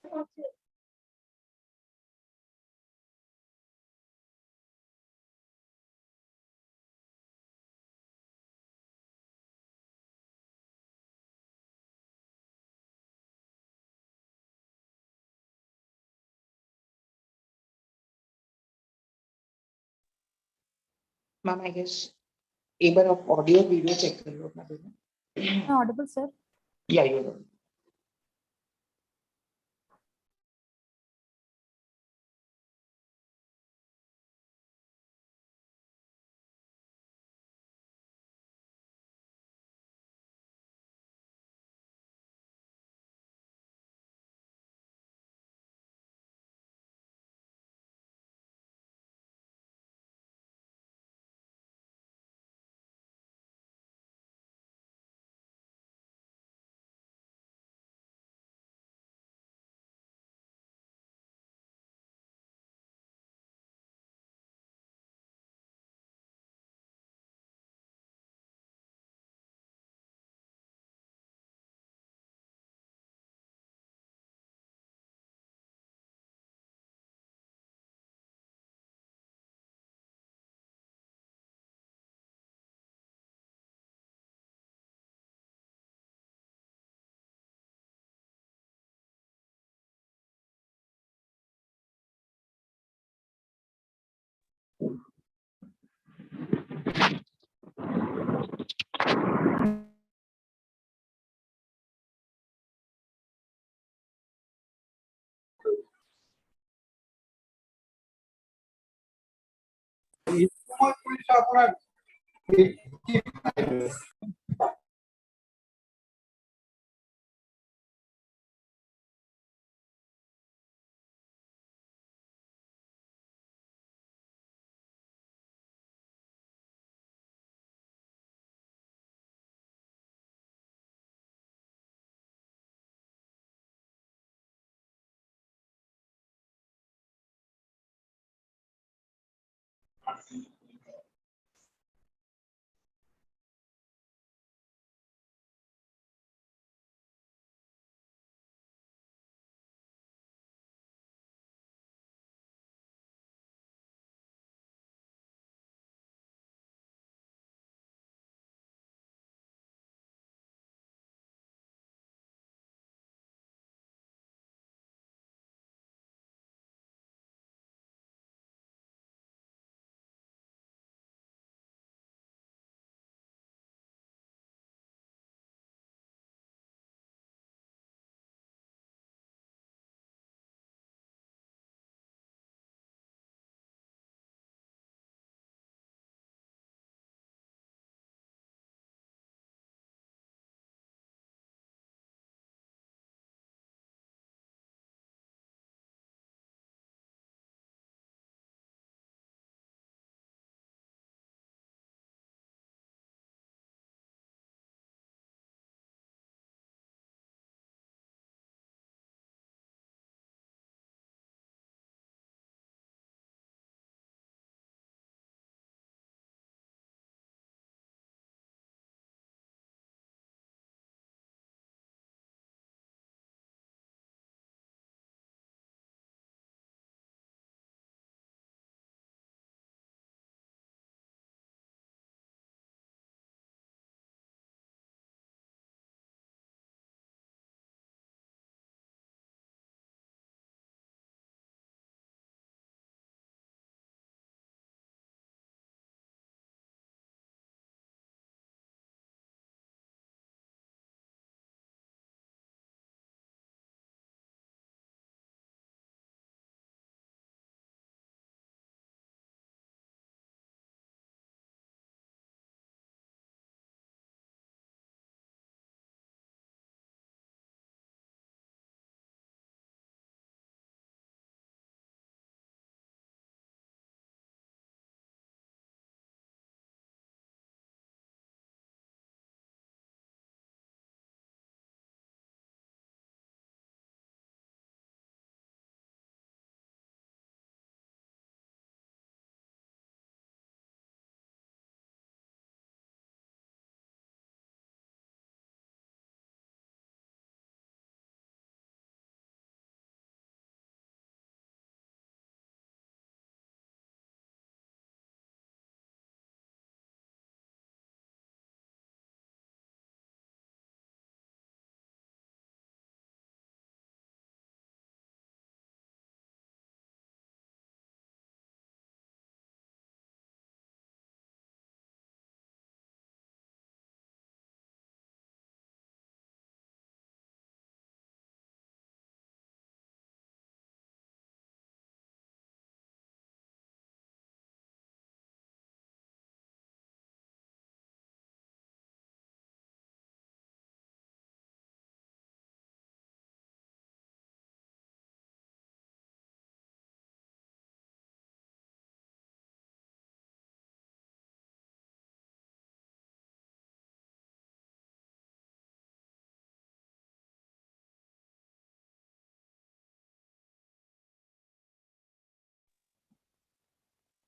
Ma'am, I guess एक बार आप audio video check कर लो अपना दोनों. Audible, sir? Yeah, you're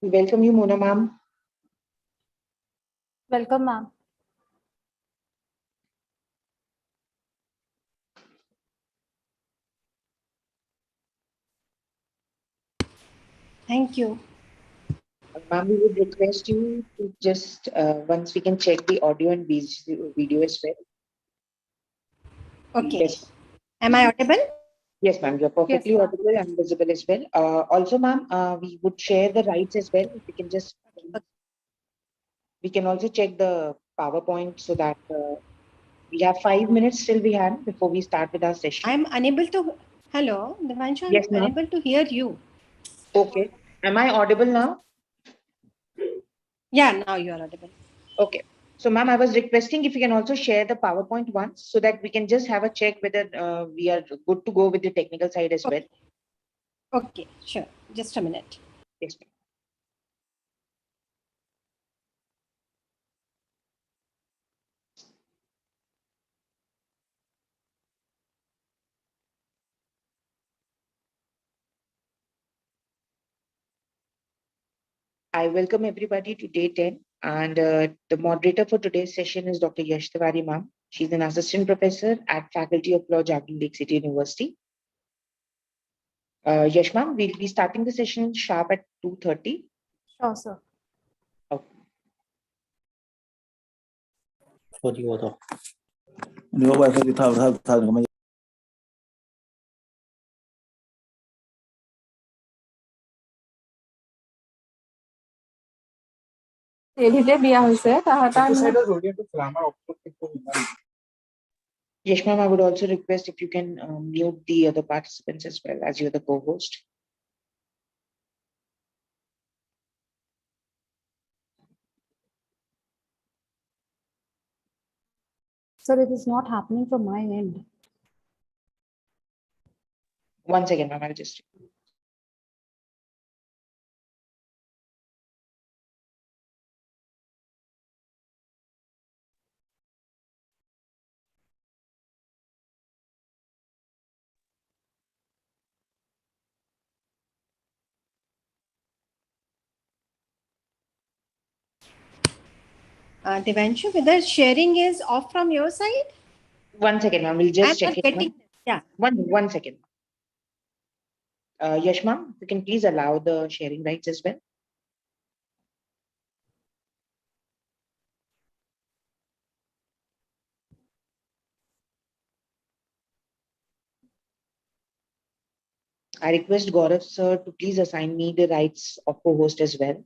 We welcome you, Mona ma'am. Welcome, ma'am. Thank you. Ma'am, we would request you to just once we can check the audio and video as well. Okay. Yes. Am I audible? Yes, ma'am, you're perfectly Yes, ma'am. audible and visible as well. Also, ma'am, we would share the rights as well. If we can just, we can also check the PowerPoint so that we have 5 minutes till we have before we start with our session. I'm unable to. Hello, Devanshu, Yes, I'm ma'am. unable to hear you. Okay. Am I audible now? Yeah, now you are audible. Okay. So, ma'am, I was requesting if you can also share the PowerPoint once so that we can just have a check whether we are good to go with the technical side as well. Okay, sure. Just a minute. Yes, ma'am. I welcome everybody to day 10. And the moderator for today's session is Dr. Yash Tiwari, ma'am. She's an assistant professor at Faculty of Law, Jagdan Lake City University. Yash, ma'am, we'll be starting the session sharp at 2:30. Sure, sir. Okay. এডিটে দিয়া হৈছে তাহাঁতৰ Yash, ma'am, I would also request if you can mute the other participants as well as you're the co-host. Sir, it is not happening from my end. One second, ma'am, I'll just. Devanshu, whether sharing is off from your side? One second, ma'am, we'll just I'm check not it. getting. Ma'am. Yeah. One second. Yash, ma'am, you can please allow the sharing rights as well. I request Gaurav sir to please assign me the rights of co-host as well.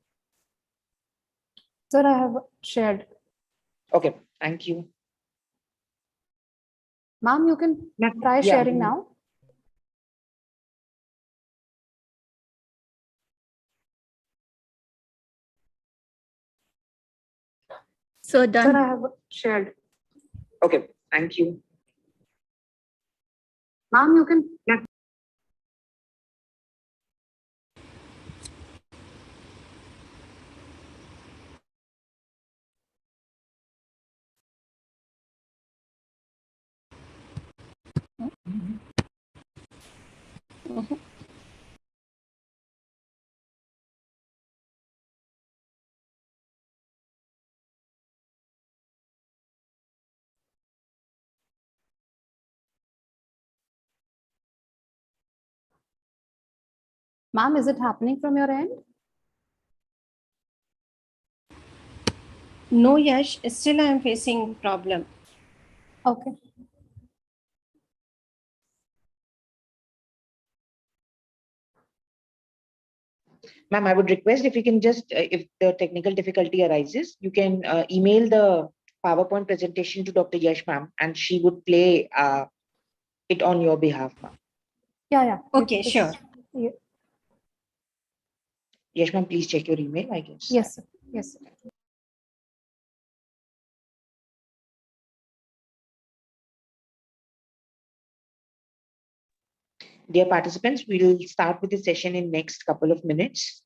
Sir, I have shared. Okay, thank you. Ma'am, you can Ma'am, try yeah, sharing now. So Sir, done. I have shared. Okay, thank you. Ma'am, you can. Yeah. Ma'am, is it happening from your end? No, Yash. Still, I'm facing problem. Okay. Ma'am, I would request if you can just, if the technical difficulty arises, you can email the PowerPoint presentation to Dr. Yash, ma'am, and she would play it on your behalf, ma'am. Yeah. Okay, sure. Yash, ma'am, please check your email, I guess. Yes, sir. Yes, sir. Dear participants, we will start with the session in next couple of minutes.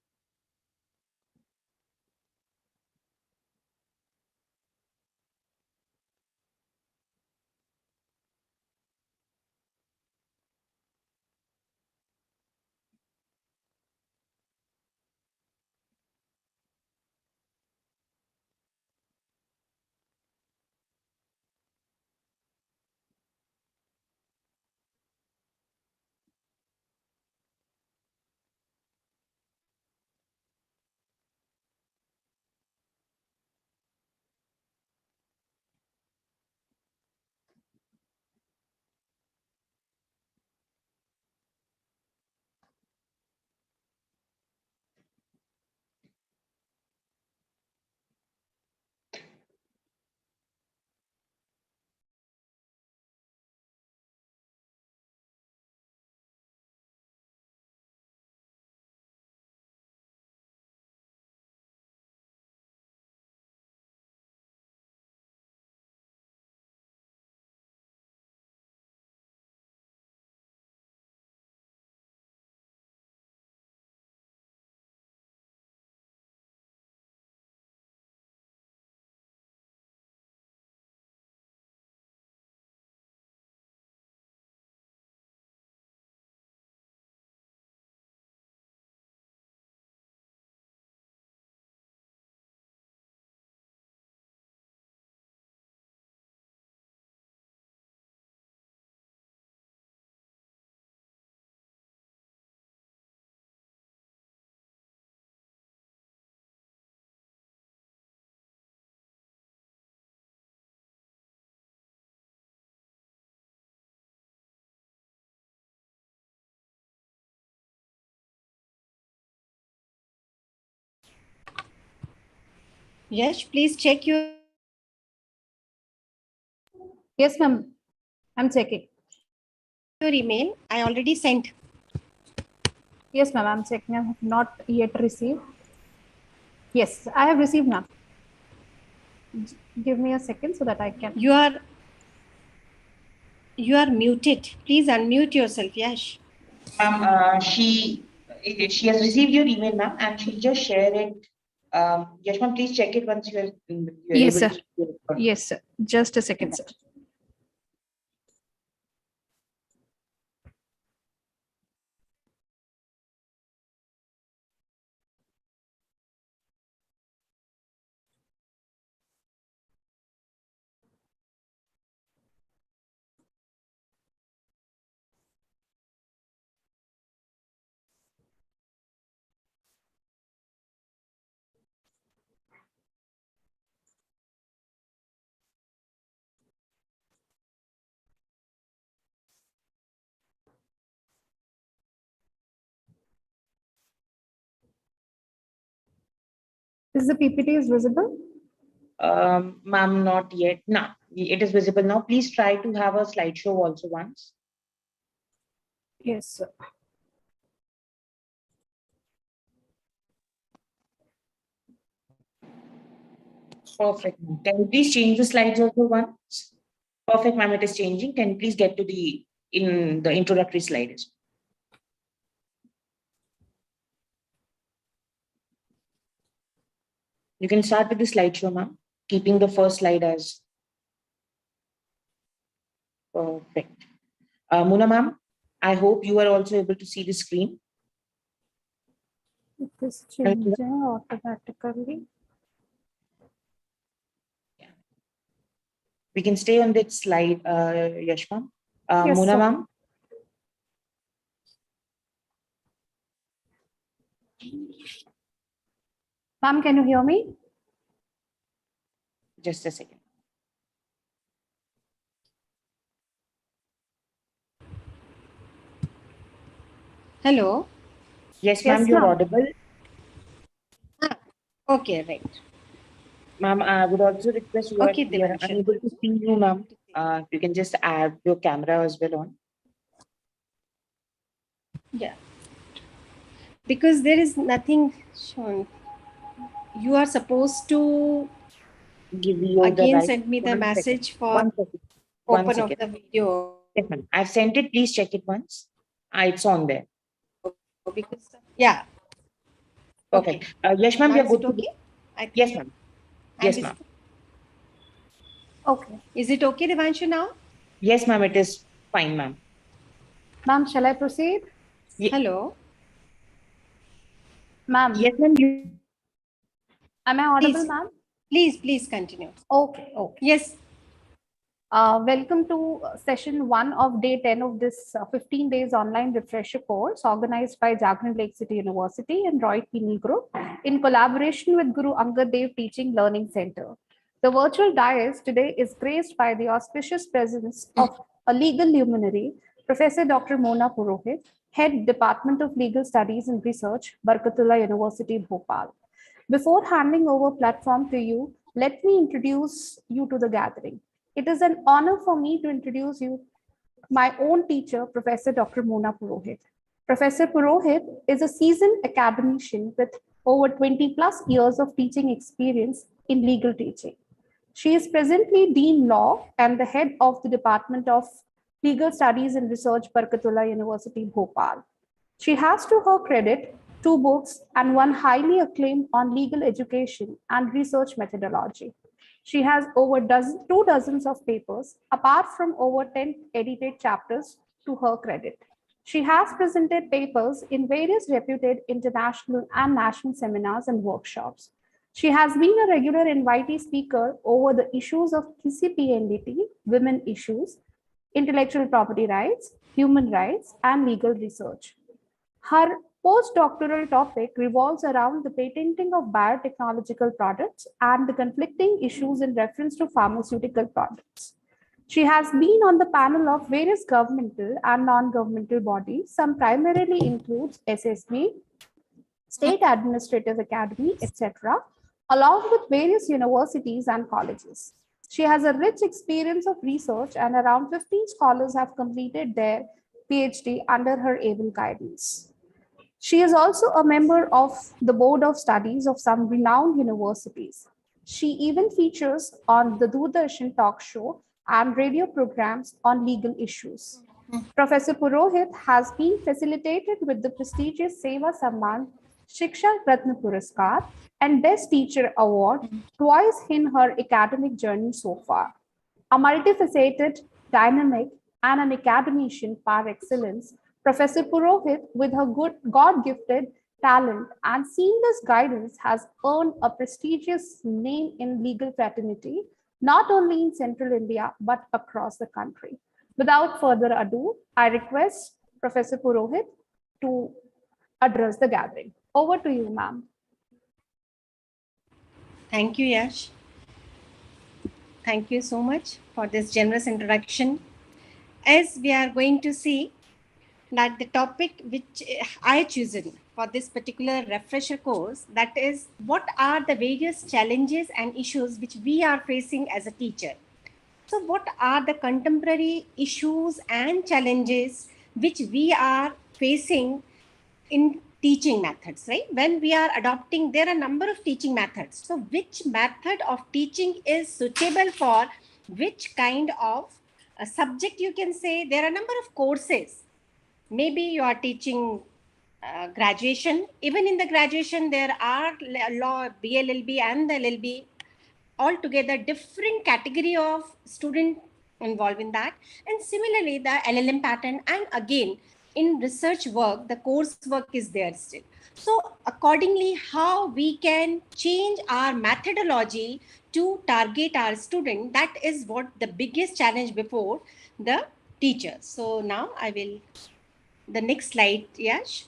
Yash, please check your Yes, ma'am. I'm checking. email. I already sent. Yes, ma'am. I'm checking. I have not yet received. Yes, I have received, ma'am. Give me a second so that I can. You are muted. Please unmute yourself, Yash. Ma'am, she has received your email, ma'am, and she'll just share it. Yes, ma'am, please check it once you're Yes, able sir. to. Yes, sir. Just a second, sir. Is the PPT is visible? Ma'am, not yet. No, it is visible now. Please try to have a slideshow also once. Yes, sir. Perfect. Can you please change the slides also once? Perfect, ma'am. It is changing. Can you please get to the introductory slides? You can start with the slideshow, ma'am, keeping the first slide as perfect. Muna, ma'am, I hope you are also able to see the screen. It is changing automatically. We can stay on that slide, Yash, ma'am. Yes, Muna, sir. ma'am. Ma'am, can you hear me? Just a second. Hello. Yes, Yes, ma'am, you're ma'am. audible. Okay, right. Ma'am, I would also request Okay, we are Devanshu. unable to see you, ma'am. You can just add your camera as well on. Yeah. Because there is nothing shown. You are supposed to Give you the again right. send me the 1 second. message for 1 second. 1 open of second. the video. Yes, ma'am. I've sent it. Please check it once. It's on there. Because yeah. Perfect. Yes, ma'am, Now we are is good it to go. okay? I think. Yes, ma'am. And Yes, is- ma'am. Okay. Is it okay, Devanshu, now? Yes, ma'am. It is fine, ma'am. Ma'am, shall I proceed? Hello. Ma'am, Yes, ma'am. am I audible, Please. ma'am? Please continue. Okay, okay. Yes. Welcome to session 1 of day 10 of this 15 days online refresher course organized by Jagran Lake City University and Roy Penal Group in collaboration with Guru Angad Dev Teaching Learning Center. The virtual dais today is graced by the auspicious presence of a legal luminary, Professor Dr. Mona Purohit, Head Department of Legal Studies and Research, Barkatullah University, Bhopal. Before handing over platform to you, let me introduce you to the gathering. It is an honor for me to introduce you my own teacher, Professor Dr. Mona Purohit. Professor Purohit is a seasoned academician with over 20 plus years of teaching experience in legal teaching. She is presently Dean Law and the head of the Department of Legal Studies and Research, Barkatullah University, Bhopal. She has to her credit 2 books and one highly acclaimed on legal education and research methodology. She has over 2 dozens of papers, apart from over 10 edited chapters to her credit. She has presented papers in various reputed international and national seminars and workshops. She has been a regular invitee speaker over the issues of TCPNDT, women issues, intellectual property rights, human rights, and legal research. Her postdoctoral topic revolves around the patenting of biotechnological products and the conflicting issues in reference to pharmaceutical products. She has been on the panel of various governmental and non-governmental bodies. Some primarily includes SSB, State Administrative Academy, etc., along with various universities and colleges. She has a rich experience of research, and around 15 scholars have completed their PhD under her able guidance. She is also a member of the board of studies of some renowned universities. She even features on the Doordarshan talk show and radio programs on legal issues. Professor Purohit has been facilitated with the prestigious Seva Samman Shiksha Ratna Puraskar and Best Teacher Award twice in her academic journey so far. A multifaceted, dynamic, and an academician par excellence, Professor Purohit, with her good God-gifted talent and seamless guidance, has earned a prestigious name in legal fraternity, not only in Central India, but across the country. Without further ado, I request Professor Purohit to address the gathering. Over to you, ma'am. Thank you, Yash. Thank you so much for this generous introduction. As we are going to see that the topic which I chosen for this particular refresher course, that is what are the various challenges and issues which we are facing as a teacher. So what are the contemporary issues and challenges which we are facing in teaching methods, right? When we are adopting, there are a number of teaching methods. So which method of teaching is suitable for which kind of a subject, you can say. There are a number of courses. Maybe you are teaching graduation. Even in the graduation, there are law, BLLB and the LLB, altogether different category of student involved in that. And similarly, the LLM pattern, and again, in research work, the course work is there still. So accordingly, how we can change our methodology to target our student, that is what the biggest challenge before the teachers. So now I will, the next slide, Yash.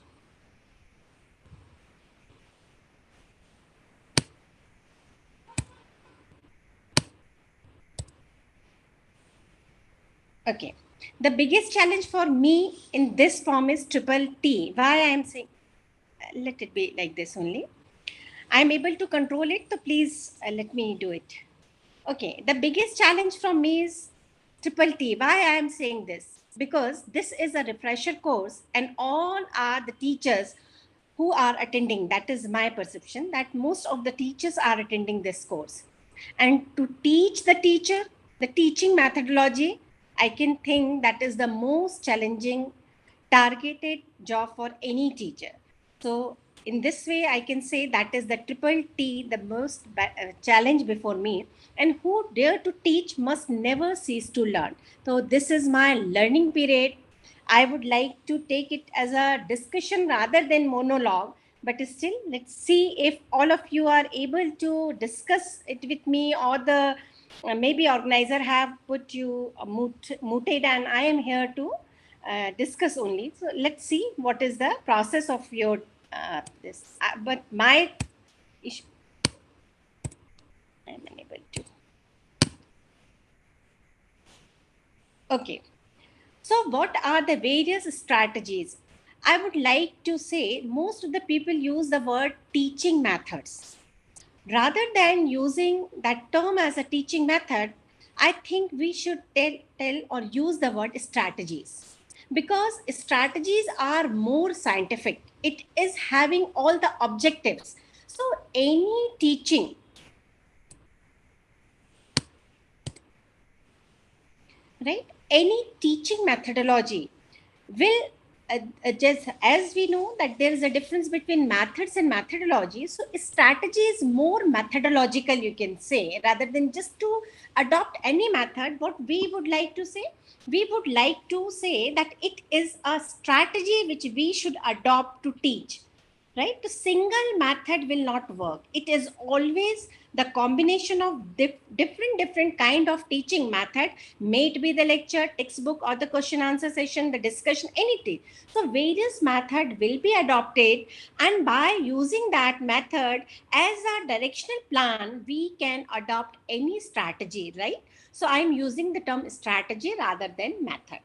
Okay. The biggest challenge for me in this form is triple T. Why I am saying, let it be like this only. I am able to control it, so please let me do it. Okay. The biggest challenge from me is triple T. Why I am saying this? Because this is a refresher course and all are the teachers who are attending. That is my perception, that most of the teachers are attending this course. And to teach the teacher, the teaching methodology, I can think that is the most challenging targeted job for any teacher. So in this way, I can say that is the triple T, the most challenge before me. And who dare to teach must never cease to learn. So this is my learning period. I would like to take it as a discussion rather than monologue. But still, let's see if all of you are able to discuss it with me, or the maybe organizer have put you muted, and I am here to discuss only. So let's see what is the process of your this. But my issue, I'm unable to. Okay. So what are the various strategies? I would like to say most of the people use the word teaching methods. Rather than using that term as a teaching method, I think we should tell or use the word strategies, because strategies are more scientific. It is having all the objectives. So any teaching, right? Any teaching methodology will just, as we know that there is a difference between methods and methodology. So strategy is more methodological, you can say, rather than just to adopt any method. What we would like to say, we would like to say that it is a strategy which we should adopt to teach, right? The single method will not work. It is always the combination of different kind of teaching method, may it be the lecture, textbook, or the question answer session, the discussion, anything. So various method will be adopted, and by using that method as a directional plan, we can adopt any strategy, right? So I'm using the term strategy rather than method.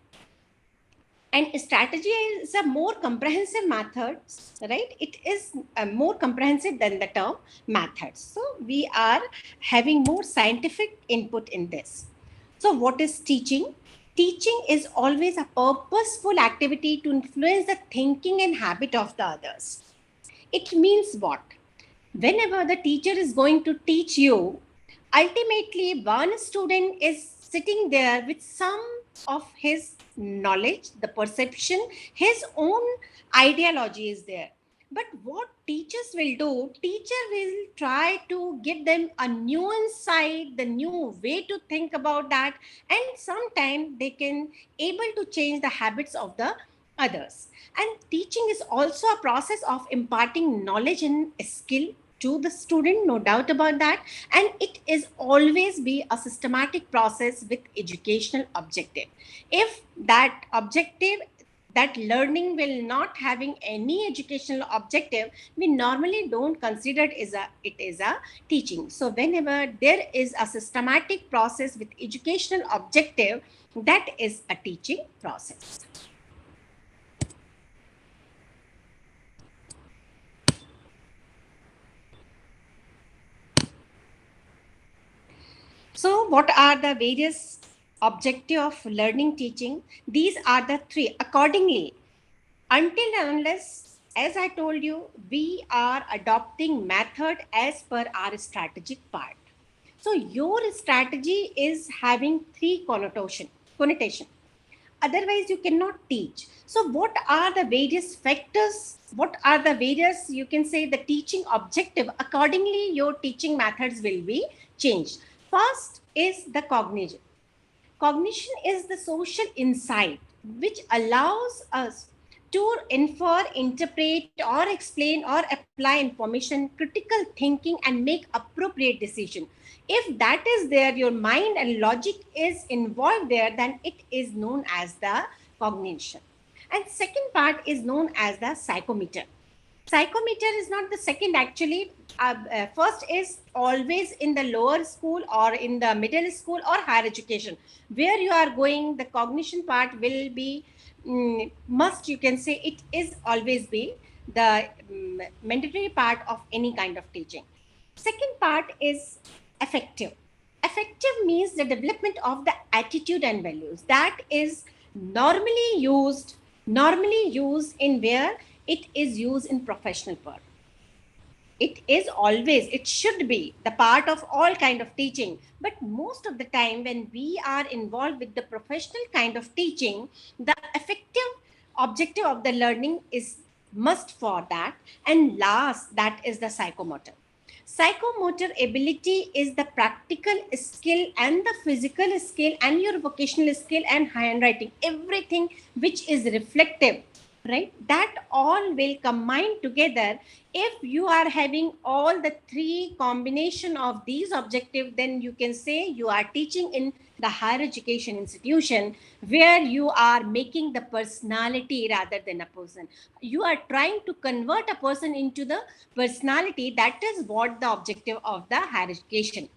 And strategy is a more comprehensive method, right? It is more comprehensive than the term methods. So we are having more scientific input in this. So what is teaching? Teaching is always a purposeful activity to influence the thinking and habit of the others. It means what? Whenever the teacher is going to teach you, ultimately one student is sitting there with some of his knowledge, the perception, his own ideology is there. But what teachers will do, teacher will try to give them a new insight, the new way to think about that, and sometimes they can able to change the habits of the others. And teaching is also a process of imparting knowledge and skill to the student, no doubt about that. And it is always be a systematic process with educational objective. If that objective, that learning will not having any educational objective, we normally don't consider it is a teaching. So whenever there is a systematic process with educational objective, that is a teaching process. So what are the various objective of learning teaching? These are the three. Accordingly, until and unless, as I told you, we are adopting method as per our strategic part. So your strategy is having three connotation. Otherwise, you cannot teach. So what are the various factors? What are the various, you can say, the teaching objective? Accordingly, your teaching methods will be changed. First is the cognition. Cognition is the social insight which allows us to infer, interpret, or explain or apply information, critical thinking, and make appropriate decision. If that is there, your mind and logic is involved there, then it is known as the cognition. And second part is known as the psychometer. Psychometer is not the second actually. First is always in the lower school or in the middle school or higher education. Where you are going, the cognition part will be must, you can say, it is always be the mandatory part of any kind of teaching. Second part is affective. Affective means the development of the attitude and values that is normally used in where it is used in professional part. It is always, it should be the part of all kind of teaching, but most of the time when we are involved with the professional kind of teaching, the effective objective of the learning is must for that. And last, that is the psychomotor. Psychomotor ability is the practical skill and the physical skill and your vocational skill and handwriting, everything which is reflective, right? That all will combine together. If you are having all the three combination of these objectives, then you can say you are teaching in the higher education institution where you are making the personality rather than a person. You are trying to convert a person into the personality. That is what the objective of the higher education.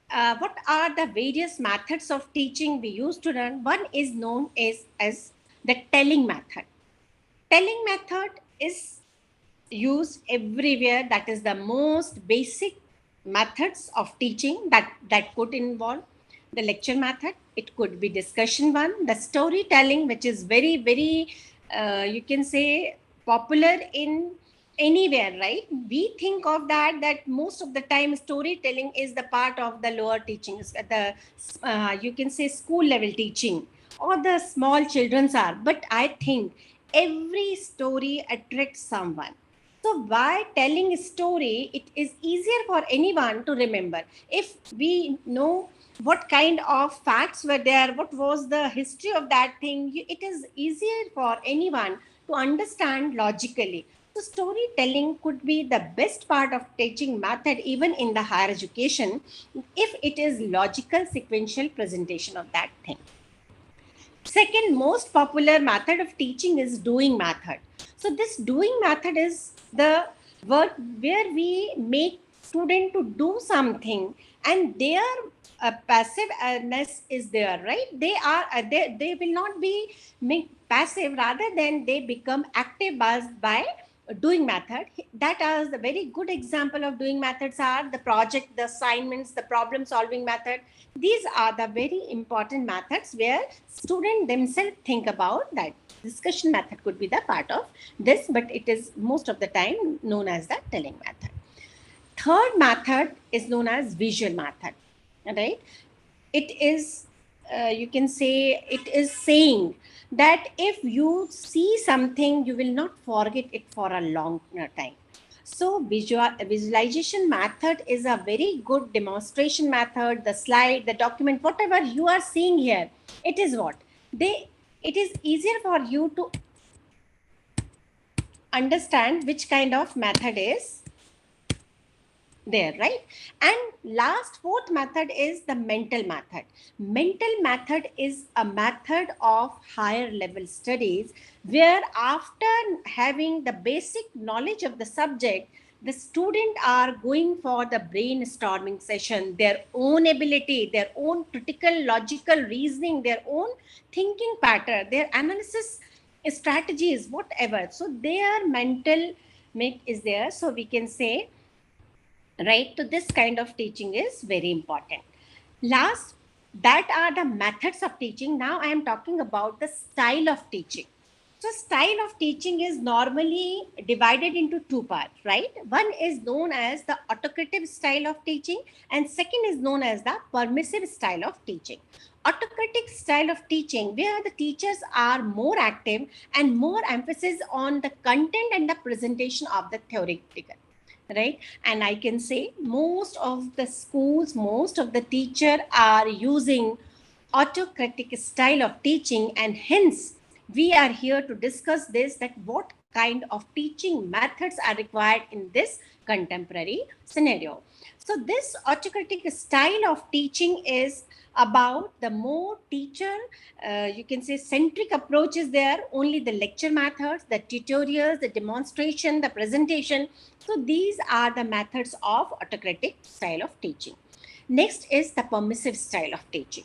What are the various methods of teaching we used to learn? One is known as the telling method. Telling method is used everywhere. That is the most basic methods of teaching that could involve the lecture method. It could be discussion one, the storytelling, which is very, very, you can say, popular in anywhere, right? We think of that most of the time storytelling is the part of the lower teachings, the you can say school level teaching or the small children's are. But I think every story attracts someone. So by telling a story, it is easier for anyone to remember. If we know what kind of facts were there, what was the history of that thing, it is easier for anyone to understand logically. So storytelling could be the best part of teaching method even in the higher education if it is logical sequential presentation of that thing. Second most popular method of teaching is doing method. So this doing method is the work where we make student to do something and their passiveness is there, right? They will not be passive, rather than they become active by doing method. That is the very good example of doing methods are the project, the assignments, the problem solving method. These are the very important methods where students themselves think about that. Discussion method could be the part of this, but it is most of the time known as the telling method. Third method is known as visual method, right? It is, you can say, it is saying that if you see something, you will not forget it for a long time. So visualization method is a very good demonstration method. The slide, the document, whatever you are seeing here, it is what? It is easier for you to understand which kind of method is there, right? And last, fourth method is the mental method. Mental method is a method of higher level studies where after having the basic knowledge of the subject, the student are going for the brainstorming session, their own ability, their own critical logical reasoning, their own thinking pattern, their analysis strategies, whatever. So their mental make is there. So we can say, right, so this kind of teaching is very important. Last, that are the methods of teaching. Now I am talking about the style of teaching. So style of teaching is normally divided into two parts, right? One is known as the autocratic style of teaching, and second is known as the permissive style of teaching. Autocratic style of teaching, where the teachers are more active and more emphasis on the content and the presentation of the theoretical, right? And I can say most of the schools, most of the teacher are using autocratic style of teaching, and hence we are here to discuss this, that what kind of teaching methods are required in this contemporary scenario. So this autocratic style of teaching is about the more teacher, you can say, centric approach is there, only the lecture methods, the tutorials, the demonstration, the presentation. So these are the methods of autocratic style of teaching. Next is the permissive style of teaching.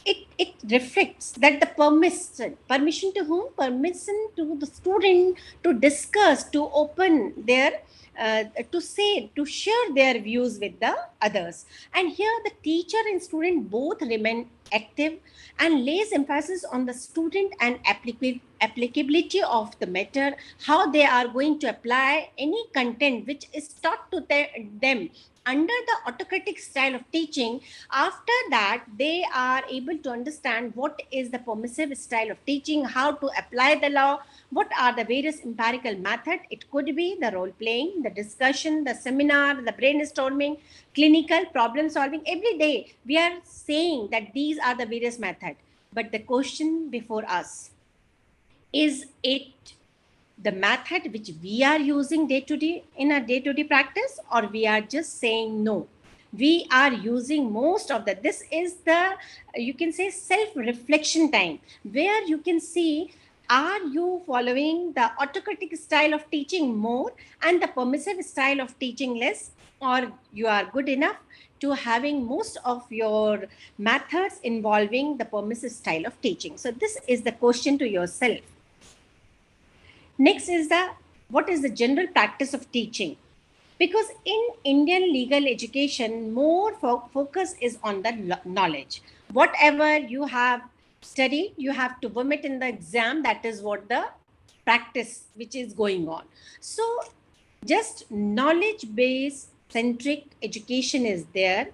It reflects that the permission to whom? Permission to the student to discuss, to open their, to say, to share their views with the others. And here the teacher and student both remain active and lays emphasis on the student and applicability of the matter, how they are going to apply any content which is taught to them under the autocratic style of teaching. After that, they are able to understand what is the permissive style of teaching, how to apply the law, what are the various empirical methods. It could be the role playing, the discussion, the seminar, the brainstorming, clinical problem solving. Every day we are saying that these are the various methods. But the question before us, is it the method which we are using day to day in a day-to-day practice, or we are just saying no? We are using most of that. This is the, you can say, self-reflection time, where you can see, are you following the autocratic style of teaching more and the permissive style of teaching less, or you are good enough to having most of your methods involving the permissive style of teaching? So this is the question to yourself. Next is what is the general practice of teaching? Because in Indian legal education, more focus is on the knowledge. Whatever you have studied, you have to vomit in the exam. That is what the practice which is going on. So just knowledge-based centric education is there.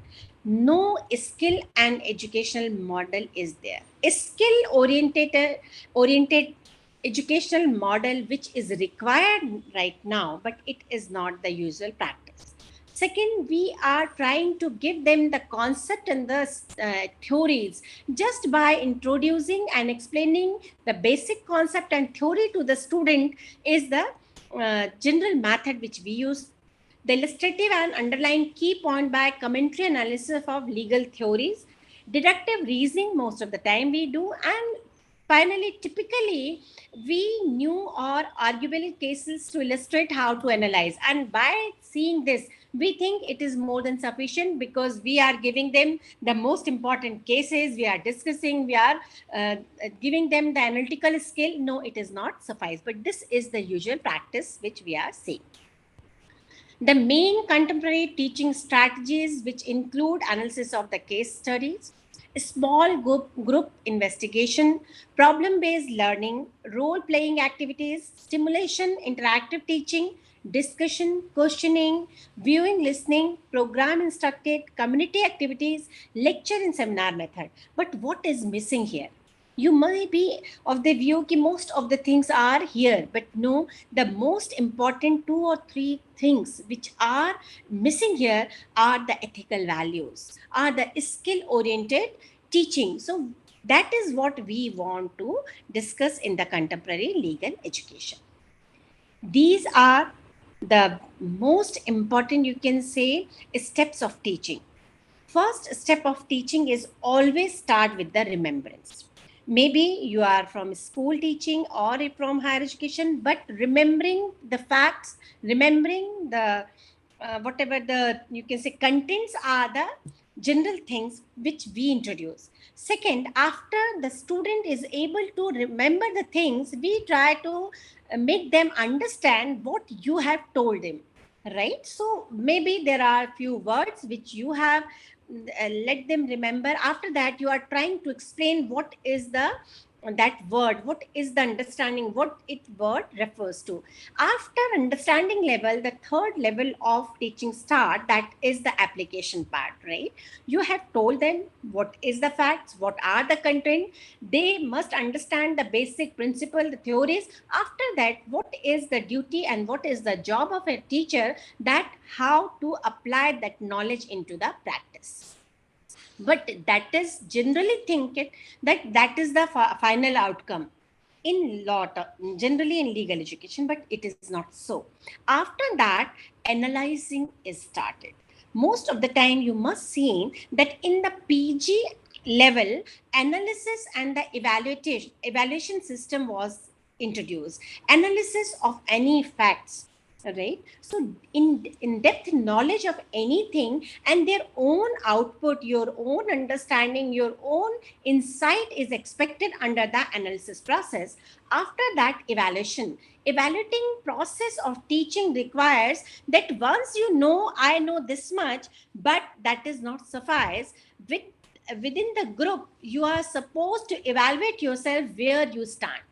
No skill and educational model is there. A skill-oriented educational model which is required right now, but it is not the usual practice. Second, we are trying to give them the concept and the theories just by introducing and explaining the basic concept and theory to the student is the general method which we use. The illustrative and underlying key point by commentary analysis of legal theories, deductive reasoning most of the time we do, and Finally, typically, we knew or arguable cases to illustrate how to analyze. And by seeing this, we think it is more than sufficient because we are giving them the most important cases, we are discussing, we are giving them the analytical skill. No, it is not suffice. But this is the usual practice which we are seeing. The main contemporary teaching strategies, which include analysis of the case studies, small group investigation, problem-based learning, role-playing activities, stimulation, interactive teaching, discussion, questioning, viewing, listening, program instructed, community activities, lecture and seminar method. But what is missing here? You may be of the view that most of the things are here, but no, the most important 2 or 3 things which are missing here are the ethical values, are the skill oriented teaching. So that is what we want to discuss in the contemporary legal education. These are the most important, you can say, steps of teaching. First step of teaching is always start with the remembrance. Maybe you are from school teaching or from higher education, but remembering the facts, remembering the whatever the, you can say, contents are the general things which we introduce. Second, after the student is able to remember the things, we try to make them understand what you have told them, right? So maybe there are few words which you have let them remember. After that, you are trying to explain what is the that word, what is the understanding, what it word refers to. After understanding level, the third level of teaching start, that is the application part, right? You have told them what is the facts, what are the content. They must understand the basic principle, the theories. After that, what is the duty and what is the job of a teacher, that how to apply that knowledge into the practice. But that is generally think it that is the final outcome in law, generally in legal education, but it is not so. After that, analyzing is started. Most of the time, you must see that in the PG level, analysis and the evaluation system was introduced. Analysis of any facts, right? So in depth knowledge of anything and their own output, your own understanding, your own insight is expected under the analysis process. After that, evaluating process of teaching requires that once you know, I know this much, but that is not suffice. Within the group, you are supposed to evaluate yourself where you stand,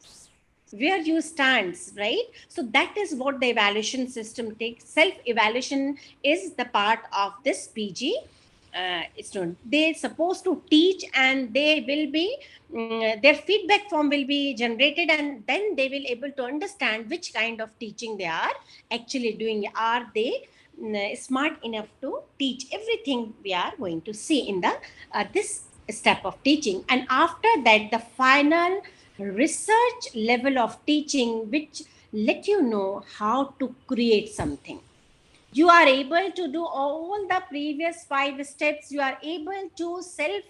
right? So that is what the evaluation system takes. Self-evaluation is the part of this PG student. They're supposed to teach, and they will be their feedback form will be generated, and then they will able to understand which kind of teaching they are actually doing. Are they smart enough to teach everything we are going to see in the this step of teaching. And after that, the final research level of teaching, which let you know how to create something. You are able to do all the previous 5 steps. You are able to self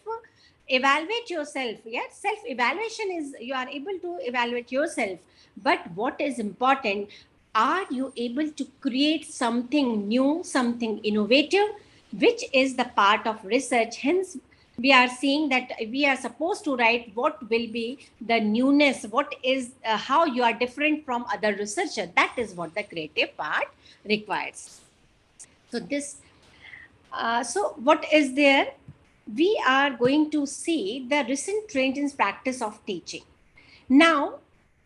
evaluate yourself. Yes, self evaluation is you are able to evaluate yourself. But what is important, are you able to create something new, something innovative, which is the part of research. Hence, we are seeing that we are supposed to write what will be the newness, what is how you are different from other researchers. That is what the creative part requires. So this, so what is there? We are going to see the recent trend in practice of teaching. Now,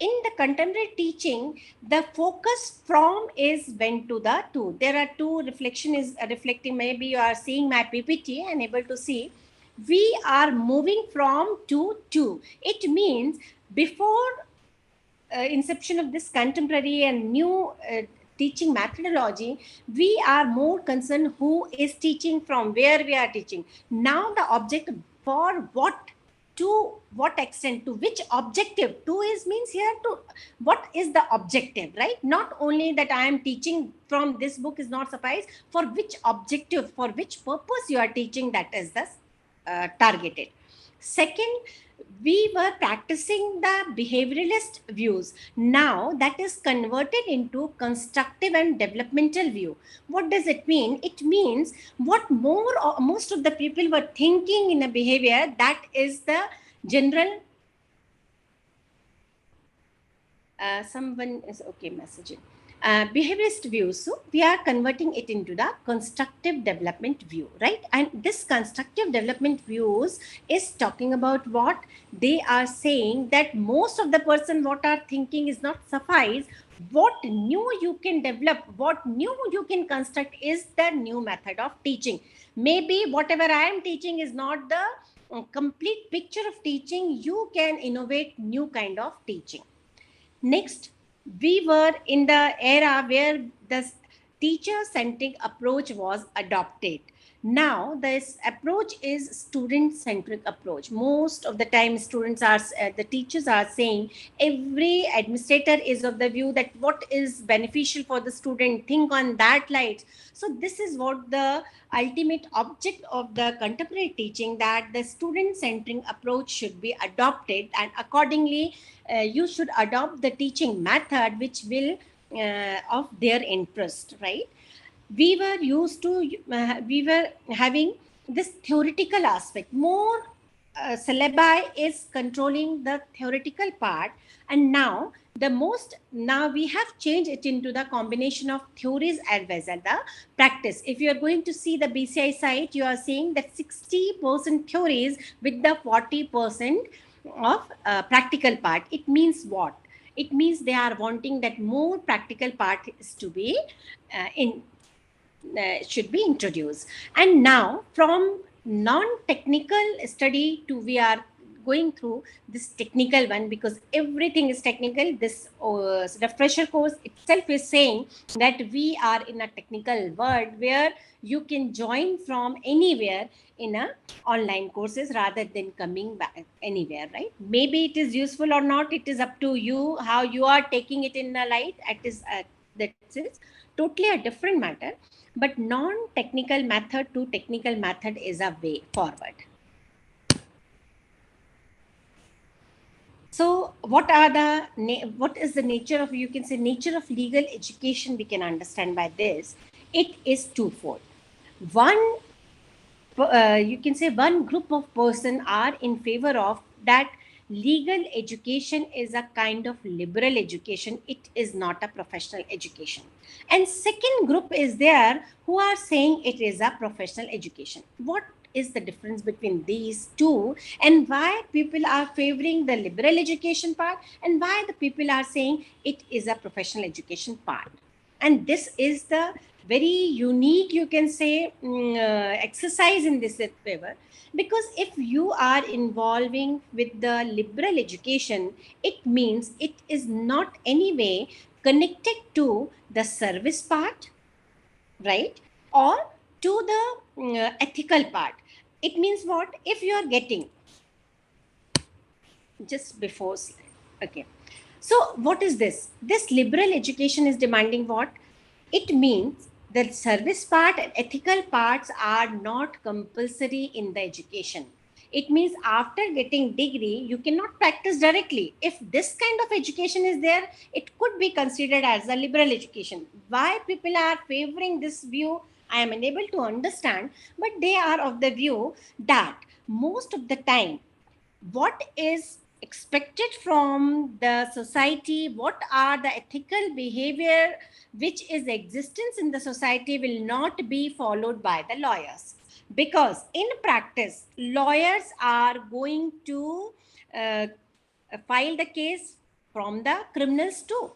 in the contemporary teaching, the focus from is went to the two. There are two reflection is reflecting. Maybe you are seeing my PPT and able to see. We are moving from to two. It means before inception of this contemporary and new teaching methodology, we are more concerned who is teaching, from where we are teaching. Now the objective, for what, to what extent, to which objective. To is means here to what is the objective, right? Not only that I am teaching from this book is not suffice. For which objective, for which purpose you are teaching, that is the targeted. Second, we were practicing the behavioralist views. Now that is converted into constructive and developmental view. What does it mean? It means what most of the people were thinking in a behavior, that is the general. Someone is okay messaging. Behaviorist view. So we are converting it into the constructive development view, right? And this constructive development views is talking about what they are saying, that most of the person what are thinking is not suffice. What new you can develop, what new you can construct is the new method of teaching. Maybe whatever I am teaching is not the complete picture of teaching. You can innovate new kind of teaching. Next, we were in the era where the teacher-centric approach was adopted. Now, this approach is student-centric approach. Most of the time, the teachers are saying, every administrator is of the view that what is beneficial for the student, think on that light. So this is what the ultimate object of the contemporary teaching, that the student-centric approach should be adopted, and accordingly, you should adopt the teaching method which will of their interest, right? We were having this theoretical aspect. More syllabi is controlling the theoretical part, and now we have changed it into the combination of theories as well as the practice. If you are going to see the BCI site, you are seeing that 60% theories with the 40% of practical part. It means what? It means they are wanting that more practical part is to be should be introduced. And now from non-technical study to we are going through this technical one, because everything is technical. This refresher course itself is saying that we are in a technical world where you can join from anywhere in a online courses rather than coming back anywhere, right? Maybe it is useful or not, it is up to you how you are taking it in the light. That is totally a different matter. But non-technical method to technical method is a way forward. So what is the nature of, you can say, nature of legal education we can understand by this. It is twofold. One, you can say one group of person are in favor of that legal education is a kind of liberal education. It is not a professional education. And second group is there who are saying it is a professional education. What is the difference between these two, and why people are favoring the liberal education part, and why the people are saying it is a professional education part? And this is the very unique, you can say, exercise in this favor. Because if you are involving with the liberal education, it means it is not anyway connected to the service part, right? Or to the ethical part. It means what? If you are getting, just before, okay. So what is this? This liberal education is demanding what? It means the service part and ethical parts are not compulsory in the education. It means after getting degree, you cannot practice directly. If this kind of education is there, it could be considered as a liberal education. Why people are favoring this view, I am unable to understand, but they are of the view that most of the time, what is expected from the society, what are the ethical behavior which is existence in the society, will not be followed by the lawyers. Because in practice, lawyers are going to file the case from the criminals too.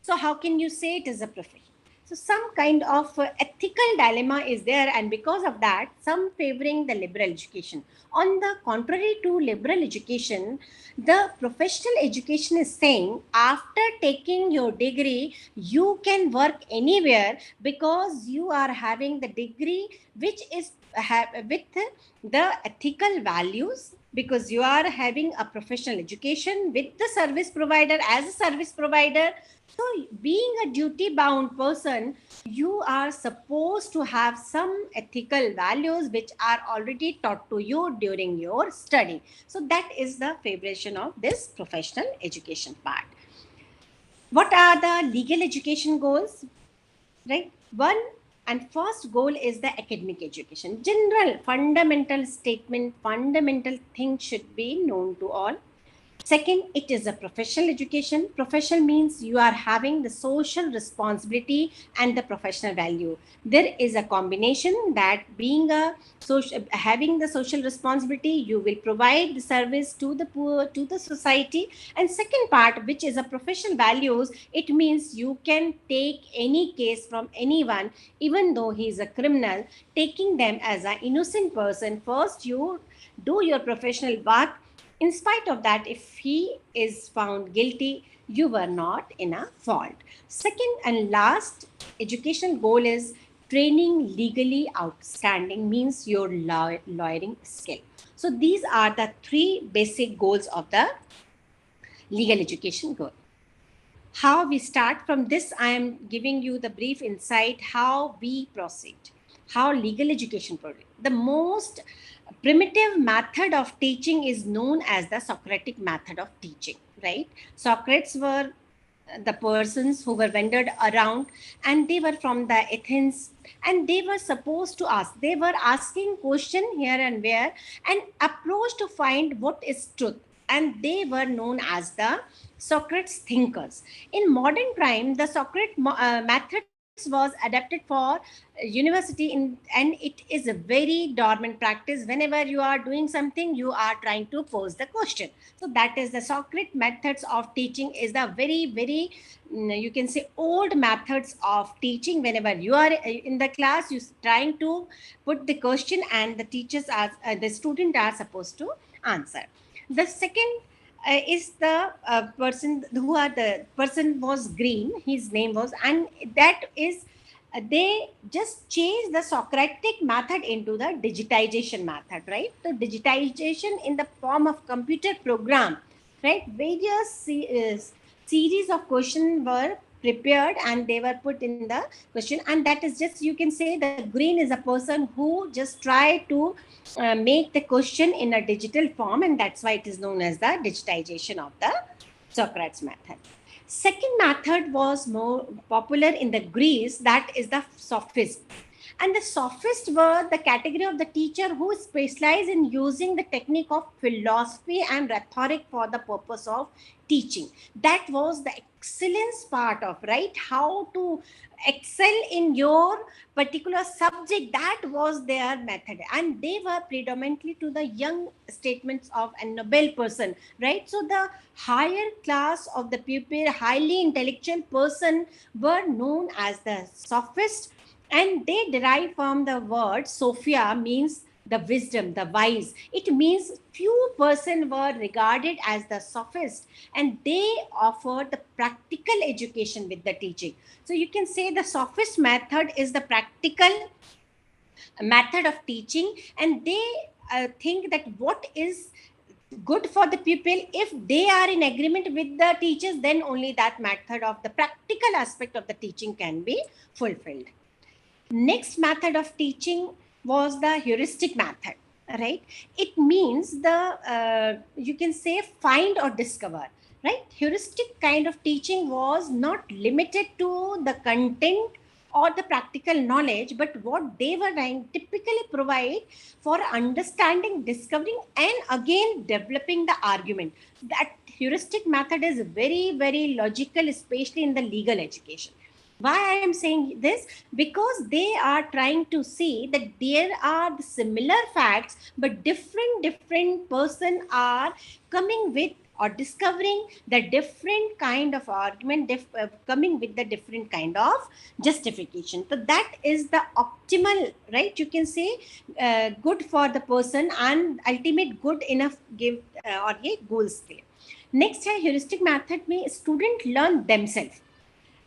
So how can you say it is a profession? So some kind of ethical dilemma is there, and because of that, some favoring the liberal education. On the contrary to liberal education, the professional education is saying after taking your degree, you can work anywhere because you are having the degree which is with the ethical values, because you are having a professional education with the service provider as a service provider. So being a duty bound person, you are supposed to have some ethical values which are already taught to you during your study. So that is the favoration of this professional education part. What are the legal education goals? Right? One and first goal is the academic education. General fundamental statement, fundamental thing should be known to all. Second, it is a professional education. Professional means you are having the social responsibility and the professional value. There is a combination that being a social, having the social responsibility, you will provide the service to the poor, to the society. And second part, which is a professional values, it means you can take any case from anyone, even though he is a criminal, taking them as an innocent person. First, you do your professional work. In spite of that, if he is found guilty, you were not in a fault. Second and last educational goal is training legally outstanding, means your lawyering skill. So these are the three basic goals of the legal education goal. How we start from this, I am giving you the brief insight how we proceed, how legal education proceed. The most primitive method of teaching is known as the Socratic method of teaching, right? Socrates were the persons who were wandered around, and they were from the Athens, and they were supposed to ask, they were asking question here and there and approach to find what is truth, and they were known as the Socrates thinkers. In modern time, the Socrates methods was adapted for university and it is a very dormant practice. Whenever you are doing something, you are trying to pose the question. So that is the Socrates methods of teaching is the very you can say old methods of teaching. Whenever you are in the class, you trying to put the question and the teachers are the student are supposed to answer. The second is the person who are the person was Green, his name was, and that is they just changed the Socratic method into the digitization method, right? The digitization in the form of computer program, right? Various series of questions were prepared and they were put in the question, and that is just, you can say the Green is a person who just tried to make the question in a digital form, and that's why it is known as the digitization of the Socrates method. Second method was more popular in the Greece, that is the sophist. And the sophists were the category of the teacher who specialized in using the technique of philosophy and rhetoric for the purpose of teaching. That was the excellence part of, right, how to excel in your particular subject. That was their method, and they were predominantly to the young statements of a noble person, right? So the higher class of the pupil, highly intellectual person were known as the sophists, and they derive from the word Sophia, means the wisdom, the wise. It means few person were regarded as the sophist, and they offered the practical education with the teaching. So you can say the sophist method is the practical method of teaching, and they think that what is good for the pupil, if they are in agreement with the teachers, then only that method of the practical aspect of the teaching can be fulfilled. Next method of teaching was the heuristic method, right? It means the you can say find or discover, right? Heuristic kind of teaching was not limited to the content or the practical knowledge, but what they were trying typically provide for understanding, discovering, and again developing the argument. That heuristic method is very logical, especially in the legal education. Why I am saying this? Because they are trying to see that there are similar facts, but different person are coming with or discovering the different kind of argument, coming with the different kind of justification. So that is the optimal, right? You can say good for the person and ultimate good enough give or a goals there. Next, heuristic method may student learn themselves,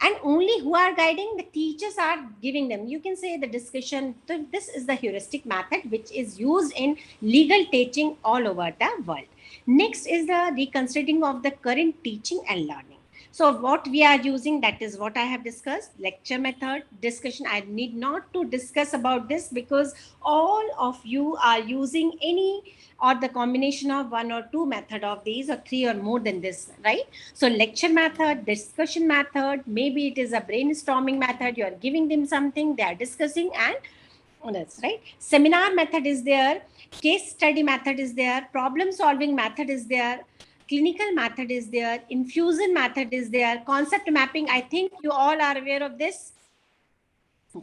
and only who are guiding, the teachers are giving them, you can say the discussion. So this is the heuristic method which is used in legal teaching all over the world. Next is the reconsidering of the current teaching and learning. So what we are using, that is what I have discussed, lecture method, discussion. I need not to discuss about this because all of you are using any or the combination of one or two method of these or three or more than this, right? So lecture method, discussion method, maybe it is a brainstorming method. You are giving them something, they are discussing, and that's right. Seminar method is there, case study method is there, problem solving method is there, clinical method is there, infusion method is there, concept mapping. I think you all are aware of this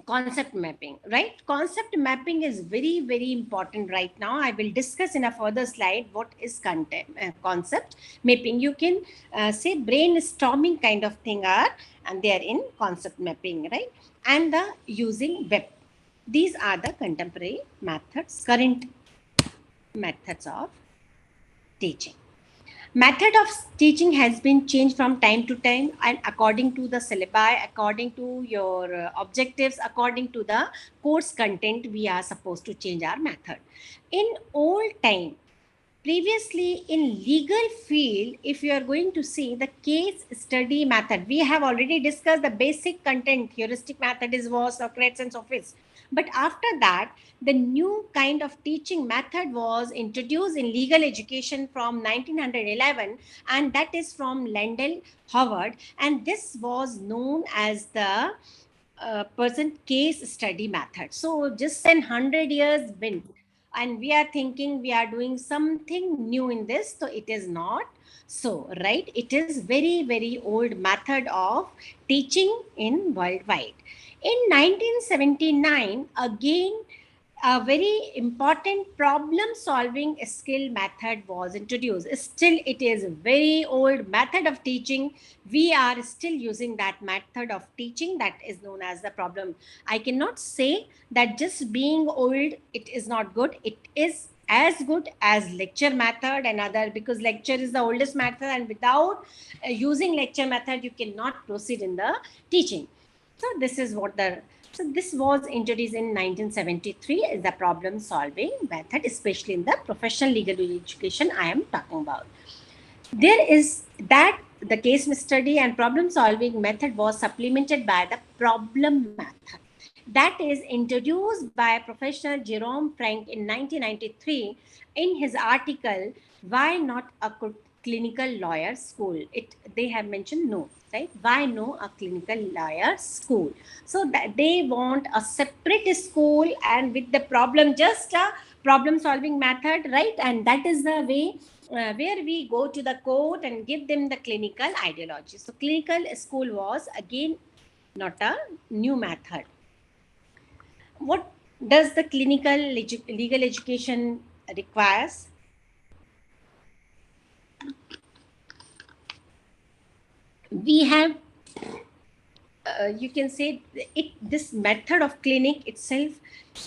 concept mapping, right? Concept mapping is very, very important right now. I will discuss in a further slide what is content concept mapping. You can say brainstorming kind of thing are, and they are in concept mapping, right? And the using web. These are the contemporary methods, current methods of teaching. Method of teaching has been changed from time to time, and according to the syllabi, according to your objectives, according to the course content, we are supposed to change our method. In old time, previously in legal field, if you are going to see the case study method, we have already discussed the basic content. Heuristic method is was Socrates and Sophist. But after that, the new kind of teaching method was introduced in legal education from 1911, and that is from Landell Howard, and this was known as the person case study method. So just 100 years been, and we are thinking we are doing something new in this, so it is not so, right? It is very, very old method of teaching in worldwide. In 1979, again, a very important problem solving skill method was introduced. Still, it is a very old method of teaching. We are still using that method of teaching, that is known as the problem. I cannot say that just being old, it is not good. It is as good as lecture method and other, because lecture is the oldest method, and without using lecture method, you cannot proceed in the teaching. So this is what so this was introduced in 1973 as the problem solving method, especially in the professional legal education I am talking about. There is that the case study and problem solving method was supplemented by the problem method. That is introduced by Professor Jerome Frank in 1993 in his article, Why Not a Clinical Lawyer School? They have mentioned no, right? Why no a clinical lawyer school? So that they want a separate school and with the problem, just a problem solving method, right? And that is the way where we go to the court and give them the clinical ideology. So clinical school was again not a new method. What does the clinical legal education requires? We have, you can say, this method of clinic itself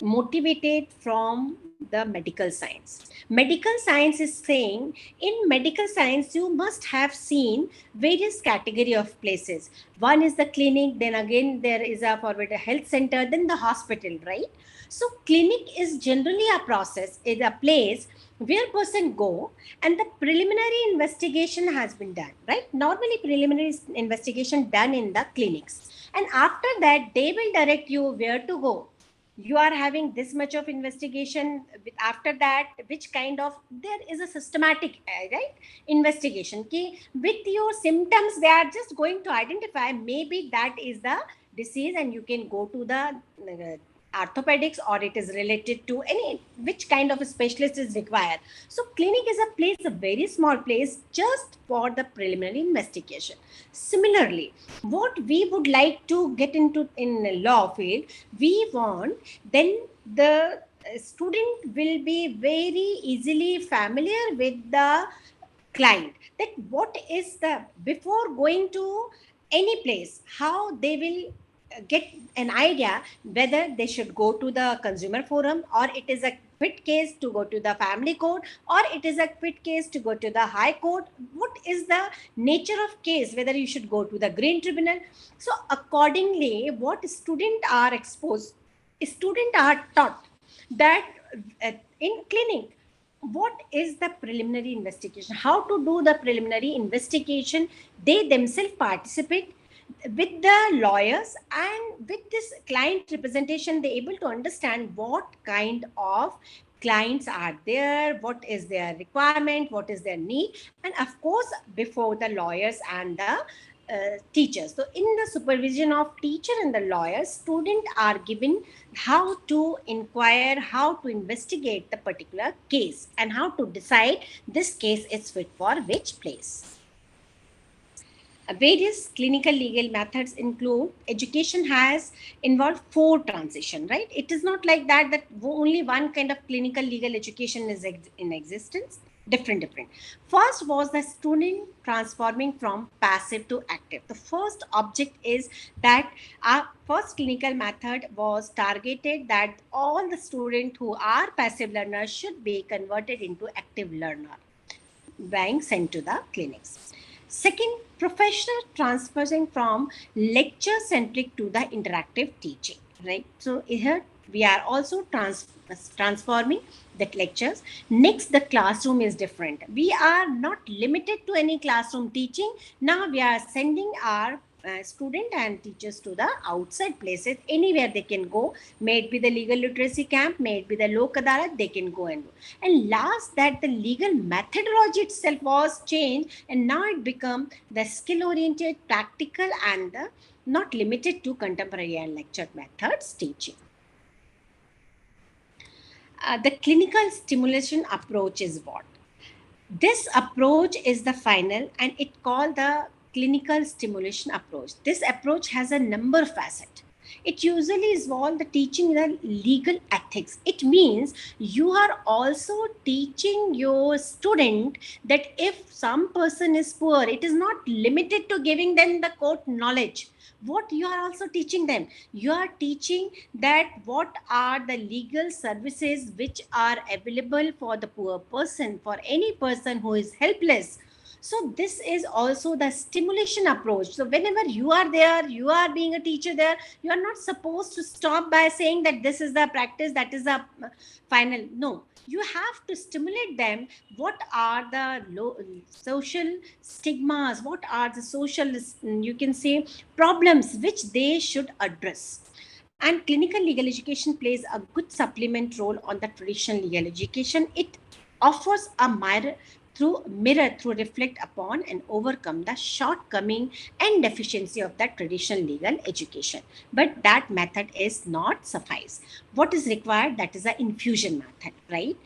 motivated from the medical science. Medical science is saying, in medical science, you must have seen various category of places. One is the clinic, then again there is a forward a health center, then the hospital, right? So clinic is generally a process, is a place where person go and the preliminary investigation has been done, right? Normally preliminary investigation done in the clinics. And after that, they will direct you where to go. You are having this much of investigation. After that, which kind of, there is a systematic, right, investigation. Ki with your symptoms, they are just going to identify maybe that is the disease, and you can go to the orthopedics, or it is related to any, which kind of a specialist is required. So clinic is a place, a very small place, just for the preliminary investigation. Similarly, what we would like to get into in law field, we want then the student will be very easily familiar with the client, that what is the, before going to any place, how they will get an idea whether they should go to the consumer forum, or it is a fit case to go to the family court, or it is a fit case to go to the high court. What is the nature of case, whether you should go to the green tribunal. So accordingly, what students are exposed, students are taught that in clinic, what is the preliminary investigation? How to do the preliminary investigation? They themselves participate with the lawyers, and with this client representation, they're able to understand what kind of clients are there, what is their requirement, what is their need, and of course, before the lawyers and the teachers. So in the supervision of teacher and the lawyers, students are given how to inquire, how to investigate the particular case, and how to decide this case is fit for which place. Various clinical legal methods include, education has involved 4 transition, right? It is not like that only one kind of clinical legal education is in existence. Different. First was the student transforming from passive to active. The first object is that our first clinical method was targeted that all the students who are passive learners should be converted into active learner, being sent to the clinics. Second, professional transferring from lecture centric to the interactive teaching, right? So here we are also transforming the lectures. Next, the classroom is different. We are not limited to any classroom teaching. Now we are sending our student and teachers to the outside places, anywhere they can go, may it be the legal literacy camp, may it be the Lok Adalat, they can go and do. And last, that the legal methodology itself was changed, and now it become the skill oriented, practical, and the not limited to contemporary and lecture methods teaching. The clinical stimulation approach is what? This approach is the final, and it called the clinical stimulation approach. This approach has a number of facets. It usually involves the teaching the legal ethics. It means you are also teaching your student that if some person is poor, it is not limited to giving them the court knowledge. What you are also teaching them? You are teaching that what are the legal services which are available for the poor person, for any person who is helpless. So this is also the stimulation approach. So whenever you are there, you are being a teacher there, you are not supposed to stop by saying that this is the practice, that is the final. No, you have to stimulate them. What are the social stigmas? What are the social, you can say, problems which they should address? And clinical legal education plays a good supplement role on the traditional legal education. It offers a mirror through reflect upon and overcome the shortcoming and deficiency of the traditional legal education. But that method is not suffice. What is required? That is the infusion method, right?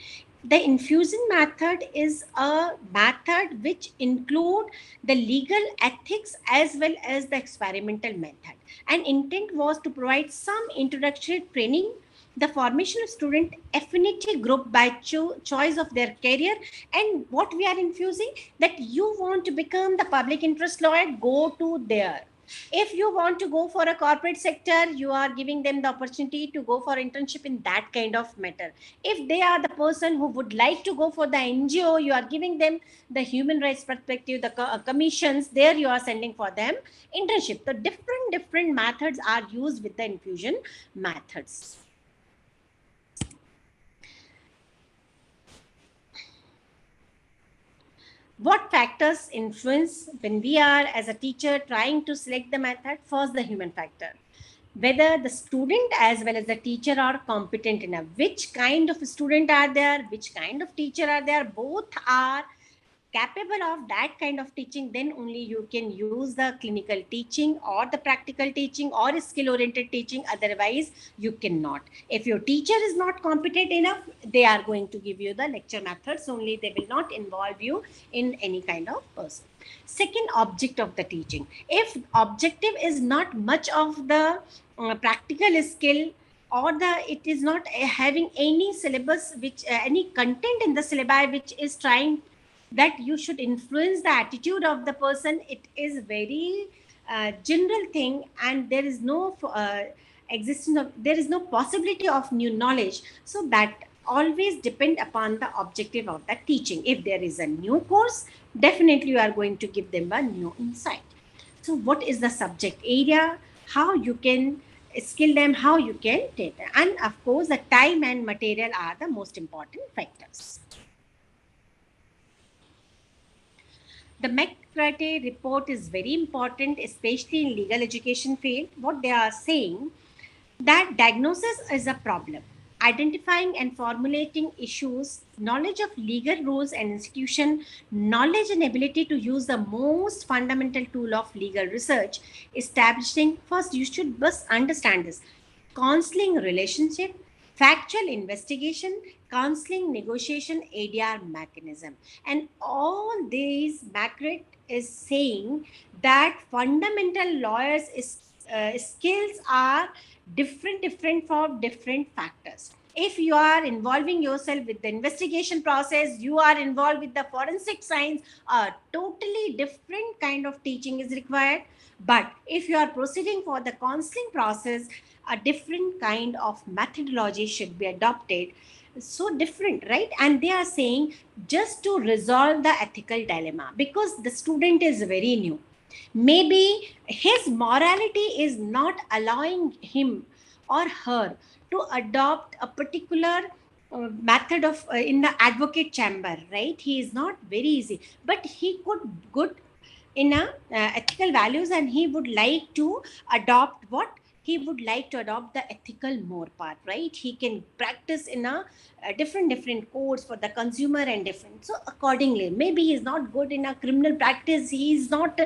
The infusion method is a method which include the legal ethics as well as the experimental method. And intent was to provide some introductory training, the formation of student affinity group by choice of their career. And what we are infusing, that you want to become the public interest lawyer, go to there. If you want to go for a corporate sector, you are giving them the opportunity to go for internship in that kind of matter. If they are the person who would like to go for the NGO, you are giving them the human rights perspective, the commissions, there you are sending for them internship. The different methods are used with the infusion methods. What factors influence when we are as a teacher trying to select the method? First, the human factor. Whether the student as well as the teacher are competent enough. Which kind of student are there? Which kind of teacher are there? Both are capable of that kind of teaching, then only you can use the clinical teaching or the practical teaching or skill oriented teaching. Otherwise you cannot. If your teacher is not competent enough, they are going to give you the lecture methods only. They will not involve you in any kind of person. Second, object of the teaching. If objective is not much of the practical skill, or it is not having any syllabus which any content in the syllabi which is trying that you should influence the attitude of the person, it is very general thing, and there is no there is no possibility of new knowledge. So that always depend upon the objective of the teaching. If there is a new course, definitely you are going to give them a new insight. So what is the subject area, how you can skill them, how you can take them, and of course the time and material are the most important factors. The McCarthy report is very important, especially in legal education field. What they are saying, that diagnosis is a problem. Identifying and formulating issues, knowledge of legal rules and institution, knowledge and ability to use the most fundamental tool of legal research, establishing, first you should must understand this, counseling relationship, factual investigation, counseling, negotiation, ADR mechanism. And all these McCarthy is saying that fundamental lawyers skills are different for different factors. If you are involving yourself with the investigation process, you are involved with the forensic science, a totally different kind of teaching is required. But if you are proceeding for the counseling process, a different kind of methodology should be adopted. So different, right? And they are saying just to resolve the ethical dilemma, because the student is very new, maybe his morality is not allowing him or her to adopt a particular method of in the advocate chamber, right? He is not very easy, but he could good in a ethical values, and he would like to adopt what he would like to adopt the ethical more part, right? He can practice in a different codes for the consumer and different, so accordingly maybe he is not good in a criminal practice, he is not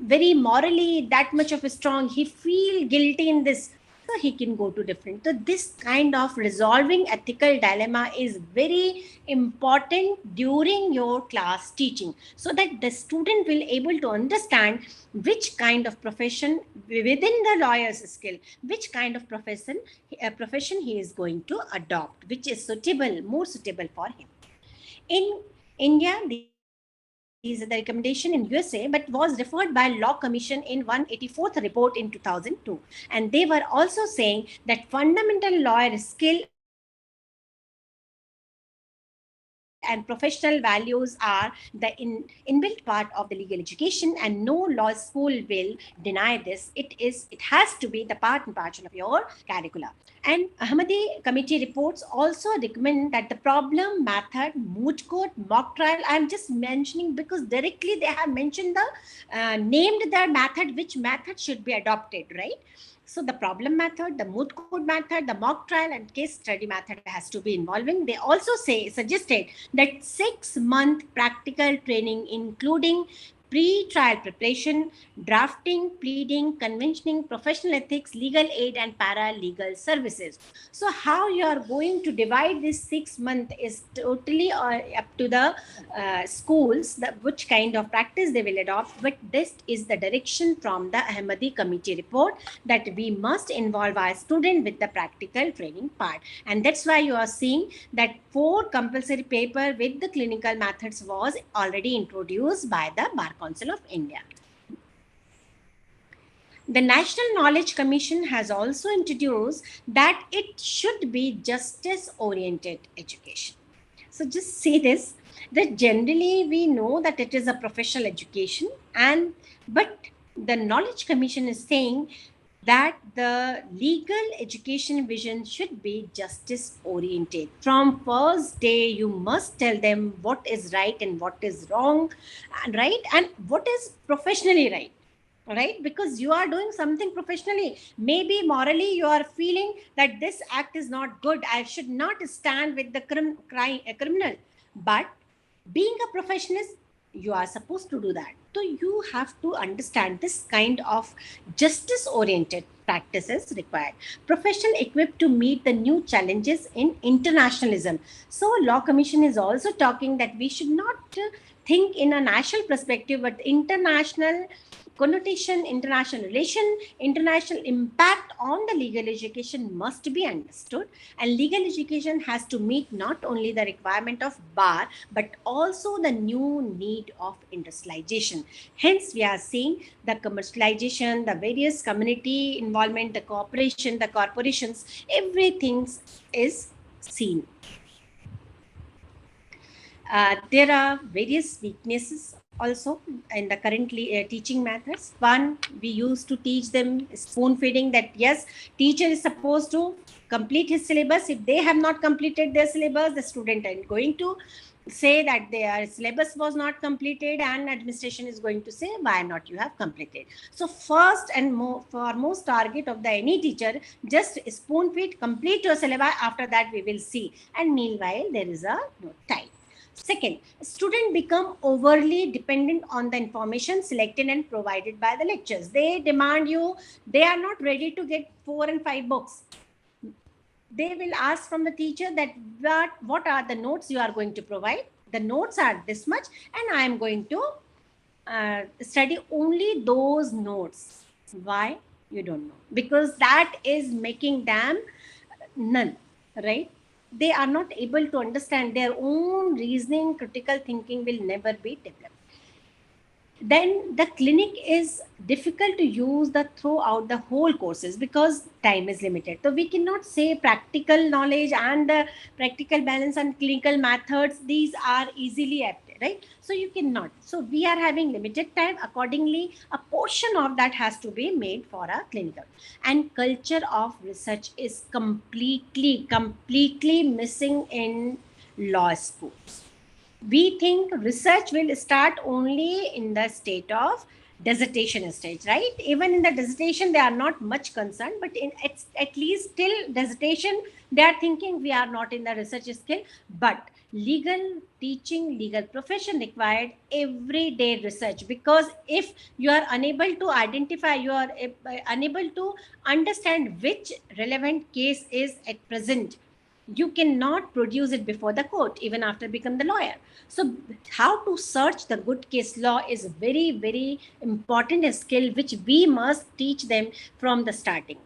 very morally that much of a strong, he feel guilty in this, so he can go to different. So this kind of resolving ethical dilemma is very important during your class teaching, so that the student will able to understand which kind of profession within the lawyer's skill, which kind of profession he is going to adopt, which is suitable, more suitable for him. In India, these are the recommendation in USA, but was referred by Law Commission in 184th report in 2002. And they were also saying that fundamental lawyer skill and professional values are the inbuilt part of the legal education, and no law school will deny this. It has to be the part and parcel of your curricula. And Ahmadi committee reports also recommend that the problem, method, moot court, mock trial, I'm just mentioning because directly they have mentioned the named their method, which method should be adopted, right? So the problem method, the moot court method, the mock trial and case study method has to be involving. They also suggested that 6-month practical training, including pre-trial preparation, drafting, pleading, conventioning, professional ethics, legal aid, and paralegal services. So how you are going to divide this 6 month is totally up to the schools, which kind of practice they will adopt. But this is the direction from the Ahmadi committee report, that we must involve our student with the practical training part. And that's why you are seeing that 4 compulsory paper with the clinical methods was already introduced by the Bar Council of India. The National Knowledge Commission has also introduced that it should be justice-oriented education. So just see this, that generally we know that it is a professional education, but the Knowledge Commission is saying that the legal education vision should be justice oriented. From first day, you must tell them what is right and what is wrong, right? And what is professionally right, right? Because you are doing something professionally. Maybe morally you are feeling that this act is not good, I should not stand with the criminal. But being a professionist, you are supposed to do that. So you have to understand this kind of justice oriented practices required. Professional equipped to meet the new challenges in internationalism. So Law Commission is also talking that we should not think in a national perspective, but international connotation, international relation, international impact on the legal education must be understood. And legal education has to meet not only the requirement of bar, but also the new need of industrialization. Hence, we are seeing the commercialization, the various community involvement, the cooperation, the corporations, everything is seen. There are various weaknesses also in the current teaching methods. One, we used to teach them spoon feeding, that yes, teacher is supposed to complete his syllabus. If they have not completed their syllabus, the student is going to say that their syllabus was not completed, and administration is going to say why not you have completed. So first and foremost target of the any teacher, just spoon feed, complete your syllabus, after that we will see, and meanwhile there is a no time. Second, students become overly dependent on the information selected and provided by the lectures. They demand you, they are not ready to get 4 and 5 books. They will ask from the teacher that what are the notes you are going to provide. The notes are this much, and I am going to study only those notes. Why? You don't know. Because that is making them null, right? They are not able to understand their own reasoning, critical thinking will never be developed. Then the clinic is difficult to use throughout the whole courses because time is limited. So we cannot say practical knowledge and the practical balance and clinical methods, these are easily adapted, right? So you cannot. So we are having limited time. Accordingly, a portion of that has to be made for a clinical. And culture of research is completely missing in law schools. We think research will start only in the state of dissertation stage, right? Even in the dissertation, they are not much concerned, but at least till dissertation, they are thinking we are not in the research skill. But legal teaching, legal profession required everyday research, because if you are unable to identify, you are unable to understand which relevant case is at present, you cannot produce it before the court even after become the lawyer. So how to search the good case law is very important skill which we must teach them from the starting.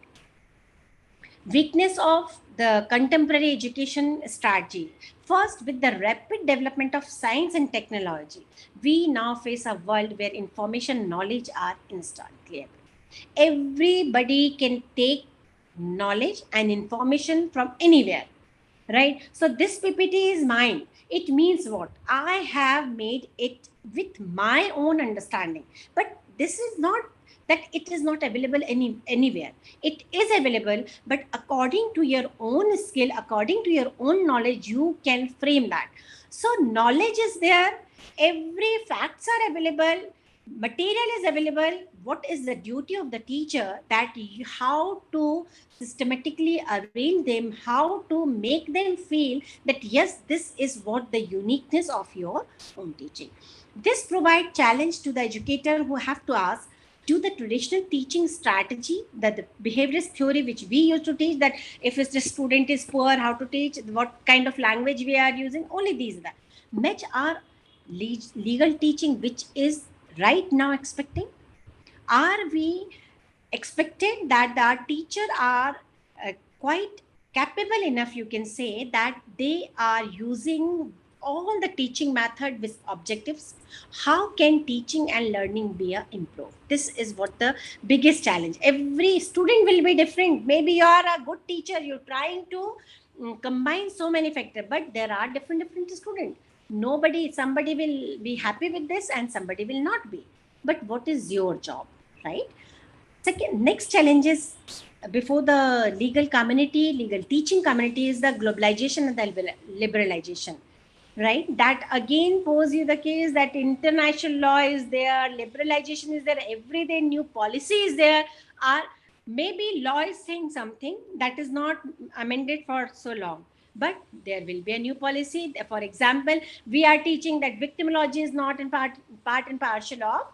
Weakness of the contemporary education strategy. First, with the rapid development of science and technology, we now face a world where information knowledge are instantly available. Everybody can take knowledge and information from anywhere, right? So this PPT is mine. It means what? I have made it with my own understanding. But this is not that it is not available anywhere. It is available, but according to your own skill, according to your own knowledge, you can frame that. So knowledge is there. Every facts are available. Material is available. What is the duty of the teacher? That how to systematically arrange them, how to make them feel that yes, this is what the uniqueness of your own teaching. This provides challenge to the educator who have to ask, do the traditional teaching strategy, that the behaviorist theory which we used to teach, that if the student is poor, how to teach, what kind of language we are using, only these that match our legal teaching which is right now expecting? Are we expected that our teacher are quite capable enough, you can say, that they are using all the teaching method with objectives? How can teaching and learning be improved? This is what the biggest challenge. Every student will be different. Maybe you are a good teacher, you're trying to combine so many factors, but there are different students. Somebody will be happy with this and somebody will not be. But what is your job, right? Second, next challenge is before the legal community, legal teaching community, is the globalization and the liberalization, right? That again pose you the case that international law is there, liberalization is there, everyday new policy is there, or maybe law is saying something that is not amended for so long, but there will be a new policy. For example, we are teaching that victimology is not in part and parcel of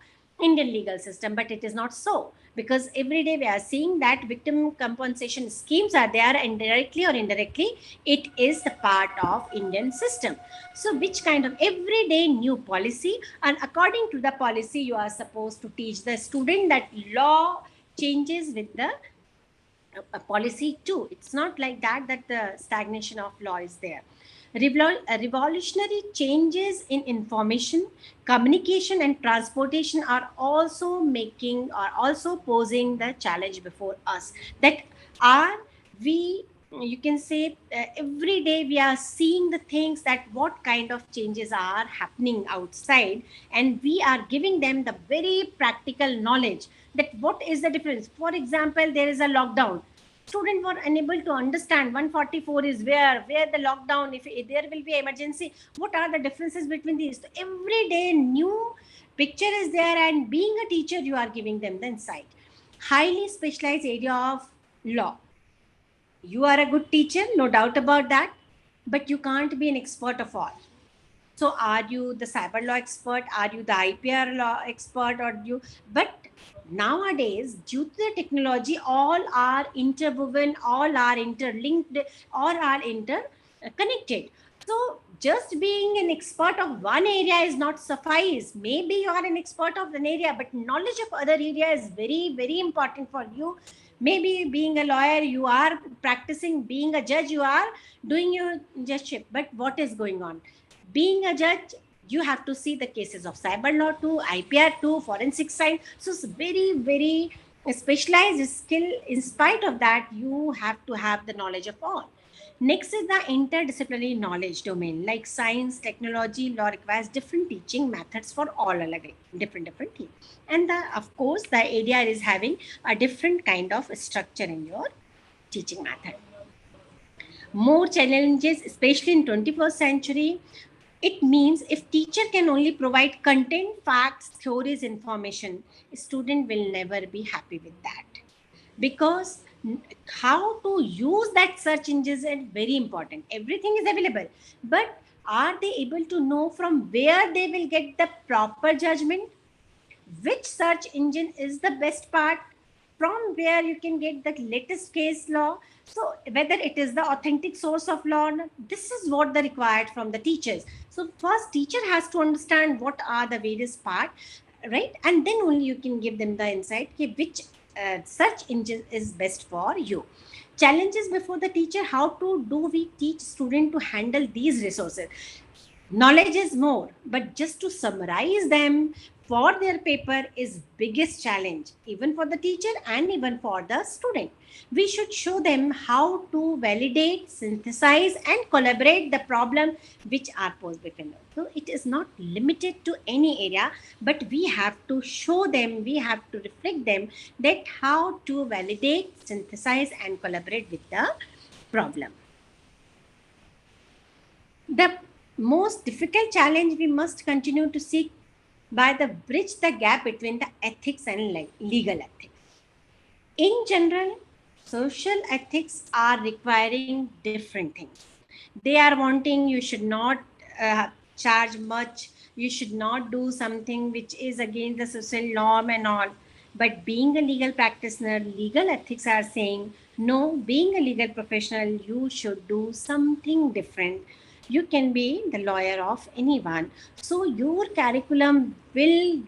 Indian legal system, but it is not so, because every day we are seeing that victim compensation schemes are there, and directly or indirectly it is the part of Indian system. So which kind of everyday new policy, and according to the policy you are supposed to teach the student that law changes with the policy too. It's not like that the stagnation of law is there. Revolutionary changes in information, communication, and transportation are also posing the challenge before us. That are we, you can say, every day we are seeing the things that what kind of changes are happening outside, and we are giving them the very practical knowledge that what is the difference. For example, there is a lockdown. Students were unable to understand 144 is where the lockdown, if there will be emergency, what are the differences between these. So every day new picture is there, and being a teacher, you are giving them the insight. Highly specialized area of law. You are a good teacher, no doubt about that, but you can't be an expert of all. So are you the cyber law expert? Are you the IPR law expert? Or you? But nowadays, due to the technology, all are interwoven, all are interlinked, all are interconnected. So just being an expert of one area is not suffice. Maybe you are an expert of an area, but knowledge of other area is very, very important for you. Maybe being a lawyer, you are practicing. Being a judge, you are doing your judgeship. But what is going on? Being a judge, you have to see the cases of cyber law too, IPR too, forensic science. So it's very, very specialized skill. In spite of that, you have to have the knowledge of all. Next is the interdisciplinary knowledge domain, like science, technology, law requires different teaching methods for all different teams. And of course, the area is having a different kind of structure in your teaching method. More challenges, especially in 21st century. It means if teacher can only provide content, facts, theories, information, student will never be happy with that. Because how to use that search engines is very important. Everything is available, but are they able to know from where they will get the proper judgment? Which search engine is the best part? From where you can get the latest case law? So whether it is the authentic source of law, this is what the required from the teachers. So first teacher has to understand what are the various part, right? And then only you can give them the insight which search engine is best for you. Challenges before the teacher. How do we teach student to handle these resources? Knowledge is more, but just to summarize them for their paper is biggest challenge, even for the teacher and even for the student. We should show them how to validate, synthesize, and collaborate the problem which are posed between them. So it is not limited to any area, but we have to show them, we have to reflect them that how to validate, synthesize, and collaborate with the problem. The most difficult challenge we must continue to seek by the bridge the gap between the ethics and legal ethics. In general, social ethics are requiring different things. They are wanting you should not charge much, you should not do something which is against the social norm and all. But being a legal practitioner, legal ethics are saying, no, being a legal professional, you should do something different. You can be the lawyer of anyone. So your curriculum will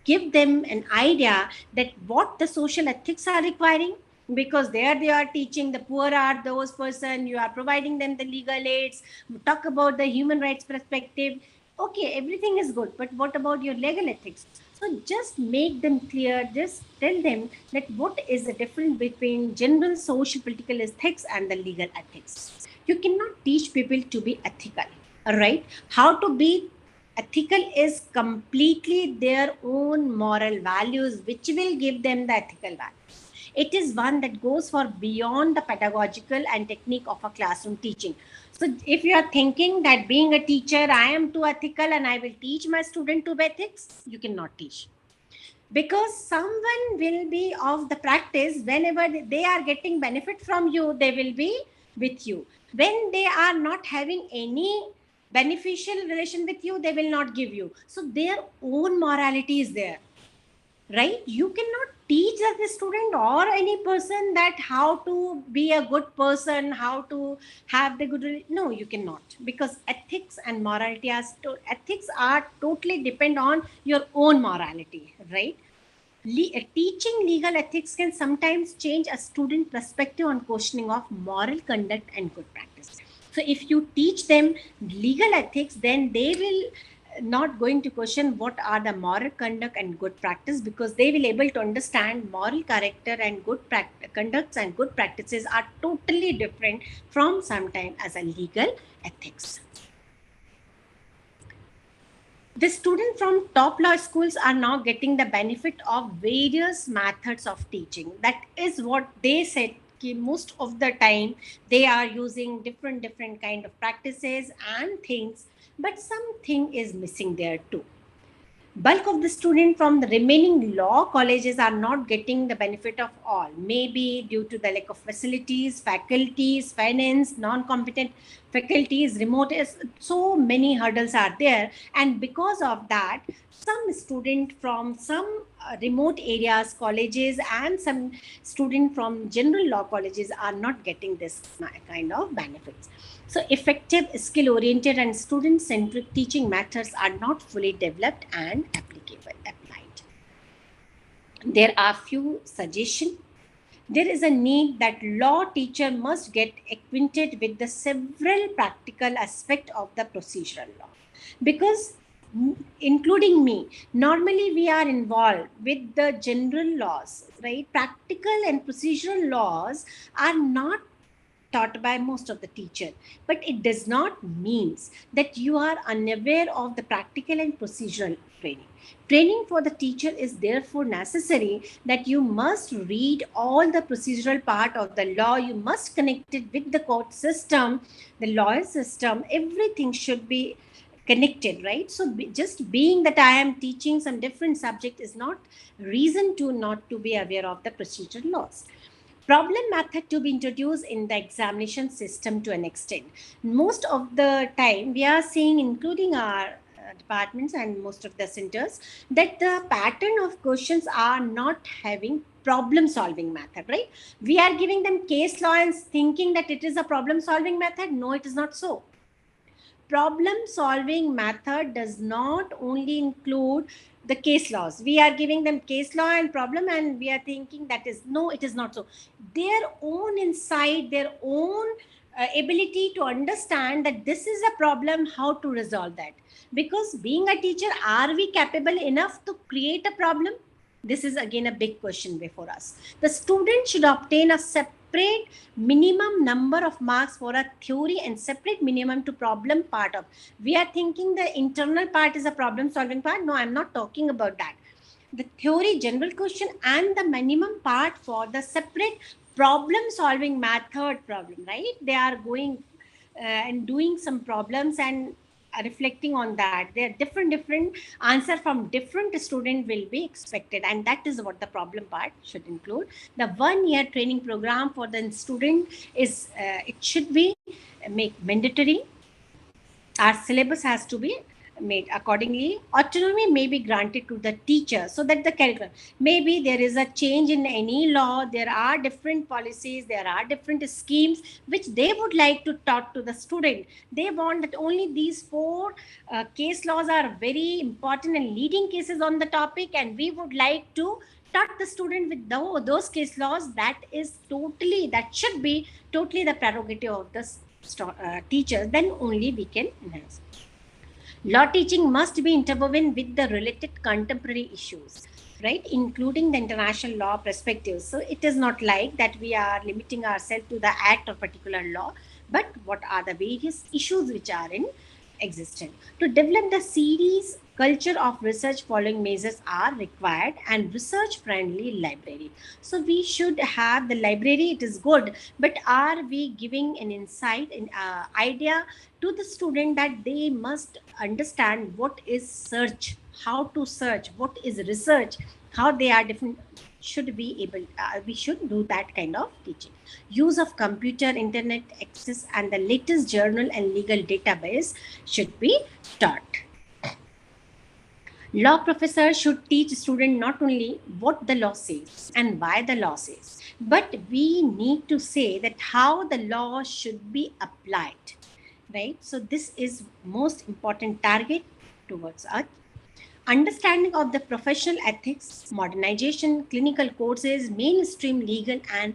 give them an idea that what the social ethics are requiring, because there they are teaching the poor are those person, you are providing them the legal aids, talk about the human rights perspective. Okay, everything is good, but what about your legal ethics? So just make them clear, just tell them that what is the difference between general social political ethics and the legal ethics. You cannot teach people to be ethical, right? How to be ethical is completely their own moral values, which will give them the ethical values. It is one that goes for beyond the pedagogical and technique of a classroom teaching. So if you are thinking that being a teacher, I am too ethical and I will teach my student to be ethics, you cannot teach. Because someone will be of the practice, whenever they are getting benefit from you, they will be with you. When they are not having any beneficial relation with you, they will not give you. So their own morality is there, right? You cannot teach as a student or any person that how to be a good person, how to have the good. No, you cannot, because ethics and morality ethics are totally depend on your own morality, right? Teaching legal ethics can sometimes change a student perspective on questioning of moral conduct and good practice. So if you teach them legal ethics, then they will not going to question what are the moral conduct and good practice, because they will able to understand moral character and good conducts and good practices are totally different from sometime as a legal ethics. The students from top law schools are now getting the benefit of various methods of teaching. That is what they said most of the time they are using different kind of practices and things, but something is missing there too. Bulk of the students from the remaining law colleges are not getting the benefit of all, maybe due to the lack of facilities, faculties, finance, non-competent faculties, remote, so many hurdles are there. And because of that, some student from some remote areas, colleges, and some student from general law colleges are not getting this kind of benefits. So effective, skill-oriented and student-centric teaching methods are not fully developed and applied. There are few suggestions. There is a need that law teacher must get acquainted with the several practical aspects of the procedural law. Because including me, normally we are involved with the general laws, right? Practical and procedural laws are not taught by most of the teacher, but it does not means that you are unaware of the practical and procedural training for the teacher is therefore necessary, that you must read all the procedural part of the law, you must connect it with the court system, the lawyer system, everything should be connected, right? So just being that I am teaching some different subject is not reason to not to be aware of the procedural laws. Problem method to be introduced in the examination system to an extent. Most of the time we are seeing, including our departments and most of the centers, that the pattern of questions are not having problem solving method, right? We are giving them case law and thinking that it is a problem solving method. No, it is not so. Problem solving method does not only include the case laws. We are giving them case law and problem and we are thinking that is, no, it is not so. Their own insight, their own ability to understand that this is a problem, how to resolve that. Because being a teacher, are we capable enough to create a problem? This is again a big question before us. The student should obtain a separate minimum number of marks for a theory and separate minimum to problem part of. We are thinking the internal part is a problem solving part. No, I'm not talking about that. The theory, general question, and the minimum part for the separate problem solving method problem, right? They are going and doing some problems and reflecting on that. There are different answer from different student will be expected, and that is what the problem part should include. The 1 year training program for the student is it should be make mandatory. Our syllabus has to be made accordingly. Autonomy may be granted to the teacher so that the curriculum, maybe there is a change in any law, there are different policies, there are different schemes which they would like to taught to the student. They want that only these 4 case laws are very important and leading cases on the topic, and we would like to taught the student with those case laws. That is totally, that should be totally the prerogative of the teachers. Then only we can enhance. Law teaching must be interwoven with the related contemporary issues, right, including the international law perspectives. So it is not like that we are limiting ourselves to the act or particular law, but what are the various issues which are in existence. To develop the series culture of research, following measures are required, and research friendly library. So we should have the library, it is good, but are we giving an insight and idea to the student that they must understand what is search, how to search, what is research, how they are different, should be able, we should do that kind of teaching. Use of computer, internet access, and the latest journal and legal database should be taught. Law professor should teach student not only what the law says and why the law says, but we need to say that how the law should be applied, right? So this is most important target towards us. Understanding of the professional ethics, modernization, clinical courses, mainstream legal and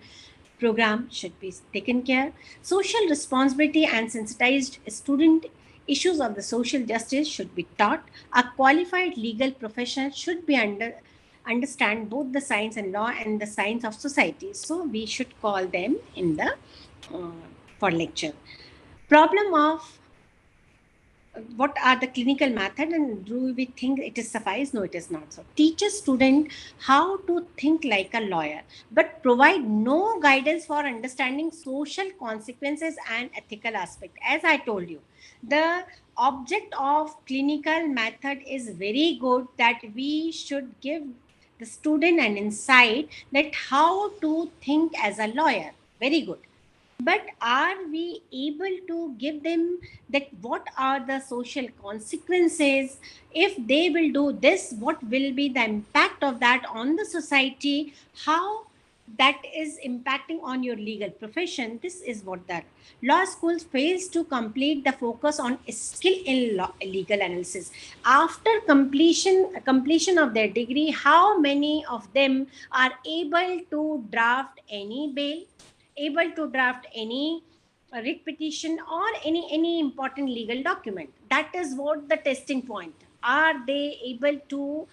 program should be taken care. Social responsibility and sensitized student issues of the social justice should be taught. A qualified legal professional should be understand both the science and law and the science of society. So we should call them in the for lecture. Problem of what are the clinical method, and do we think it is suffice? No, it is not so. Teach a student how to think like a lawyer, but provide no guidance for understanding social consequences and ethical aspect. As I told you, the object of clinical method is very good, that we should give the student an insight that how to think as a lawyer. Very good. But are we able to give them that what are the social consequences? If they will do this, what will be the impact of that on the society? How that is impacting on your legal profession? This is what that law schools fails to complete the focus on skill in legal analysis. After completion of their degree, how many of them are able to draft any bail, able to draft any writ petition, or any important legal document? That is what the testing point. Are they able to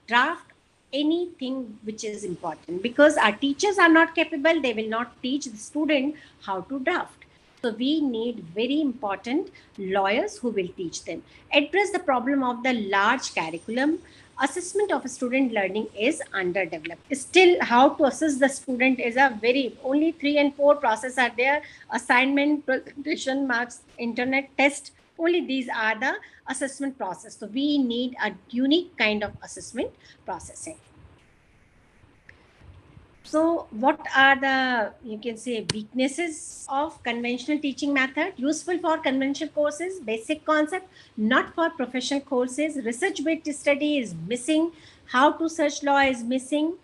draft anything which is important? Because our teachers are not capable, they will not teach the student how to draft. So we need very important lawyers who will teach them. Address the problem of the large curriculum. Assessment of student learning is underdeveloped. Still, how to assess the student is a very, only 3 and 4 process are there: assignment, presentation, marks, internet test. Only these are the assessment process. So we need a unique kind of assessment processing. So what are the, you can say, weaknesses of conventional teaching method? Useful for conventional courses, basic concept, not for professional courses. Research-based study is missing. How to search law is missing.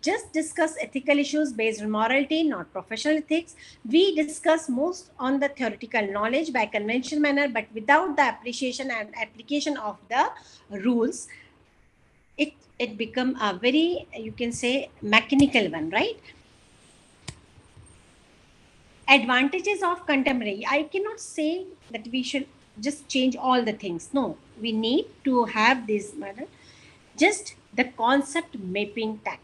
Just discuss ethical issues based on morality, not professional ethics. We discuss most on the theoretical knowledge by conventional manner, but without the appreciation and application of the rules, it become a very, you can say, mechanical one, right? Advantages of contemporary. I cannot say that we should just change all the things. No, we need to have this matter. Just the concept mapping tag.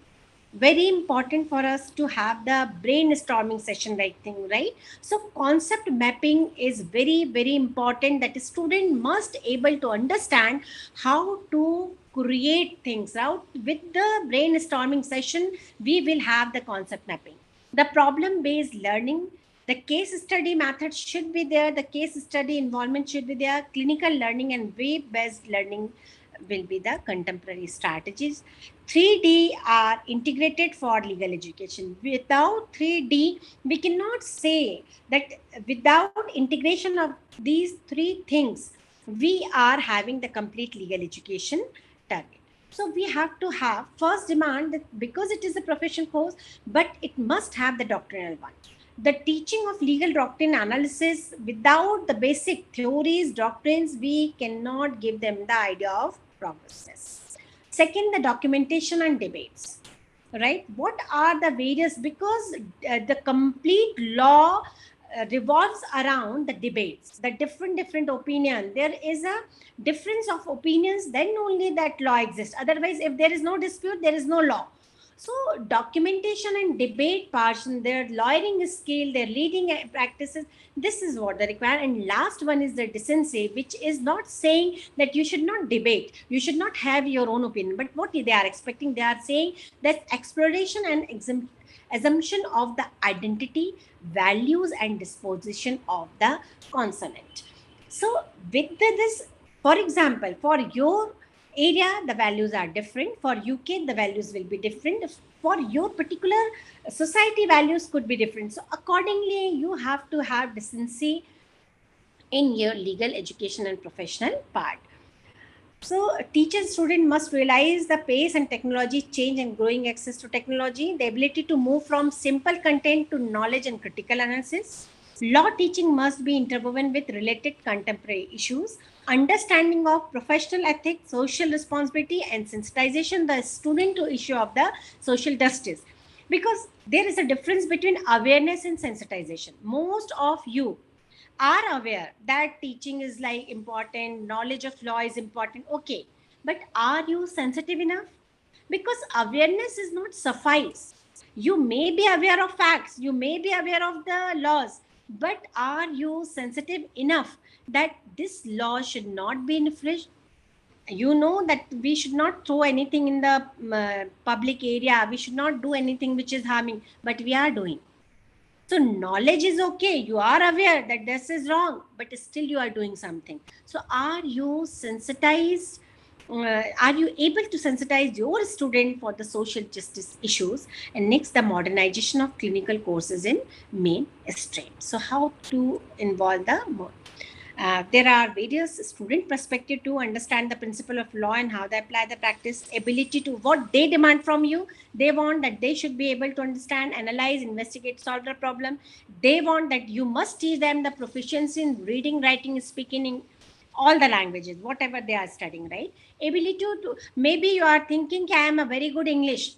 Very important for us to have the brainstorming session like thing, right? So concept mapping is very, very important, that a student must able to understand how to create things out. With the brainstorming session, we will have the concept mapping. The problem based learning, the case study method should be there, the case study involvement should be there. Clinical learning and web based learning will be the contemporary strategies. 3D are integrated for legal education. Without 3D, we cannot say that without integration of these three things, we are having the complete legal education target. So we have to have first demand that because it is a professional course, but it must have the doctrinal one. The teaching of legal doctrine analysis, without the basic theories, doctrines, we cannot give them the idea of progress. Second, the documentation and debates, right? What are the various, because the complete law revolves around the debates, the different opinion. There is a difference of opinions, then only that law exists. Otherwise, if there is no dispute, there is no law. So documentation and debate portion, their lawyering skill, their leading practices, this is what they require. And last one is the decency, which is not saying that you should not debate, you should not have your own opinion. But what they are expecting, they are saying that exploration and assumption of the identity, values, and disposition of the consonant. So with this, for example, for your area, the values are different. For UK, the values will be different. For your particular society, values could be different. So accordingly, you have to have decency in your legal education and professional part. So teacher and student must realize the pace and technology change and growing access to technology, the ability to move from simple content to knowledge and critical analysis. Law teaching must be interwoven with related contemporary issues, understanding of professional ethics, social responsibility, and sensitization the student to issue of the social justice. Because there is a difference between awareness and sensitization. Most of you are aware that teaching is like important, knowledge of law is important, okay, but are you sensitive enough? Because awareness is not suffice. You may be aware of facts, you may be aware of the laws, but are you sensitive enough that this law should not be infringed? You know that we should not throw anything in the public area. We should not do anything which is harming, but we are doing. So knowledge is okay. You are aware that this is wrong, but still you are doing something. So are you sensitized? Are you able to sensitize your student for the social justice issues? And next, the modernization of clinical courses in mainstream. So how to involve the there are various student perspective to understand the principle of law and how they apply the practice, ability to what they demand from you. They want that they should be able to understand, analyze, investigate, solve the problem. They want that you must teach them the proficiency in reading, writing, speaking in all the languages, whatever they are studying, right? Ability to, maybe you are thinking, I am a very good English.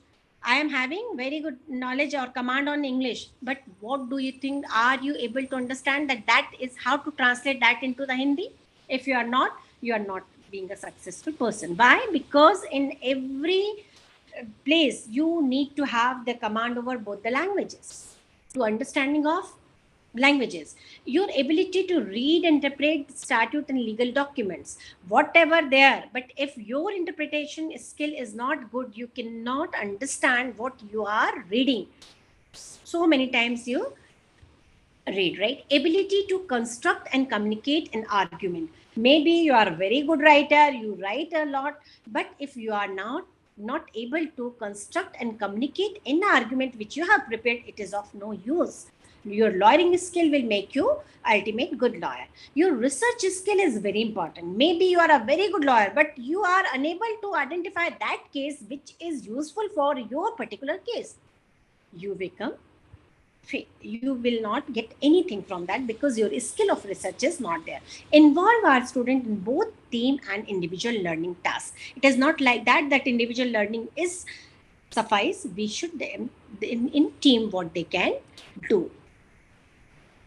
I am having very good knowledge or command on English, but what do you think? Are you able to understand that is how to translate that into the Hindi? If you are not being a successful person. Why? Because in every place you need to have the command over both the languages, to understanding of languages, your ability to read, interpret statute and legal documents, whatever they are. But if your interpretation skill is not good, you cannot understand what you are reading. So many times you read, right? Ability to construct and communicate an argument. Maybe you are a very good writer, you write a lot, but if you are not able to construct and communicate an argument which you have prepared, it is of no use. Your lawyering skill will make you ultimate good lawyer. Your research skill is very important. Maybe you are a very good lawyer, but you are unable to identify that case which is useful for your particular case. You become, you will not get anything from that because your skill of research is not there. Involve our student in both team and individual learning tasks. It is not like that individual learning is suffice. We should in team what they can do.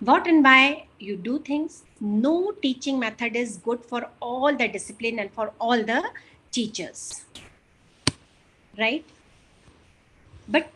What and why you do things. No teaching method is good for all the discipline and for all the teachers, right? But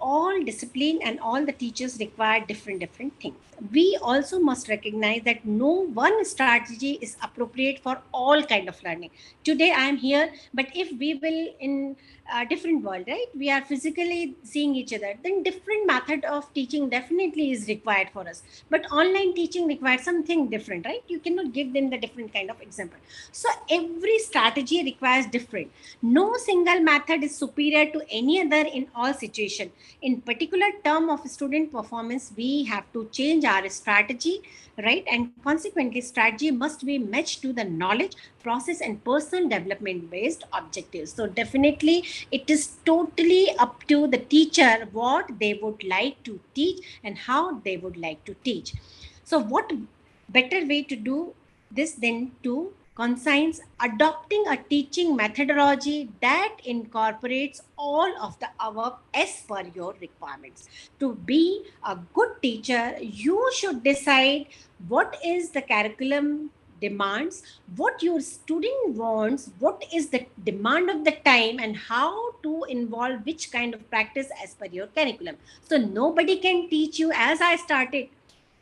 all discipline and all the teachers require different things. We also must recognize that no one strategy is appropriate for all kind of learning. Today I am here, but if we will in a different world, right, we are physically seeing each other, then different method of teaching definitely is required for us. But online teaching requires something different, right? You cannot give them the different kind of example. So every strategy requires different. No single method is superior to any other in all situations. In particular term of student performance, we have to change our strategy, right? And consequently, strategy must be matched to the knowledge, process and personal development based objectives. So definitely it is totally up to the teacher what they would like to teach and how they would like to teach. So what better way to do this than to conscience adopting a teaching methodology that incorporates all of the above as per your requirements. To be a good teacher, you should decide what is the curriculum demands, what your student wants, what is the demand of the time, and how to involve which kind of practice as per your curriculum. So nobody can teach you, as I started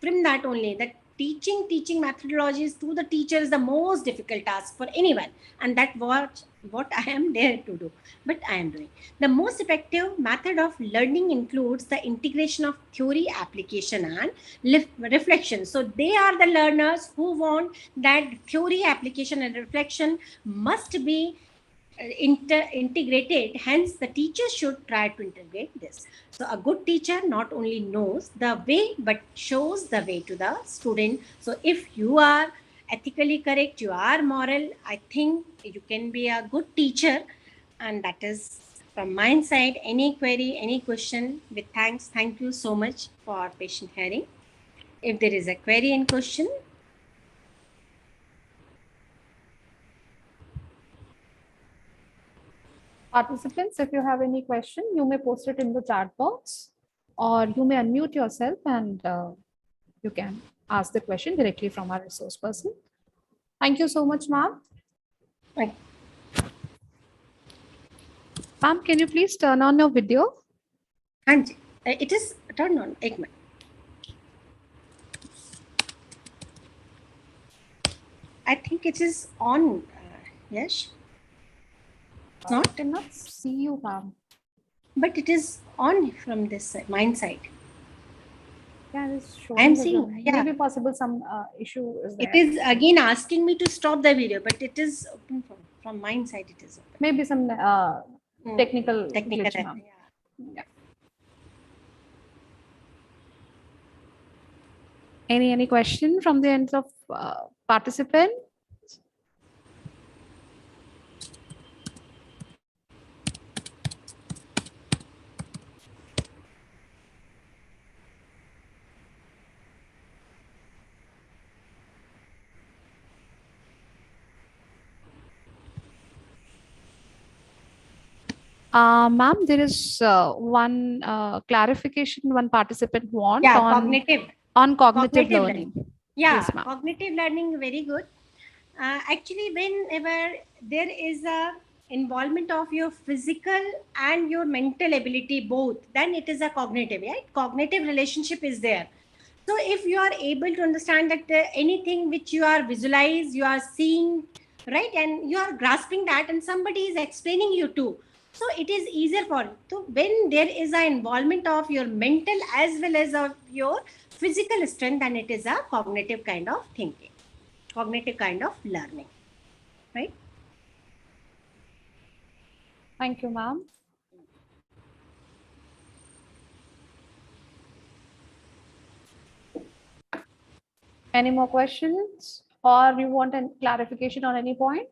from that only, that teaching methodologies to the teacher is the most difficult task for anyone, and that what I am there to do, but I am doing. The most effective method of learning includes the integration of theory, application and reflection. So they are the learners who want that theory, application and reflection must be integrated. Hence the teacher should try to integrate this. So a good teacher not only knows the way but shows the way to the student. So if you are ethically correct, you are moral, I think you can be a good teacher. And that is from my side. Any query, any question, with thanks. Thank you so much for patient hearing. If there is a query and question. Participants, if you have any question, you may post it in the chat box, or you may unmute yourself and you can ask the question directly from our resource person. Thank you so much, ma'am. Right. Ma'am, can you please turn on your video? And it is turned on. Ek minute. I think it is on. Yes, it's I not, cannot see you, ma'am. but it is on from this side, mine side. Yeah, it's I showing am as well. seeing. Yeah, Maybe possible some issue is it there. is again asking me to stop the video, but it is open from mine side. It is open. Maybe some technical Technical. glitch, ma'am. Yeah. Yeah. Any question from the ends of participant? Ma'am, there is one clarification one participant want Yeah, on cognitive cognitive learning. Yeah, Yes, ma'am. cognitive learning, very good. Actually, whenever there is a involvement of your physical and your mental ability both, then it is a cognitive, right? Cognitive relationship is there. So if you are able to understand that anything which you are visualize, you are seeing, right, and you are grasping that, and somebody is explaining you too, so it is easier for you. So when there is an involvement of your mental as well as of your physical strength, then it is a cognitive kind of thinking, cognitive kind of learning, right? Thank you, ma'am. Any more questions, or you want a clarification on any point?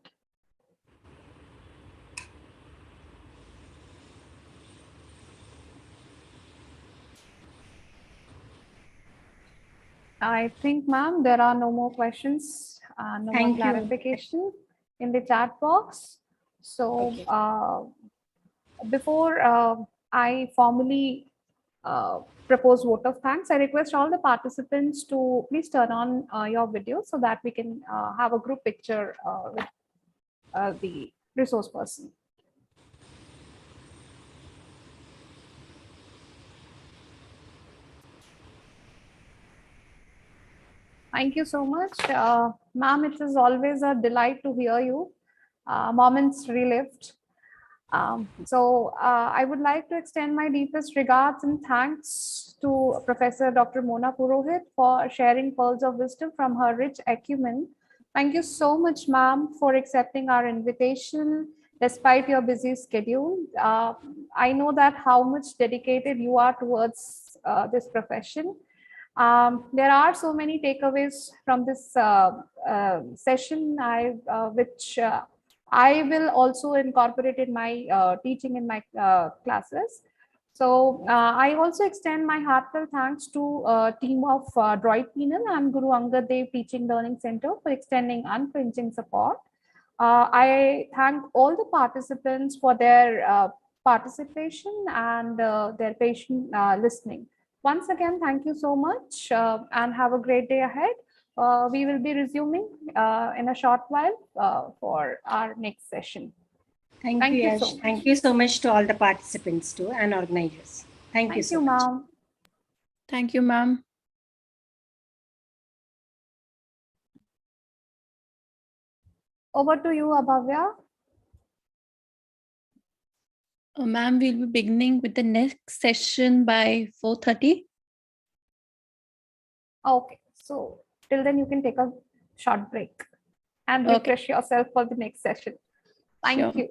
I think, ma'am, there are no more questions, no more Thank you. clarification in the chat box. So Okay. before I formally propose vote of thanks, I request all the participants to please turn on your video so that we can have a group picture with the resource person. Thank you so much. Ma'am, it is always a delight to hear you. Moments relived. I would like to extend my deepest regards and thanks to Professor Dr. Mona Purohit for sharing pearls of wisdom from her rich acumen. Thank you so much, ma'am, for accepting our invitation despite your busy schedule. I know that how much dedicated you are towards this profession. There are so many takeaways from this session, which I will also incorporate in my teaching in my classes. So I also extend my heartfelt thanks to team of Droid Penal and Guru Angad Dev Teaching Learning Center for extending unflinching support. I thank all the participants for their participation and their patient listening. Once again, thank you so much and have a great day ahead. We will be resuming in a short while for our next session. Thank you, Yash. So much. Thank you so much to all the participants too and organizers. Thank you so much. Ma'am. Thank you, ma'am. Over to you, Abhavya. Ma'am, we'll be beginning with the next session by 4:30. Okay, so till then you can take a short break and refresh yourself for the next session. Thank you.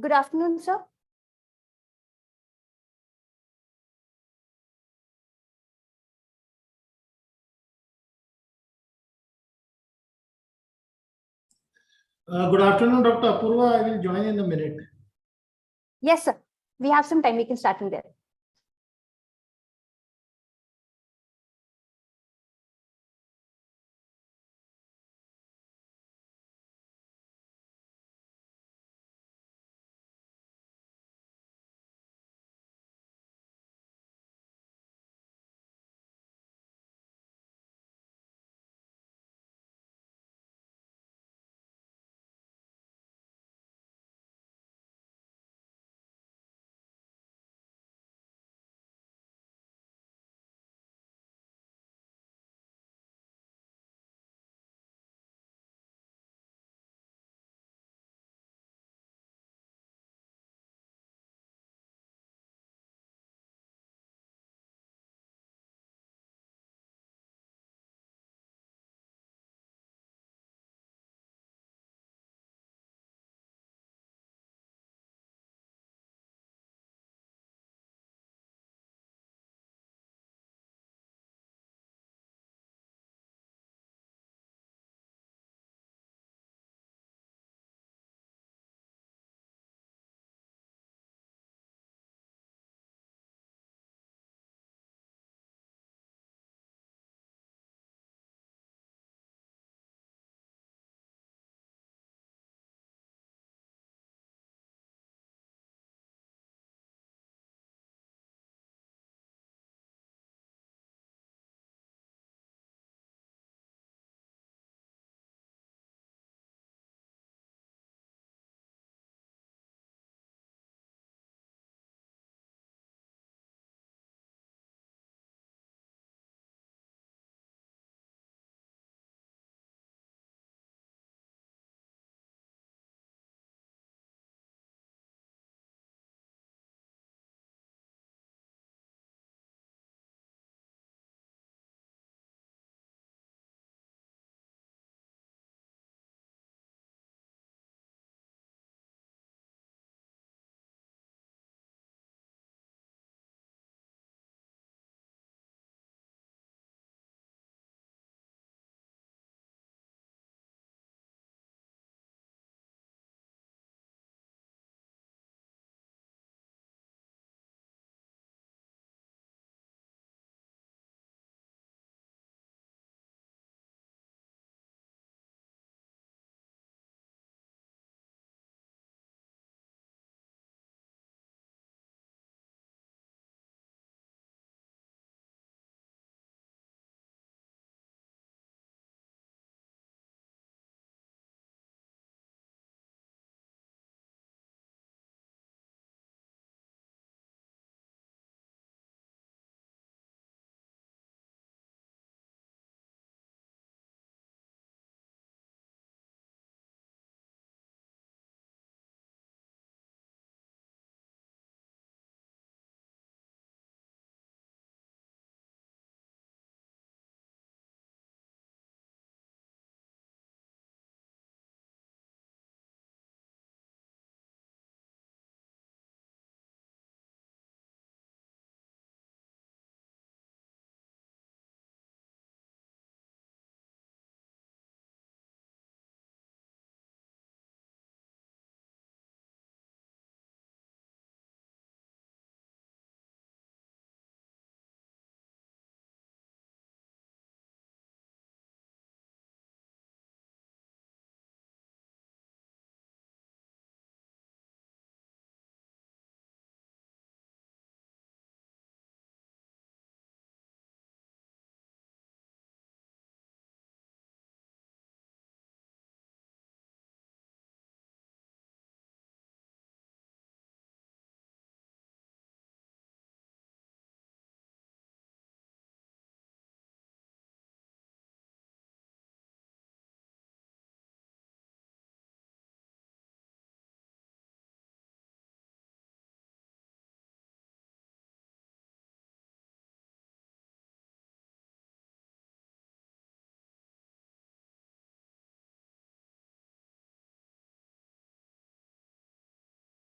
Good afternoon, sir. Good afternoon, Dr. Apurva. I will join in a minute. Yes, sir. We have some time. We can start from there.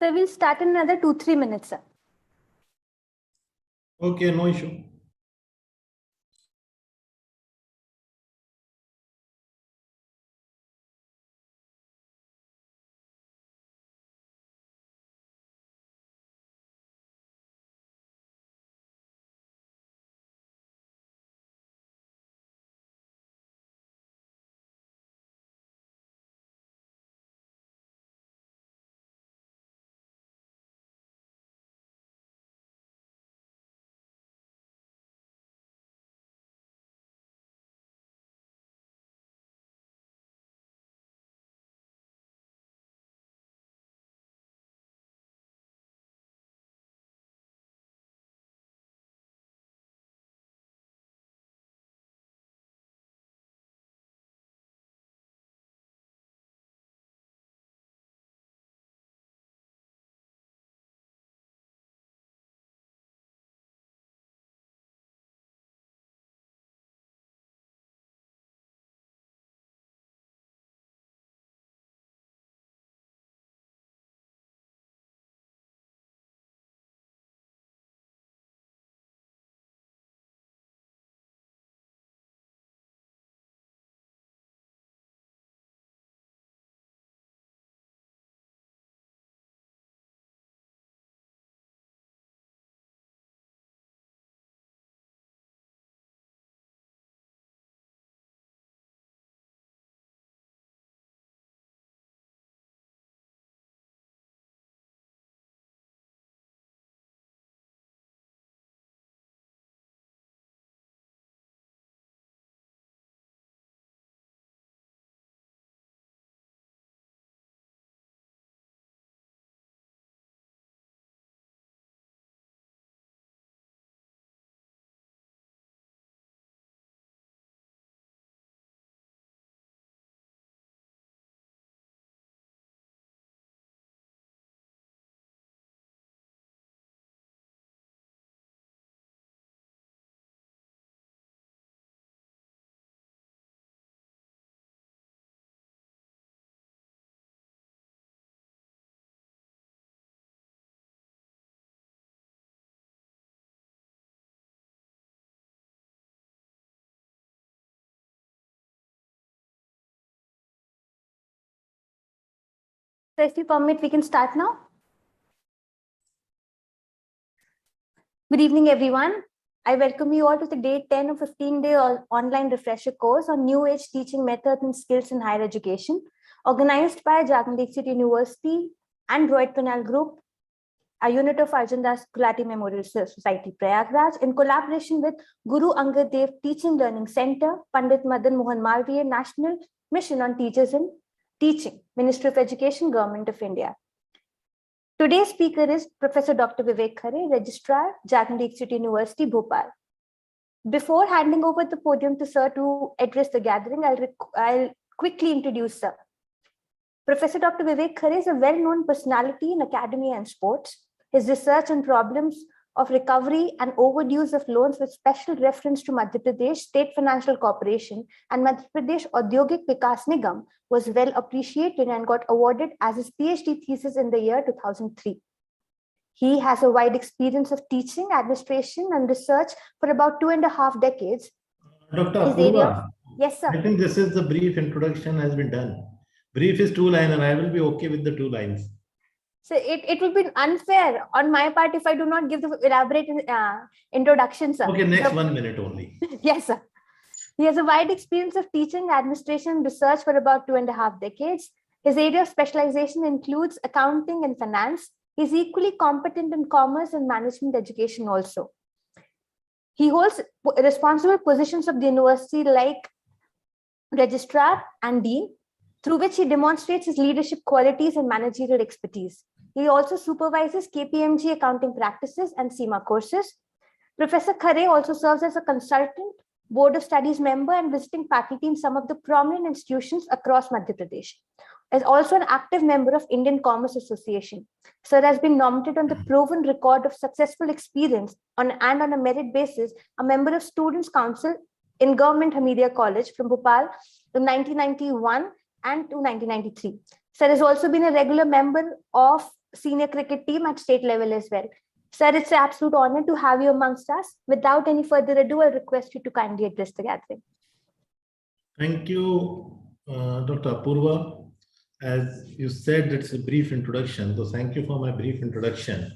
So we'll start in another 2-3 minutes, sir. Okay, no issue. So if you permit, we can start now. Good evening, everyone. I welcome you all to the day 10 of 15-day online refresher course on new age teaching methods and skills in higher education, organized by Jharkhand Lake City University and Rohit Canal Group, a unit of Arjun Das Gulati Memorial Society, Prayagraj, in collaboration with Guru Angad Dev Teaching Learning Center, Pandit Madan Mohan Malviya National Mission on Teachers in Teaching, Ministry of Education, Government of India. Today's speaker is Professor Dr. Vivek Khare, Registrar, Jharkhand Lake City University, Bhopal. Before handing over the podium to Sir to address the gathering, I'll quickly introduce Sir. Professor Dr. Vivek Khare is a well-known personality in academia and sports. His research on problems of recovery and overdues of loans with special reference to Madhya Pradesh State Financial Corporation and Madhya Pradesh Audyogik Vikas Nigam was well appreciated and got awarded as his PhD thesis in the year 2003. He has a wide experience of teaching, administration, and research for about 2.5 decades. Dr. His area Apurva, of- Yes, sir. I think this is the brief introduction has been done. Brief is 2 lines and I will be okay with the 2 lines. So it will be unfair on my part if I do not give the elaborate introduction, sir. Okay, next So- 1 minute only. Yes, sir. He has a wide experience of teaching, administration, and research for about 2.5 decades. His area of specialization includes accounting and finance. He's equally competent in commerce and management education also. He holds responsible positions of the university like registrar and dean, through which he demonstrates his leadership qualities and managerial expertise. He also supervises KPMG accounting practices and SEMA courses. Professor Khare also serves as a consultant, board of studies member, and visiting faculty in some of the prominent institutions across Madhya Pradesh. Is also an active member of Indian Commerce Association. Sir has been nominated on the proven record of successful experience on a merit basis, a member of Students' Council in Government Hamidia College from Bhopal in 1991 and to 1993. Sir has also been a regular member of senior cricket team at state level as well. Sir, it's an absolute honor to have you amongst us. Without any further ado, I'll request you to kindly address the gathering. Thank you, Dr. Apurva. As you said, it's a brief introduction. So thank you for my brief introduction.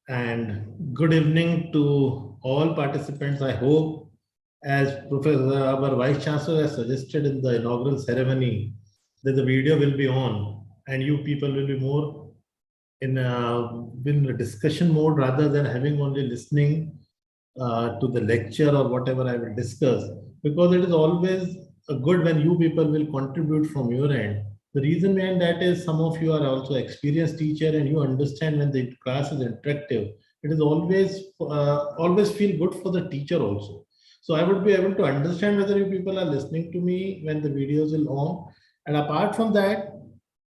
And good evening to all participants. I hope, as Professor, our Vice Chancellor has suggested in the inaugural ceremony, that the video will be on and you people will be more in a discussion mode rather than having only listening to the lecture or whatever I will discuss, because it is always good when you people will contribute from your end. The reason behind that is some of you are also experienced teacher and you understand when the class is interactive. It is always feel good for the teacher also. So I would be able to understand whether you people are listening to me when the videos will on. And apart from that,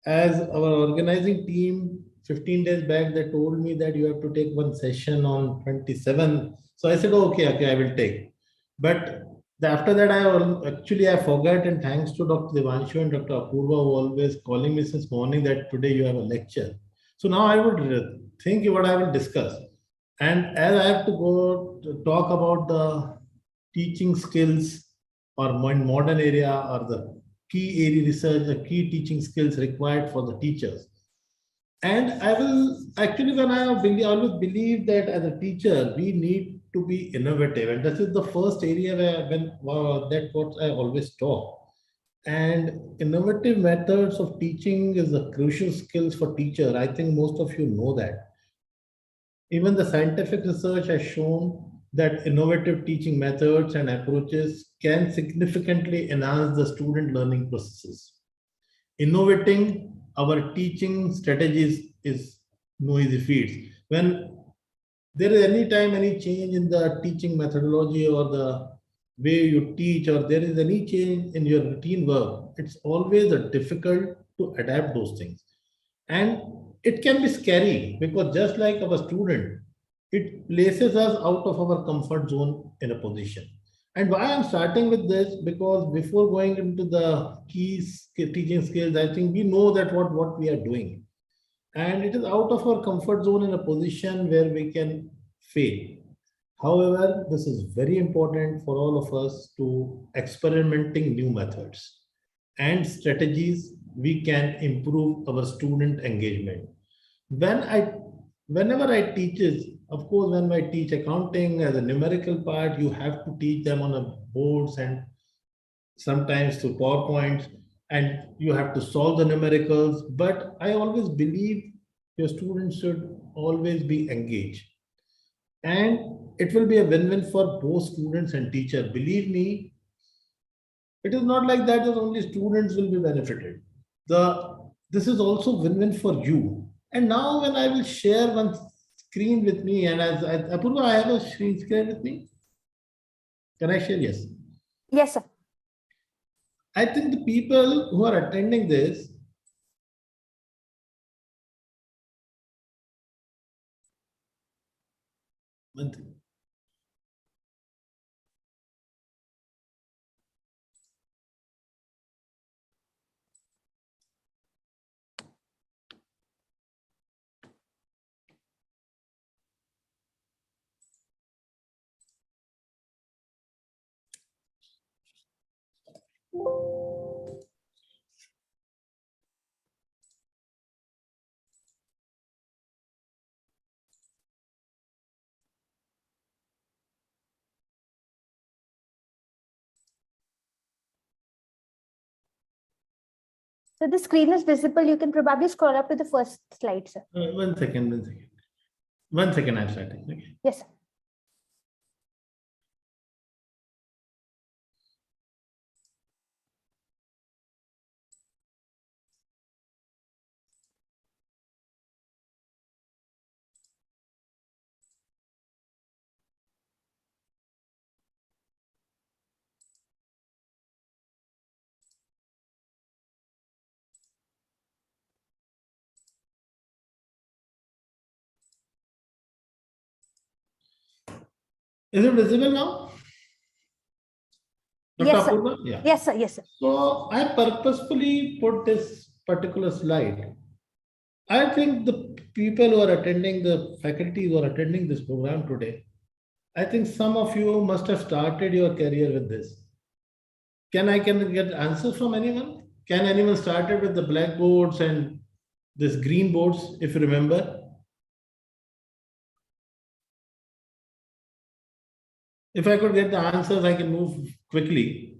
as our organizing team 15 days back, they told me that you have to take one session on 27th. So I said, okay, I will take. But after that, I forgot, and thanks to Dr. Devanshu and Dr. Apurva, who always calling me since morning that today you have a lecture. So now I would think what I will discuss. And as I have to go to talk about the teaching skills or modern area or the key area research, the key teaching skills required for the teachers. And I will actually, when I always believe that as a teacher, we need to be innovative. And this is the first area where that's what I always talk. And innovative methods of teaching is a crucial skills for teacher. I think most of you know that. Even the scientific research has shown that innovative teaching methods and approaches can significantly enhance the student learning processes. Innovating our teaching strategies is no easy feat. When there is any change in the teaching methodology or the way you teach, or there is any change in your routine work, it's always difficult to adapt those things. And it can be scary because just like our student, it places us out of our comfort zone in a position. And why I'm starting with this, because before going into the key teaching skills, I think we know that what we are doing. And it is out of our comfort zone in a position where we can fail. However, this is very important for all of us to experimenting new methods and strategies we can improve our student engagement. Whenever I teach, of course, when I teach accounting as a numerical part, you have to teach them on a boards and sometimes through PowerPoints, and you have to solve the numericals. But I always believe your students should always be engaged. And it will be a win-win for both students and teacher. Believe me, it is not like that only students will be benefited. This is also win-win for you. And now when I will share one screen with me, and as Apurva, I have a screen with me. Can I share? Yes. Yes, sir. I think the people who are attending this, So the screen is visible. You can probably scroll up to the first slide, sir. One second. I'm starting. Okay. Yes, sir. Is it visible now? Dr. Yes, sir. Apurva? Yeah. Yes, sir. Yes, sir. So I purposefully put this particular slide I think the people who are attending, the faculty who are attending this program today, I think some of you must have started your career with this. Can I get answers from anyone? Can anyone started with the blackboards and this green boards, if you remember? If I could get the answers, I can move quickly.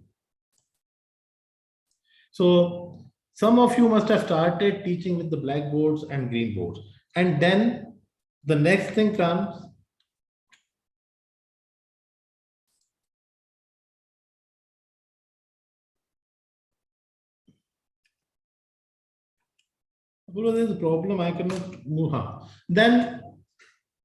So some of you must have started teaching with the blackboards and green boards. And then the next thing comes. There's a problem, I cannot move. Then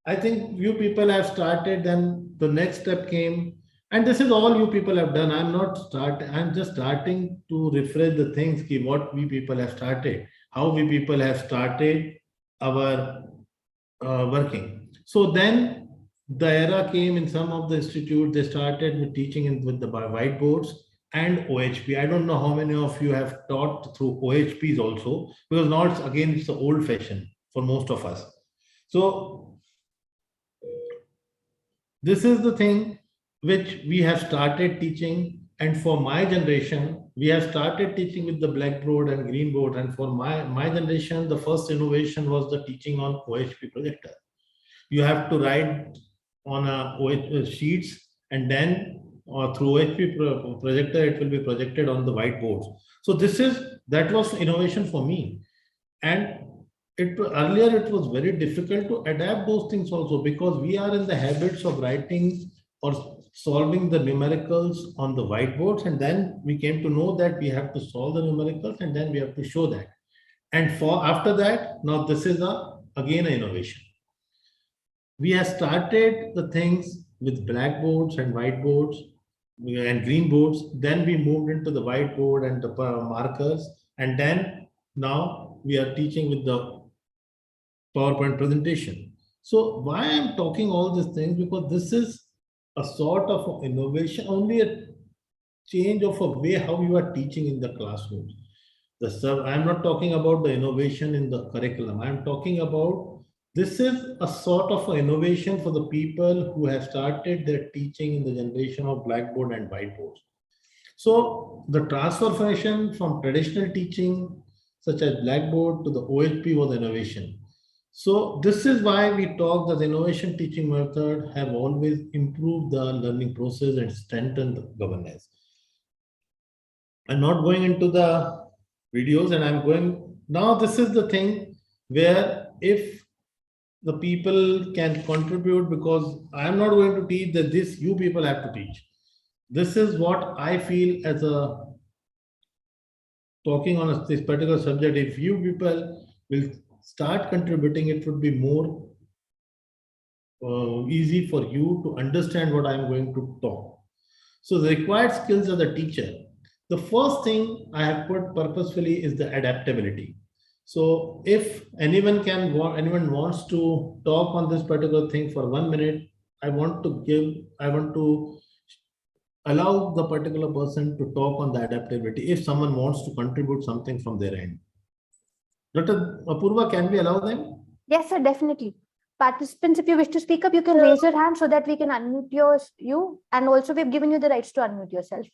I think you people have started, then the next step came. And this is all you people have done. I'm just starting to refresh the things, what we people have started, how we people have started our working. So then the era came in some of the institutes, they started with teaching with the whiteboards and OHP. I don't know how many of you have taught through OHPs also, because now it's the old fashion for most of us. So this is the thing which we have started teaching. And for my generation, we have started teaching with the blackboard and green board. And for my generation, the first innovation was the teaching on OHP projector. You have to write on a sheets, and then through OHP projector, it will be projected on the whiteboards. So that was innovation for me. And earlier it was very difficult to adapt those things also, because we are in the habits of writing or solving the numericals on the whiteboards, and then we came to know that we have to solve the numericals and then we have to show that. And after that, now this is again an innovation. We have started the things with blackboards and whiteboards and green boards. Then we moved into the whiteboard and the markers. And then now we are teaching with the PowerPoint presentation. So why I'm talking all these things? Because this is a sort of innovation, only a change of a way how you are teaching in the classrooms. I'm not talking about the innovation in the curriculum. I'm talking about this is a sort of innovation for the people who have started their teaching in the generation of blackboard and whiteboards. So the transformation from traditional teaching, such as blackboard, to the OHP was innovation. So this is why we talk that the innovation teaching method have always improved the learning process and strengthened the governance. I'm not going into the videos, and I'm going now. This is the thing where if the people can contribute, because I'm not going to teach that you people have to teach. This is what I feel as a talking on this particular subject. If you people will start contributing, it would be more easy for you to understand what I'm going to talk. So the required skills as a teacher, the first thing I have put purposefully is the adaptability. So if anyone wants to talk on this particular thing for 1 minute, I want to allow the particular person to talk on the adaptability if someone wants to contribute something from their end. Dr. Apurva, can we allow them? Yes, sir, definitely. Participants, if you wish to speak up, you can raise your hand so that we can unmute you. And also we've given you the rights to unmute yourself.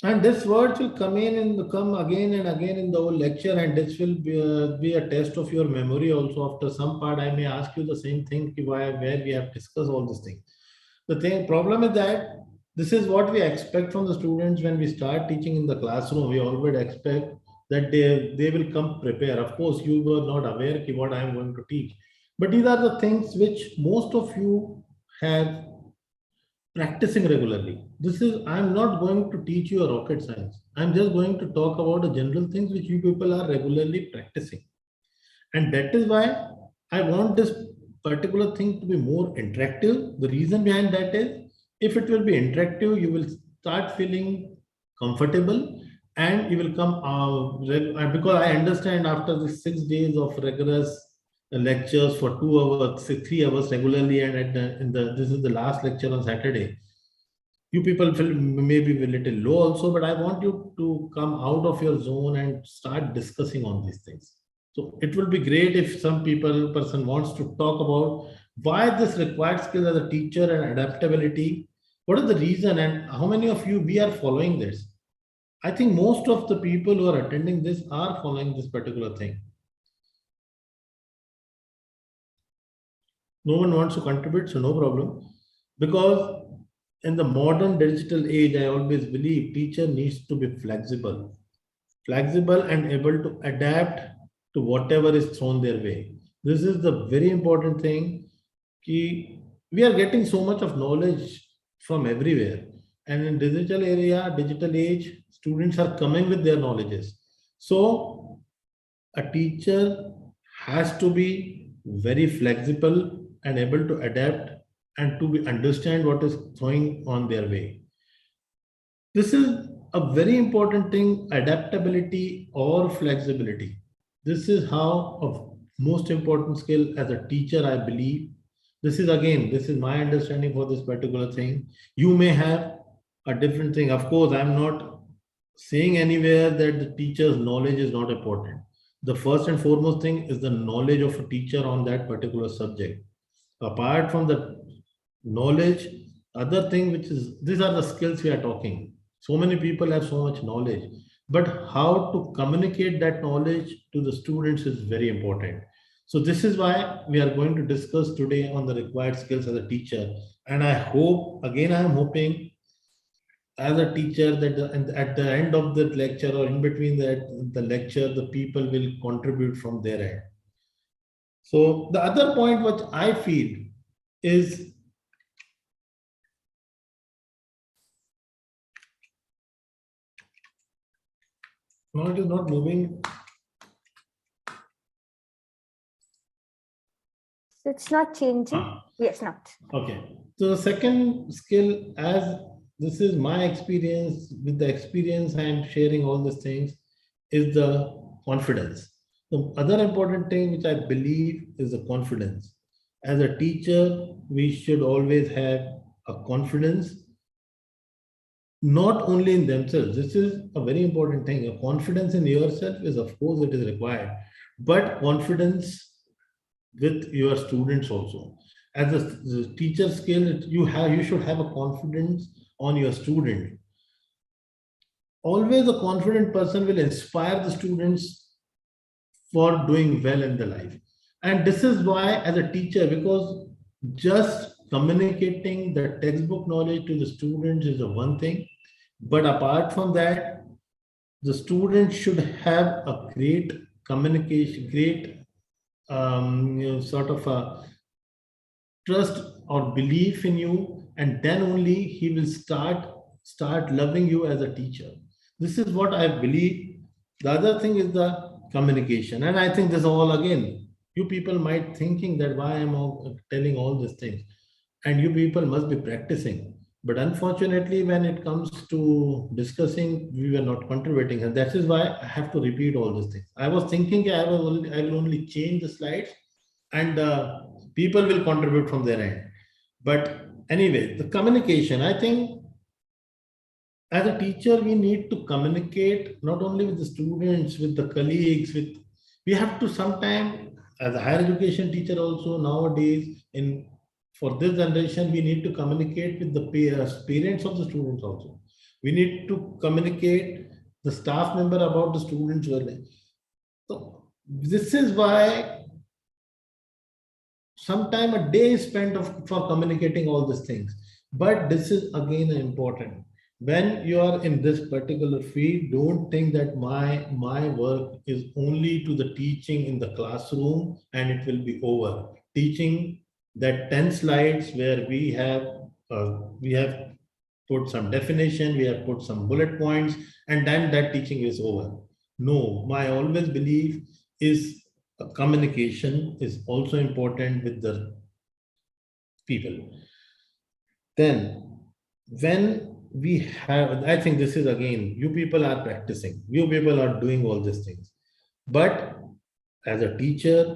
And this words will come again and again in the whole lecture, and this will be a test of your memory also. After some part, I may ask you the same thing, where we have discussed all these things. The problem is that this is what we expect from the students when we start teaching in the classroom. We always expect that they will come prepared. Of course, you were not aware of what I am going to teach. But these are the things which most of you have practicing regularly. I'm not going to teach you a rocket science. I'm just going to talk about the general things which you people are regularly practicing. And that is why I want this particular thing to be more interactive. The reason behind that is, if it will be interactive, you will start feeling comfortable, and you will come because I understand after the 6 days of rigorous lectures for 2 hours, 3 hours regularly, and this is the last lecture on Saturday. You people feel maybe a little low also, but I want you to come out of your zone and start discussing on these things. So it will be great if some person wants to talk about why this required skill as a teacher and adaptability. What is the reason and how many of you we are following this? I think most of the people who are attending this are following this particular thing. No one wants to contribute, so no problem. Because in the modern digital age, I always believe teacher needs to be flexible and able to adapt to whatever is thrown their way. This is the very important thing. We are getting so much of knowledge from everywhere. And in digital age, students are coming with their knowledges. So a teacher has to be very flexible and able to adapt and to understand what is going on their way. This is a very important thing, adaptability or flexibility. This is how of most important skill as a teacher, I believe. This is my understanding for this particular thing. You may have a different thing. Of course, I'm not saying anywhere that the teacher's knowledge is not important. The first and foremost thing is the knowledge of a teacher on that particular subject. Apart from the knowledge, other thing these are the skills we are talking. So many people have so much knowledge, but how to communicate that knowledge to the students is very important. So this is why we are going to discuss today on the required skills as a teacher. And I hope, again, I am hoping as a teacher that at the end of the lecture or in between the lecture, the people will contribute from their end. So the other point which I feel is no, it is not moving. So it's not changing. Yes, not. Okay. So the second skill, as this is my experience, with the experience I am sharing all these things, is the confidence. The other important thing which I believe is the confidence. As a teacher, we should always have a confidence, not only in themselves. This is a very important thing. A confidence in yourself is, of course, it is required, but confidence with your students also. As a teacher skill, you should have a confidence on your student. Always a confident person will inspire the students for doing well in their life. And this is why as a teacher, because just communicating the textbook knowledge to the students is the one thing. But apart from that, the students should have a great communication, great sort of a trust or belief in you, and then only he will start loving you as a teacher. This is what I believe. The other thing is the communication, and I think this all again, you people might thinking that why am I telling all these things, and you people must be practicing. But unfortunately, when it comes to discussing, we were not contributing, and that is why I have to repeat all these things. I was thinking I will only change the slides, and people will contribute from their end. But anyway, the communication, I think as a teacher, we need to communicate not only with the students, with the colleagues, we have to sometime, as a higher education teacher also nowadays, for this generation, we need to communicate with the parents of the students also. We need to communicate the staff member about the students' learning. So this is why sometime a day is spent for communicating all these things. But this is again important. When you are in this particular field, don't think that my work is only to the teaching in the classroom and it will be over. Teaching that 10 slides where we have put some definition, we have put some bullet points, and then that teaching is over. No, my always belief is communication is also important with the people. Then when we have, I think this is again, you people are practicing, you people are doing all these things. But as a teacher,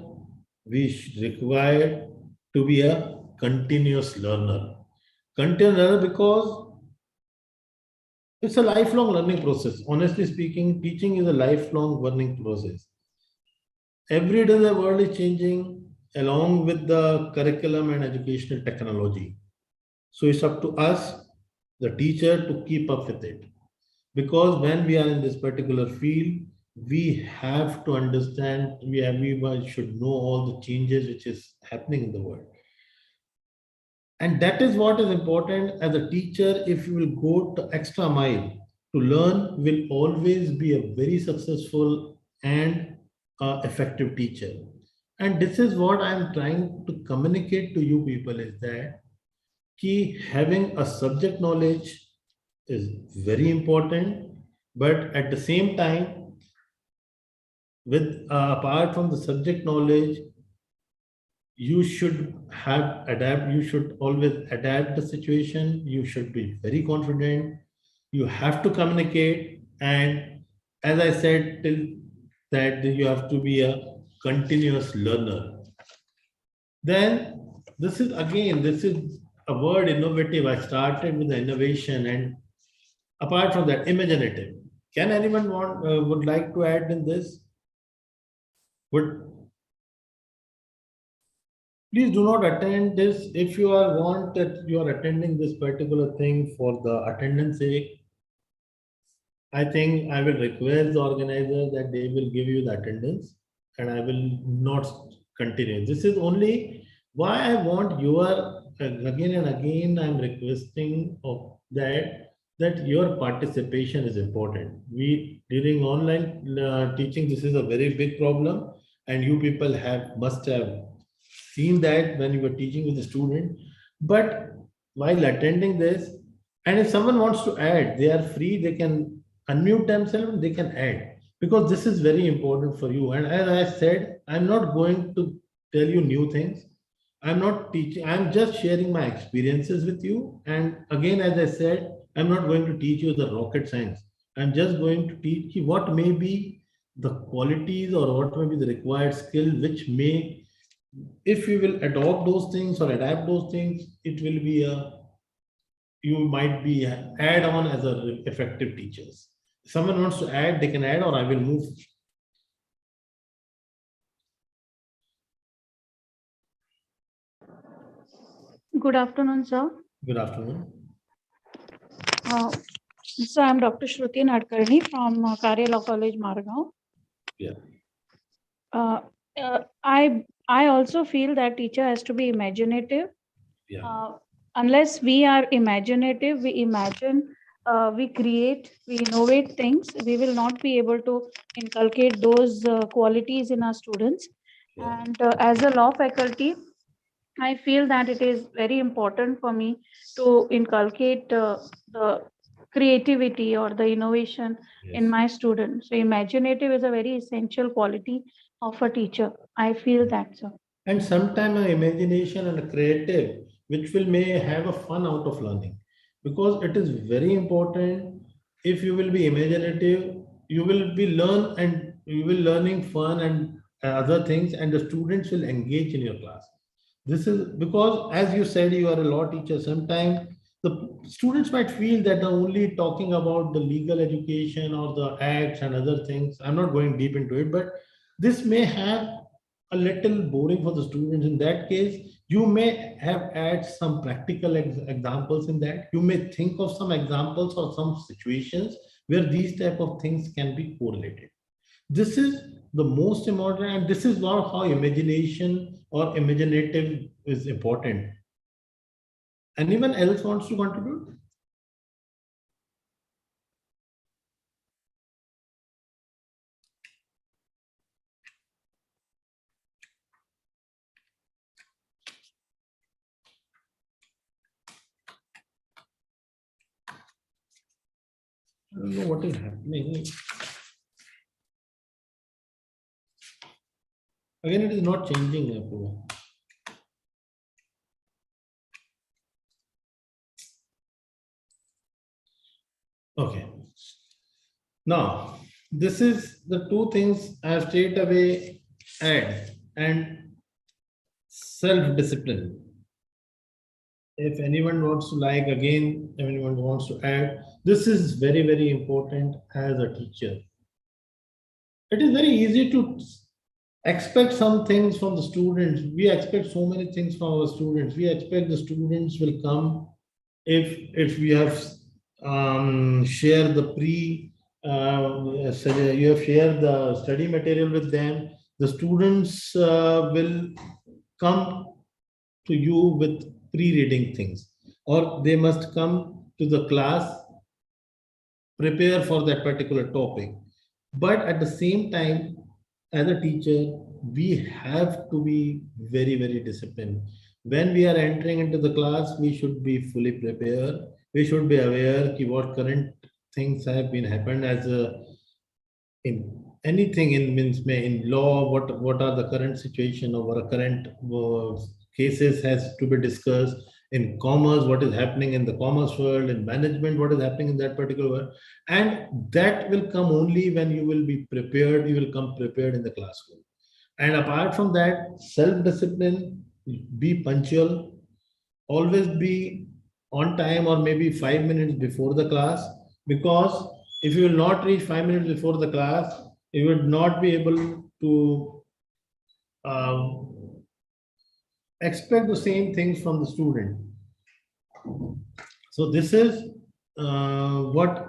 require to be a continuous learner. Continuous learner because it's a lifelong learning process. Honestly speaking, teaching is a lifelong learning process. Every day the world is changing along with the curriculum and educational technology. So it's up to us, the teacher, to keep up with it. Because when we are in this particular field, we have to understand, everyone should know all the changes which is happening in the world. And that is what is important as a teacher. If you will go the extra mile to learn, will always be a very successful and effective teacher. And this is what I'm trying to communicate to you people, is that having a subject knowledge is very important, but at the same time, with apart from the subject knowledge, you should you should always adapt the situation. You should be very confident. You have to communicate. And as I said, till that you have to be a continuous learner. Then this is a word, innovative. I started with the innovation, and apart from that, imaginative. Can anyone would like to add in this? Please do not attend this if you want that you are attending this particular thing for the attendance sake. I think I will request the organizer that they will give you the attendance, and I will not continue. This is only why I want your again and again I'm requesting of that your participation is important. We during online teaching, this is a very big problem, and you people must have seen that when you were teaching with the student. But while attending this, and if someone wants to add, they are free, they can unmute themselves and they can add, because this is very important for you. And as I said, I'm not going to tell you new things. I'm not teaching, I'm just sharing my experiences with you. And again, as I said, I'm not going to teach you the rocket science. I'm just going to teach you what may be the qualities or what may be the required skill, which may, if you will adopt those things or adapt those things, it will be you might be add on as a effective teachers. If someone wants to add, they can add, or I will move. Good afternoon, sir. Good afternoon. So I'm Dr. Shruti Nadkarni from Karya Law College, Margao. Yeah. I also feel that teacher has to be imaginative. Yeah. Unless we are imaginative, we imagine, we create, we innovate things, we will not be able to inculcate those qualities in our students. Yeah. And as a law faculty, I feel that it is very important for me to inculcate the creativity or the innovation in my students. So imaginative is a very essential quality of a teacher. I feel that, sir. And sometimes an imagination and a creative, which may have a fun out of learning, because it is very important. If you will be imaginative, you will be learning fun and other things, and the students will engage in your class. This is because, as you said, you are a law teacher. Sometimes the students might feel that they're only talking about the legal education or the acts and other things. I'm not going deep into it, but this may have a little boring for the students. In that case, you may have add some practical examples in that. You may think of some examples or some situations where these type of things can be correlated. This is the most important, and this is not how imagination or imaginative is important. Anyone else wants to contribute? I don't know what is happening. Again, it is not changing. Okay. Now, this is the two things I have straight away add. And self-discipline. If anyone wants to anyone wants to add, this is very, very important as a teacher. It is very easy to expect some things from the students. We expect so many things from our students. We expect the students will come if we have shared the you have shared the study material with them. The students will come to you with pre-reading things, or they must come to the class prepare for that particular topic. But at the same time, as a teacher, we have to be very, very disciplined. When we are entering into the class, we should be fully prepared. We should be aware of what current things have been happened in anything in law, what are the current situation or what are current cases has to be discussed. In commerce, what is happening in the commerce world, in management, what is happening in that particular world. And that will come only when you will be prepared, you will come prepared in the classroom. And apart from that, self-discipline, be punctual, always be on time or maybe 5 minutes before the class, because if you will not reach 5 minutes before the class, you would not be able to expect the same things from the student. So this is what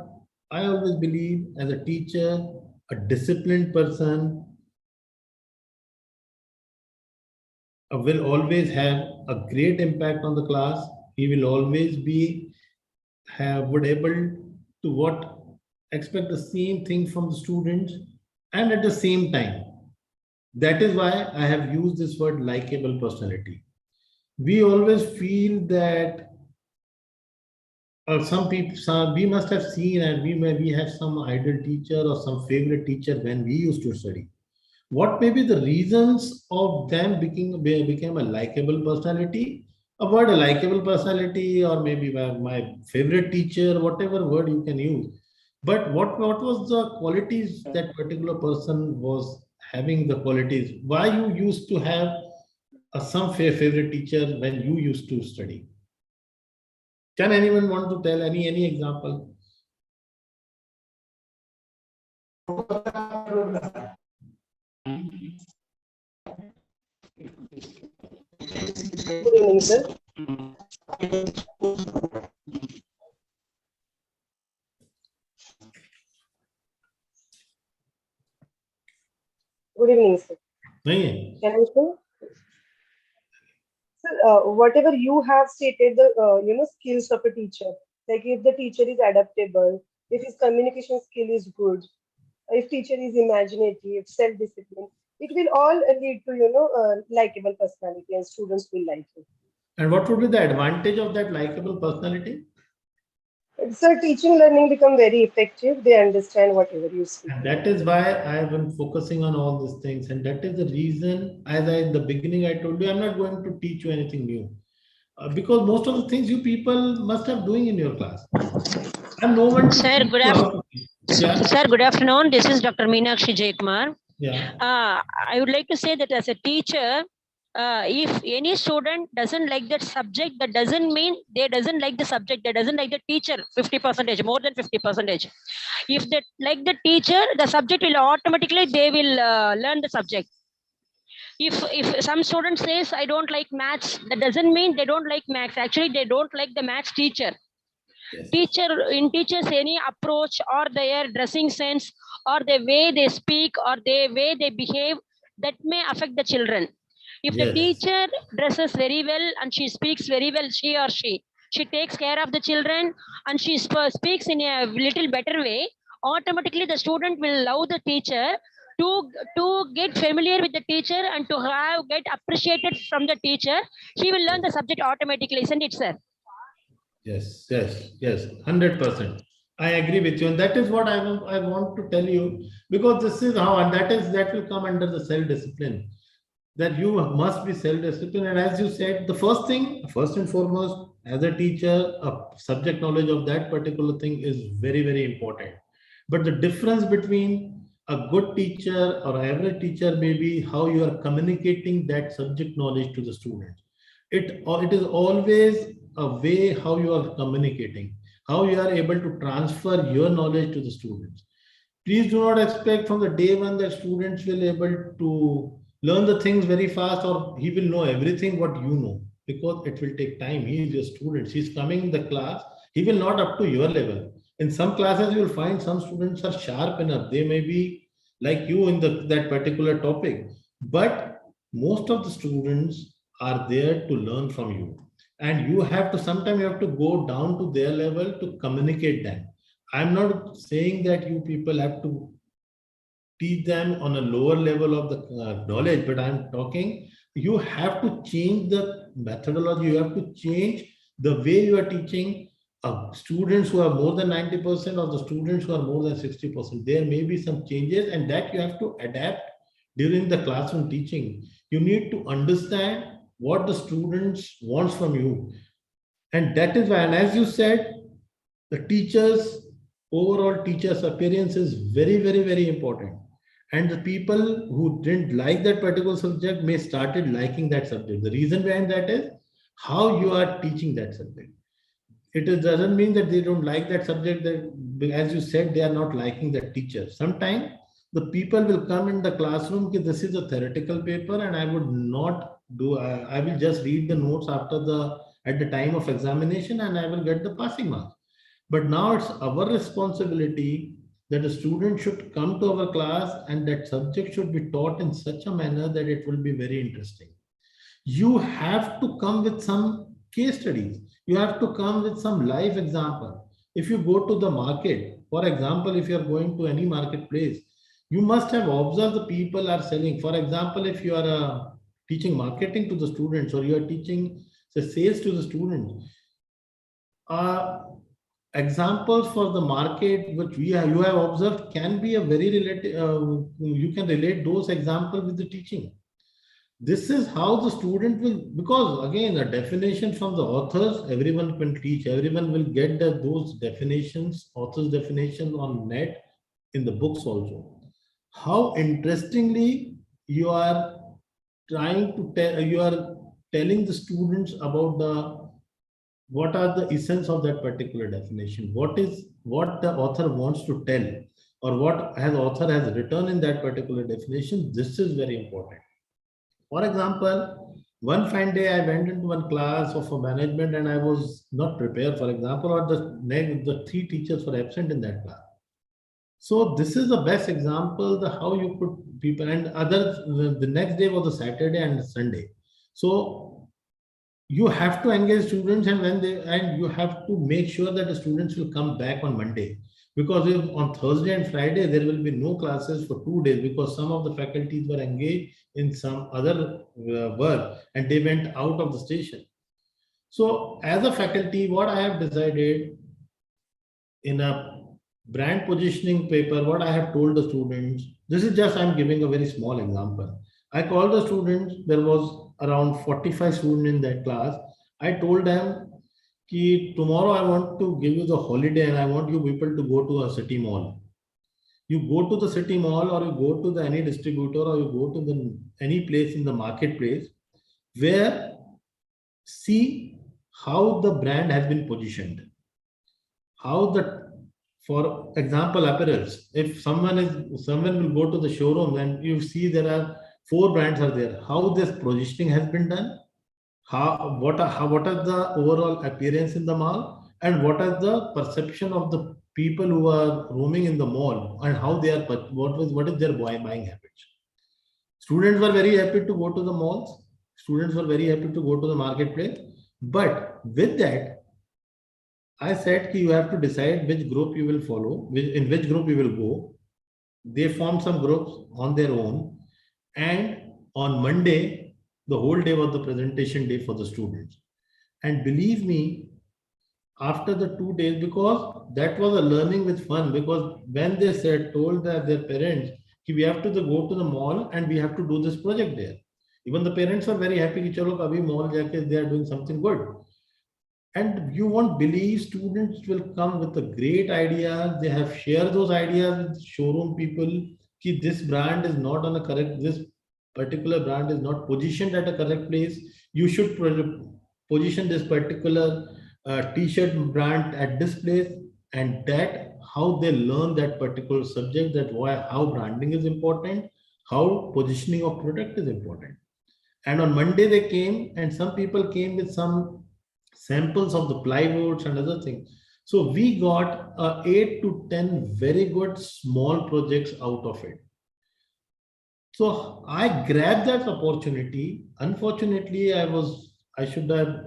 I always believe as a teacher, a disciplined person will always have a great impact on the class. He will always be able to expect the same thing from the students, and at the same time. That is why I have used this word likable personality. We always feel that we must have seen, and we have some idol teacher or some favorite teacher when we used to study. What may be the reasons of them became a likable personality? A word, a likable personality, or maybe my favorite teacher, whatever word you can use. But what was the qualities that particular person was having the qualities? Why you used to have some favorite teacher when you used to study? Can anyone want to tell any example? Good evening, sir. Good evening, sir. Nahin. Can I say? Sir, whatever you have stated, the skills of a teacher, like if the teacher is adaptable, if his communication skill is good, if teacher is imaginative, self-disciplined, it will all lead to likable personality, and students will like it. And what would be the advantage of that likable personality? So teaching learning become very effective. They understand whatever you speak. And that is why I have been focusing on all these things. And that is the reason, in the beginning, I told you, I'm not going to teach you anything new. Because most of the things you people must have doing in your class. I'm no one. Sir, good afternoon. Yeah. Sir, good afternoon. This is Dr. Meenakshi Jaykumar. Yeah. I would like to say that as a teacher, if any student doesn't like that subject, that doesn't mean they doesn't like the subject, they doesn't like the teacher 50%, more than 50%. If they like the teacher, the subject will automatically, they will learn the subject. If some student says, I don't like maths, that doesn't mean they don't like maths. Actually, they don't like the maths teacher. Yes. Teachers, any approach or their dressing sense or the way they speak or the way they behave, that may affect the children. If the teacher dresses very well and she speaks very well, she takes care of the children and she speaks in a little better way, automatically the student will love the teacher, to get familiar with the teacher and to get appreciated from the teacher. He will learn the subject automatically, isn't it, sir? Yes, 100%. I agree with you, and that is what I want to tell you, because this is how, and that will come under the self-discipline. That you must be self-disciplined, and as you said, the first and foremost, as a teacher, a subject knowledge of that particular thing is very, very important. But the difference between A good teacher or average teacher may be how you are communicating that subject knowledge to the students. It is always a way how you are communicating, how you are able to transfer your knowledge to the students. Please do not expect from the day one that students will able to learn the things very fast or he will know everything what you know, because it will take time. He is your student. He's coming in the class. He will not up to your level. In some classes, you will find some students are sharp enough. They may be like you in that particular topic, but most of the students are there to learn from you. And you have to, sometimes you have to go down to their level to communicate them. I'm not saying that you people have to teach them on a lower level of the knowledge, but I'm talking, you have to change the methodology. You have to change the way you are teaching students who are more than 90% or the students who are more than 60%. There may be some changes and that you have to adapt during the classroom teaching. You need to understand what the students wants from you. And that is why, and as you said, the overall teacher's appearance is very, very, very important. And the people who didn't like that particular subject may started liking that subject. The reason behind that is how you are teaching that subject. Doesn't mean that they don't like that subject, that, as you said, they are not liking that teacher. Sometimes the people will come in the classroom, this is a theoretical paper and I would not do, I will just read the notes at the time of examination and I will get the passing marks. But now it's our responsibility that a student should come to our class and that subject should be taught in such a manner that it will be very interesting. You have to come with some case studies. You have to come with some live example. If you go to the market, for example, if you are going to any marketplace, you must have observed the people are selling. For example, if you are teaching marketing to the students or you are teaching the sales to the students, examples for the market which you have observed can be a very related, you can relate those examples with the teaching. This is how the student will, because again, a definition from the authors, everyone can teach, everyone will get those definitions, author's definition on net in the books also. How interestingly you are trying to tell, you are telling the students about what are the essence of that particular definition, what the author wants to tell, or what author has written in that particular definition. This is very important. For example, one fine day I went into one class of a management and I was not prepared, for example, or the 3 teachers were absent in that class. So this is the best example, how you put people, and the next day was a Saturday and a Sunday. So you have to engage students and you have to make sure that the students will come back on Monday. Because if on Thursday and Friday, there will be no classes for 2 days because some of the faculties were engaged in some other work and they went out of the station. So as a faculty, what I have decided in a brand positioning paper, what I have told the students, this is just, I'm giving a very small example. I called the students, there was around 45 students in that class. I told them, tomorrow I want to give you the holiday and I want you people to go to a city mall. You go to the city mall or you go to any distributor or you go to any place in the marketplace where see how the brand has been positioned. For example, apparels. If someone will go to the showroom and you see there are 4 brands are there, how this positioning has been done, what are the overall appearance in the mall, and what is the perception of the people who are roaming in the mall and how they are, what is their buying habits. Students were very happy to go to the malls. Students were very happy to go to the marketplace. But with that, I said you have to decide which group you will follow, in which group you will go. They formed some groups on their own. And on Monday, the whole day was the presentation day for the students. And believe me, after the 2 days, because that was a learning with fun, because when they told their parents, we have to go to the mall and we have to do this project there. Even the parents are very happy that chalo kabhi mall jaake they are doing something good. And you won't believe students will come with a great idea. They have shared those ideas with showroom people कि this brand is not on a correct, this particular brand is not positioned at a correct place. You should position this particular t-shirt brand at this place, and that how they learn that particular subject, that why, how branding is important, how positioning of product is important. And on Monday they came, and some people came with some samples of the plywoods and other things. So we got 8 to 10 very good small projects out of it. So I grabbed that opportunity. Unfortunately, I should have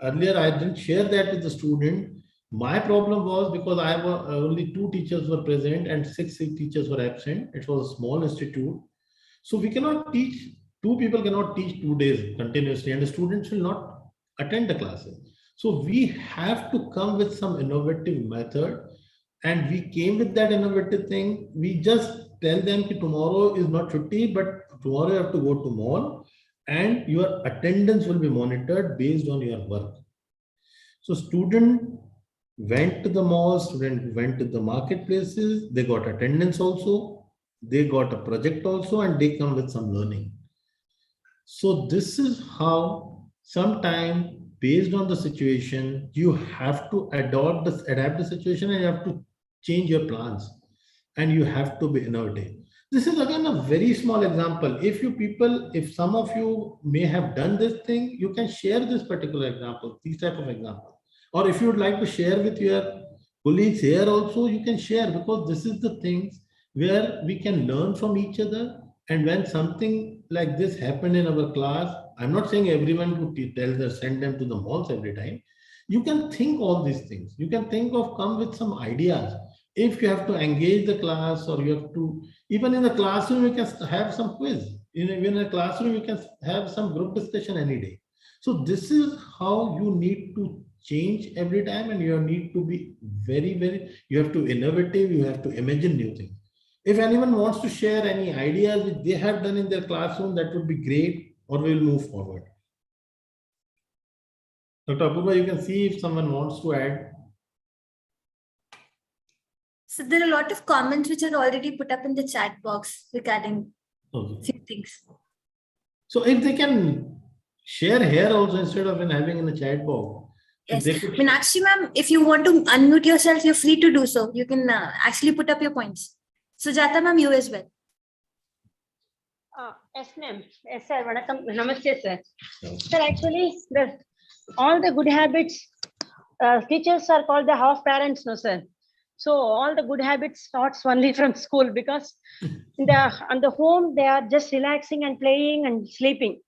earlier, I didn't share that with the student. My problem was because I was only 2 teachers were present and 6 teachers were absent. It was a small institute. So we cannot teach, 2 people cannot teach 2 days continuously, and the students will not attend the classes. So we have to come with some innovative method, and we came with that innovative thing. We just tell them that tomorrow is not chutti, but tomorrow you have to go to mall, and your attendance will be monitored based on your work. So student went to the mall, student went to the marketplaces, they got attendance also, they got a project also, and they come with some learning. So this is how sometime based on the situation, you have to adapt the situation, and you have to change your plans, and you have to be innovative. This is again a very small example. If some of you may have done this thing, you can share this particular example, these type of examples. Or if you would like to share with your colleagues here also, you can share, because this is the things where we can learn from each other. And when something like this happened in our class, I'm not saying everyone would tell them, send them to the malls every time. You can think all these things. You can think of, come with some ideas. If you have to engage the class, or you have to, even in the classroom, you can have some quiz. In a classroom, you can have some group discussion any day. So this is how you need to change every time, and you need to be you have to innovative, you have to imagine new things. If anyone wants to share any ideas which they have done in their classroom, that would be great, or we will move forward. Dr. Apurva, you can see if someone wants to add. So there are a lot of comments which are already put up in the chat box regarding few things. So if they can share here also instead of having in the chat box. Yes, Meenakshi ma'am, if you want to unmute yourself, you're free to do so. You can actually put up your points. Sujata ma'am, you as well. Yes, ma'am. Yes, sir. Namaste, sir. Sir, actually, all the good habits, teachers are called the half parents, no, sir. So all the good habits starts only from school, because on the home, they are just relaxing and playing and sleeping.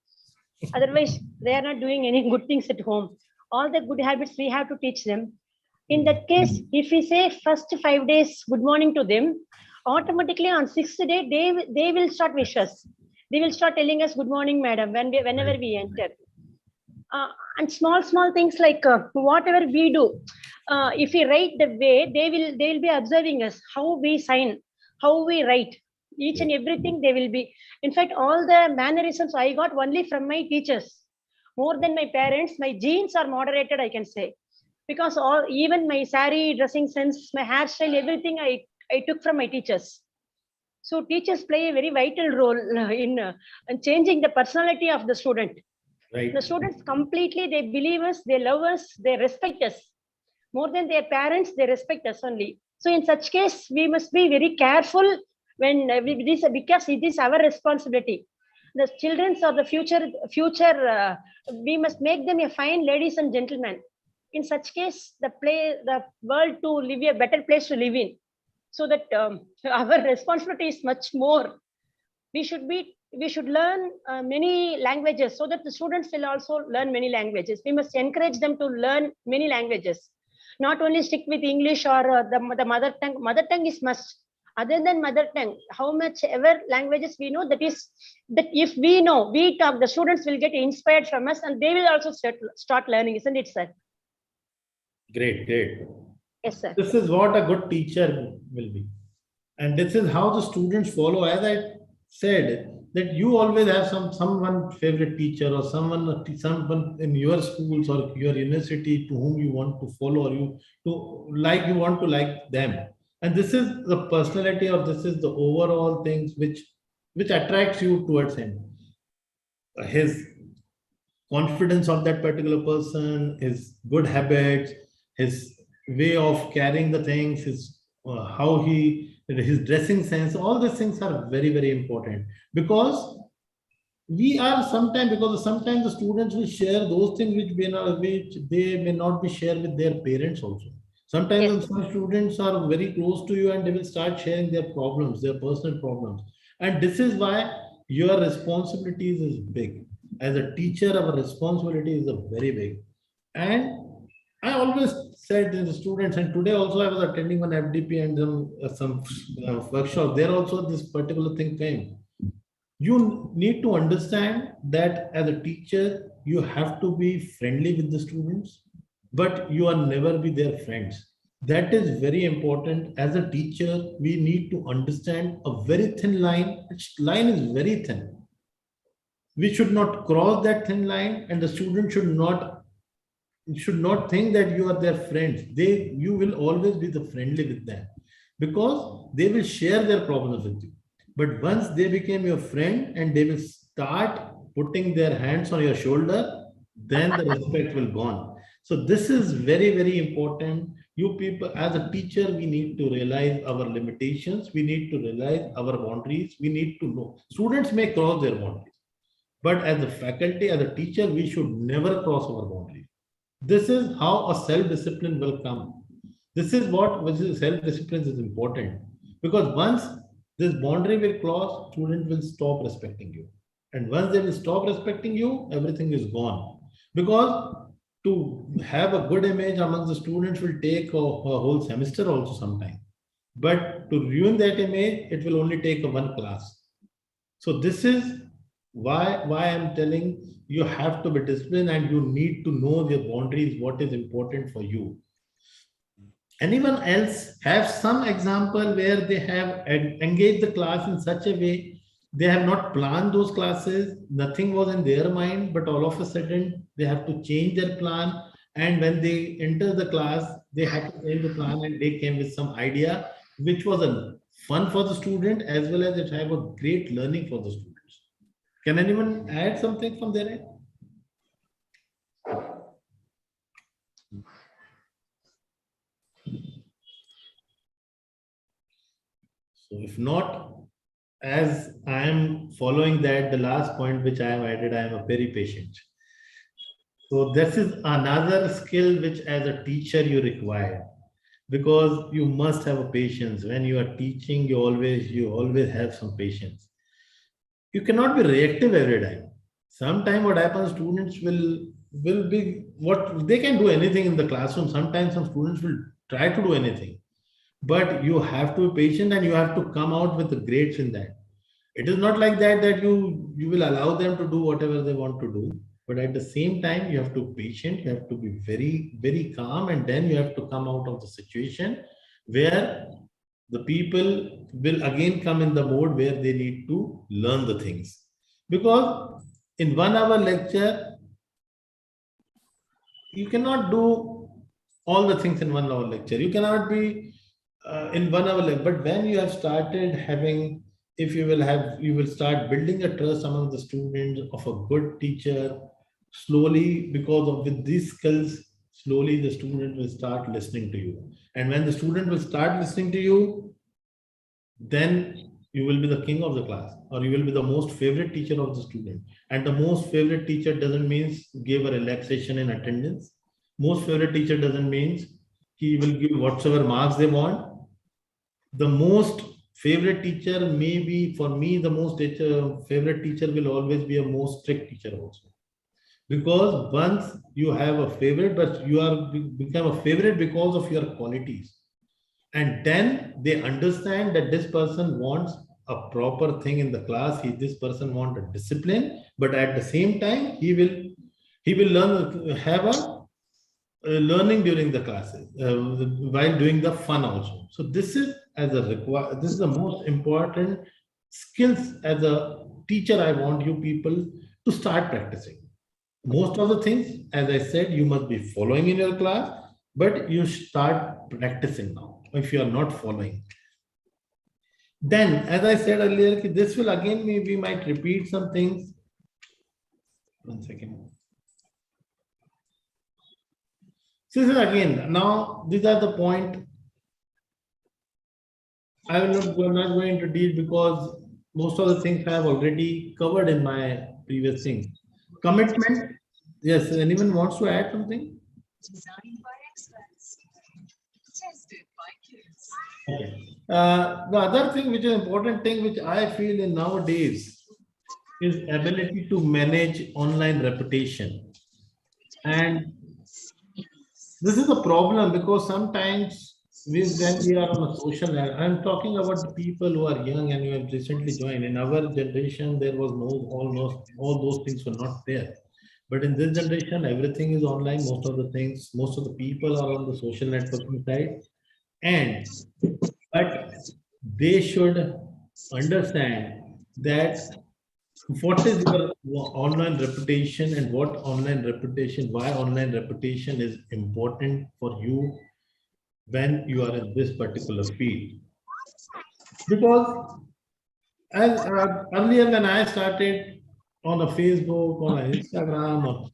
Otherwise, they are not doing any good things at home. All the good habits we have to teach them. In that case, if we say first 5 days good morning to them, automatically on 6th day, they will start wish us. They will start telling us good morning, madam, whenever we enter. And small things like whatever we do, if we write the way, they will be observing us, how we sign, how we write, each and everything they will be. In fact, all the mannerisms I got only from my teachers. More than my parents, my genes are moderated, I can say. Because even my sari, dressing sense, my hairstyle, everything I took from my teachers. So teachers play a very vital role in changing the personality of the student. Right. The students completely, they believe us, they love us, they respect us. More than their parents, they respect us only. So in such case, we must be very careful when because it is our responsibility. The children are the future. We must make them a fine ladies and gentlemen. In such case, the world to live a better place to live in. So that our responsibility is much more. We should learn many languages, so that the students will also learn many languages. We must encourage them to learn many languages. Not only stick with English or the mother tongue. Mother tongue is must. Other than mother tongue, how much ever languages we know, that if we know, we talk, the students will get inspired from us, and they will also start learning, isn't it, sir? Great. Yes, sir. This is what a good teacher will be. And this is how the students follow. As I said, that you always have someone favorite teacher, or someone in your schools or your university to whom you want to follow, or you want to like them. And this is the personality, or this is the overall things which attracts you towards him. His confidence of that particular person, his good habits, his way of carrying the things, his his dressing sense, all these things are very, very important, because sometimes the students will share those things which they may not be shared with their parents also. Sometimes some students are very close to you and they will start sharing their problems, their personal problems. And this is why your responsibilities is big. As a teacher, our responsibility is very big. And I always said to the students, and today also I was attending one FDP and some workshop, there also this particular thing came. You need to understand that as a teacher, you have to be friendly with the students, but you are never be their friends. That is very important. As a teacher, we need to understand a very thin line. Which line is very thin. We should not cross that thin line, and the student should not think that you are their friends. You will always be the friendly with them, because they will share their problems with you. But once they became your friend and they will start putting their hands on your shoulder, then the respect will gone. So this is very, very important. You people, as a teacher, we need to realize our limitations. We need to realize our boundaries. We need to know. Students may cross their boundaries, but as a faculty, as a teacher, we should never cross our boundaries. This is how a self-discipline will come. This is self-discipline is important, because once this boundary will cross, students will stop respecting you. And once they will stop respecting you, everything is gone. Because to have a good image among the students will take a whole semester also sometime. But to ruin that image, it will only take one class. So this is why I'm telling you have to be disciplined, and you need to know your boundaries, what is important for you. Anyone else have some example where they have engaged the class in such a way, they have not planned those classes, nothing was in their mind, but all of a sudden they have to change their plan, and when they enter the class, they have to change the plan, and they came with some idea which was a fun for the student as well as it have a great learning for the students. Can anyone add something from their end? So if not, as I am following that, the last point which I have added, I am a very patient. So this is another skill which as a teacher you require, because you must have a patience. When you are teaching, you always have some patience. You cannot be reactive every time. Sometimes what happens, students will be they can do anything in the classroom. Sometimes some students will try to do anything. But you have to be patient and you have to come out with the grades in that. It is not like that you will allow them to do whatever they want to do. But at the same time, you have to be patient. You have to be very, very calm. And then you have to come out of the situation where the people will again come in the mode where they need to learn the things. Because in 1 hour lecture, you cannot do all the things in 1 hour lecture. You cannot be in 1 hour lecture. But when you have started having, you will start building a trust among the students of a good teacher, slowly, with these skills, slowly the student will start listening to you. And when the student will start listening to you, then you will be the king of the class, or you will be the most favorite teacher of the student. And the most favorite teacher doesn't mean give a relaxation in attendance. Most favorite teacher doesn't mean he will give whatever marks they want. The most favorite teacher may be, for me, the most favorite teacher will always be a most strict teacher also. Because once you have a favorite, but you are become a favorite because of your qualities. And then they understand that this person wants a proper thing in the class. This person wants a discipline, but at the same time, he will have a learning during the classes while doing the fun also. So this is this is the most important skills as a teacher. I want you people to start practicing. Most of the things, as I said, you must be following in your class, but you start practicing now. if you are not following. Then, as I said earlier, this will again, we might repeat some things. 1 second. So this is again, now these are the point. I'm not going into deal because most of the things I have already covered in my previous things. Commitment. Yes, anyone wants to add something? Okay. The other thing which is important thing which I feel in nowadays is ability to manage online reputation. And this is a problem because sometimes when we are on a social, I'm talking about the people who are young and who have recently joined. In our generation, there was all those things were not there. But in this generation, everything is online. Most of the people are on the social networking side. But they should understand that what is your online reputation and why online reputation is important for you when you are in this particular field. Because as earlier when I started on a Facebook, on an Instagram, or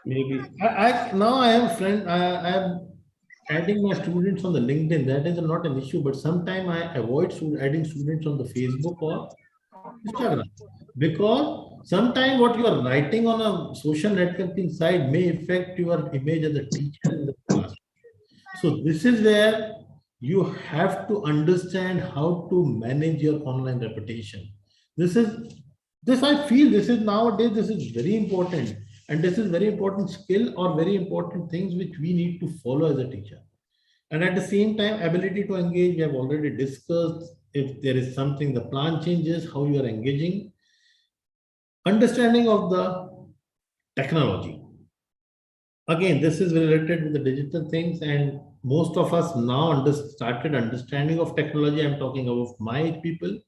maybe now I have I am adding my students on the LinkedIn. That is not an issue, but sometimes I avoid adding students on the Facebook or Instagram, because sometimes what you are writing on a social networking site may affect your image as a teacher in the class. So this is where you have to understand how to manage your online reputation. I feel this is nowadays, this is very important. And this is very important skill or very important things which we need to follow as a teacher. And at the same time, ability to engage, we have already discussed. If there is something, the plan changes, how you are engaging. Understanding of the technology. Again, this is related to the digital things, and most of us now started understanding of technology. I'm talking about my people.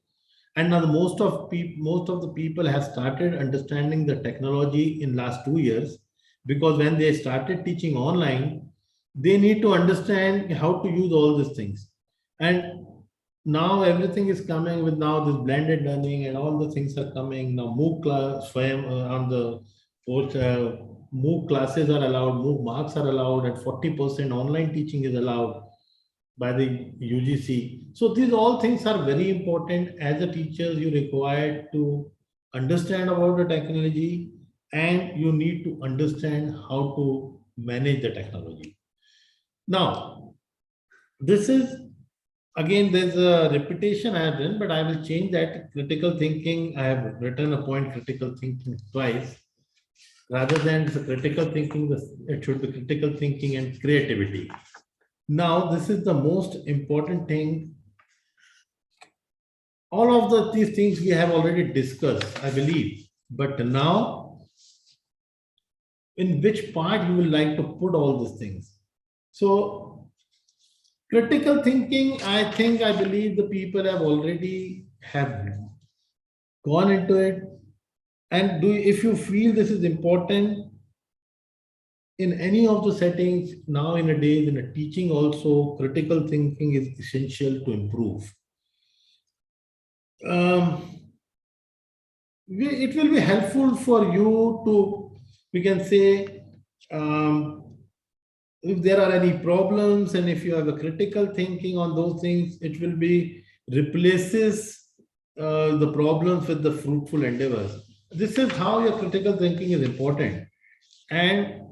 And now most of the people have started understanding the technology in last 2 years, because when they started teaching online, they need to understand how to use all these things. And now everything is coming with now this blended learning and all the things are coming. Now MOOC class, on the MOOC classes are allowed, MOOC marks are allowed, and 40% online teaching is allowed by the UGC. So these all things are very important. As a teacher, you require to understand about the technology, and you need to understand how to manage the technology. Now, this is, again, there's a repetition I have done, but I will change that. Critical thinking, I have written a point, critical thinking twice. Rather than the critical thinking, it should be critical thinking and creativity. Now, this is the most important thing. All of these things we have already discussed, I believe. But now, in which part you would like to put all these things? So, critical thinking, I believe the people have already gone into it. And if you feel this is important, in any of the settings now in a day, in a teaching also, critical thinking is essential to improve. It will be helpful for you to, we can say, if there are any problems and if you have a critical thinking on those things, it will be replaces the problems with the fruitful endeavors. This is how your critical thinking is important. And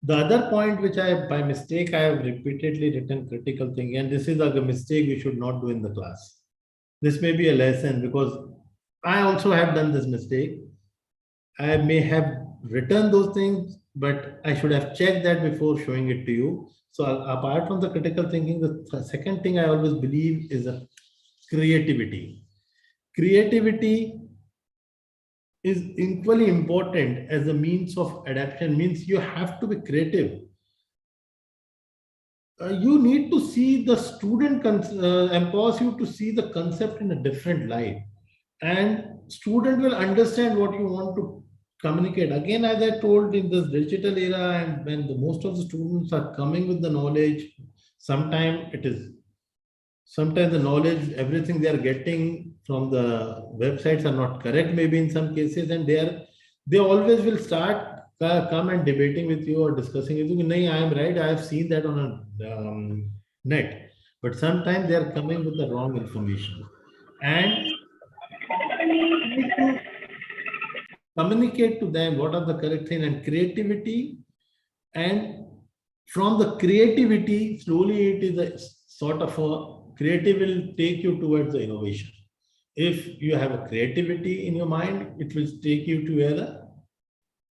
the other point which by mistake, I have repeatedly written critical thinking, and this is a mistake we should not do in the class. This may be a lesson, because I also have done this mistake. I may have written those things, but I should have checked that before showing it to you. So apart from the critical thinking, the second thing I always believe is a creativity. Creativity is equally important as a means of adaptation. Means you have to be creative. You need to see the student empowers you to see the concept in a different light, and student will understand what you want to communicate. Again, as I told, in this digital era, and when most of the students are coming with the knowledge, Sometimes sometimes the knowledge, everything they are getting from the websites are not correct, maybe in some cases, and they always will start come and debating with you or discussing with you. No, I am right. I have seen that on a net, but sometimes they are coming with the wrong information, and you need to communicate to them what are the correct thing and creativity, and from the creativity, slowly it is a sort of a creative will take you towards the innovation. If you have a creativity in your mind, it will take you to the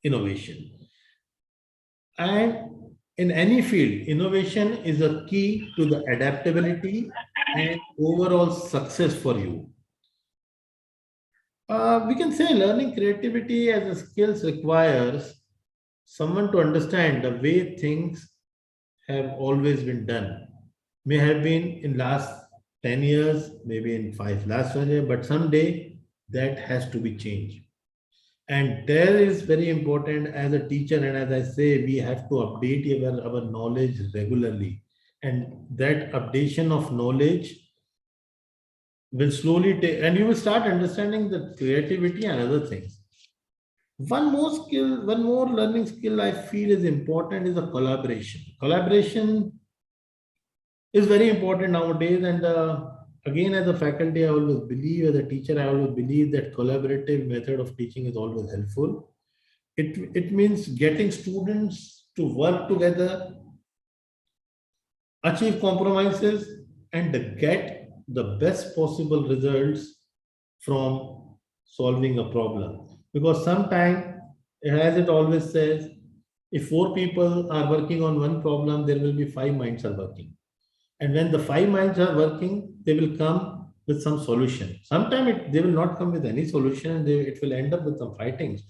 innovation. And in any field, innovation is a key to the adaptability and overall success for you. We can say learning creativity as a skills requires someone to understand the way things have always been done. May have been in last 10 years, maybe in last 5 years, but someday that has to be changed. And there is very important as a teacher, and as I say, we have to update our knowledge regularly. And that updation of knowledge will slowly take, and you will start understanding the creativity and other things. One more learning skill I feel is important is a collaboration. Collaboration is very important nowadays. And again, as a faculty, I always believe, as a teacher, I always believe that collaborative method of teaching is always helpful. It means getting students to work together, achieve compromises, and get the best possible results from solving a problem. Because sometimes, as it always says, if 4 people are working on one problem, there will be 5 minds are working. And when the 5 minds are working, they will come with some solution. Sometimes they will not come with any solution, it will end up with some fightings.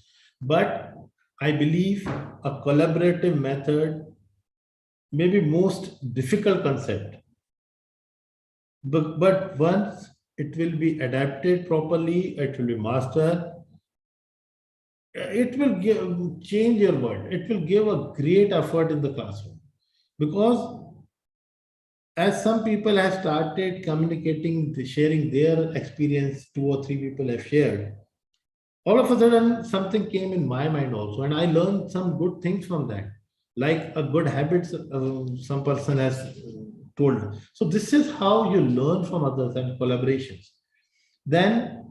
But I believe a collaborative method may be most difficult concept. But once it will be adapted properly, it will be mastered, it will change your world. It will give a great effort in the classroom. Because as some people have started communicating, sharing their experience, 2 or 3 people have shared, all of a sudden something came in my mind also, and I learned some good things from that, like a good habits some person has told. So this is how you learn from others and collaborations. Then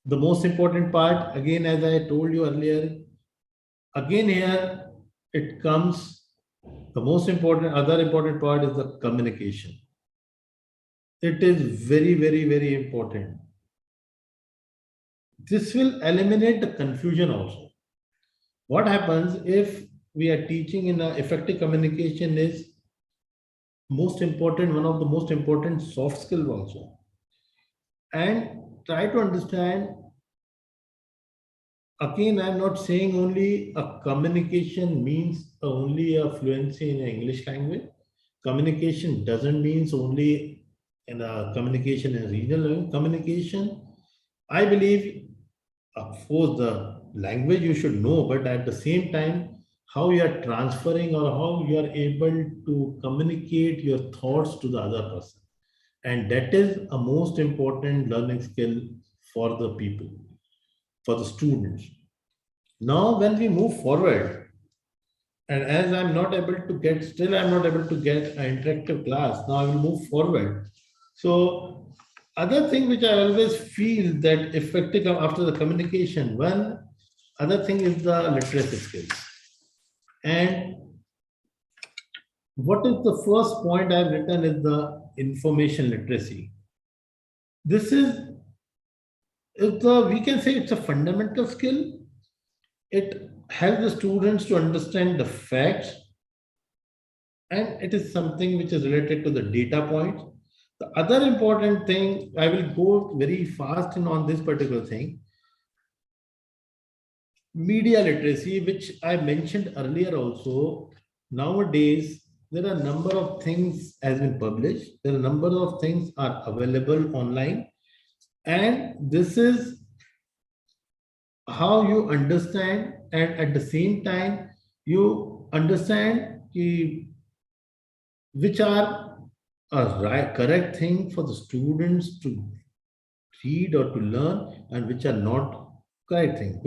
the most important part, again, as I told you earlier, again here it comes, the most important, other important part is the communication. It is very, very, very important. This will eliminate the confusion also. What happens if we are teaching in an effective communication is most important, one of the most important soft skills also. And try to understand, again, I'm not saying only a communication means only a fluency in English language. Communication doesn't mean only in a communication in regional language. Communication, I believe, of course, the language you should know, but at the same time, how you are transferring or how you are able to communicate your thoughts to the other person. And that is a most important learning skill for the people, for the students. Now, when we move forward, and as I'm not able to get, still I'm not able to get an interactive class, now I will move forward. So other thing which I always feel that effective after the communication, one other thing is the literacy skills. And what is the first point I've written is the information literacy. This is, we can say it's a fundamental skill. It helps the students to understand the facts, and it is something which is related to the data points. The other important thing, I will go very fast on this particular thing, media literacy, which I mentioned earlier also. Nowadays, there are a number of things has been published. There are a number of things are available online. And this is how you understand, and at the same time, you understand which are a correct thing for the students to read or to learn, and which are not correct thing.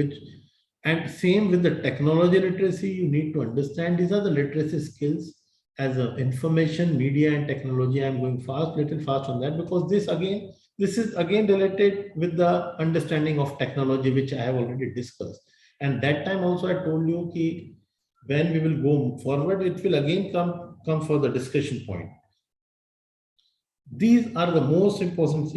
And same with the technology literacy, you need to understand these are the literacy skills as information, media, and technology. I'm going little fast on that, because this is again related with the understanding of technology, which I have already discussed. And that time also I told you that when we will go forward, it will again come for the discussion point. These are the most important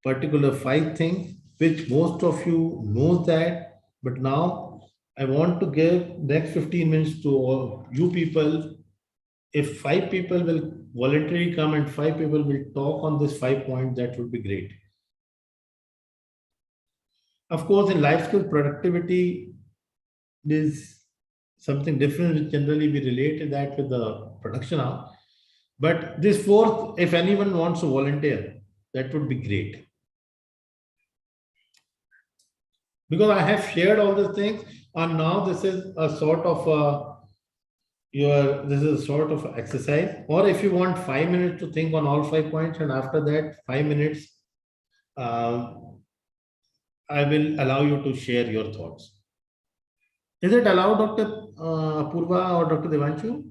particular 5 things which most of you know that, but now I want to give next 15 minutes to all you people. If 5 people will voluntarily come and 5 people will talk on this 5 points, that would be great. Of course, in life skill productivity is something different. Generally, we relate that with the production hour. But this 4th, if anyone wants to volunteer, that would be great. Because I have shared all these things, and now this is a sort of this is a sort of exercise. Or if you want 5 minutes to think on all 5 points, and after that 5 minutes, I will allow you to share your thoughts. Is it allowed, Dr. Apurva or Dr. Devanshu?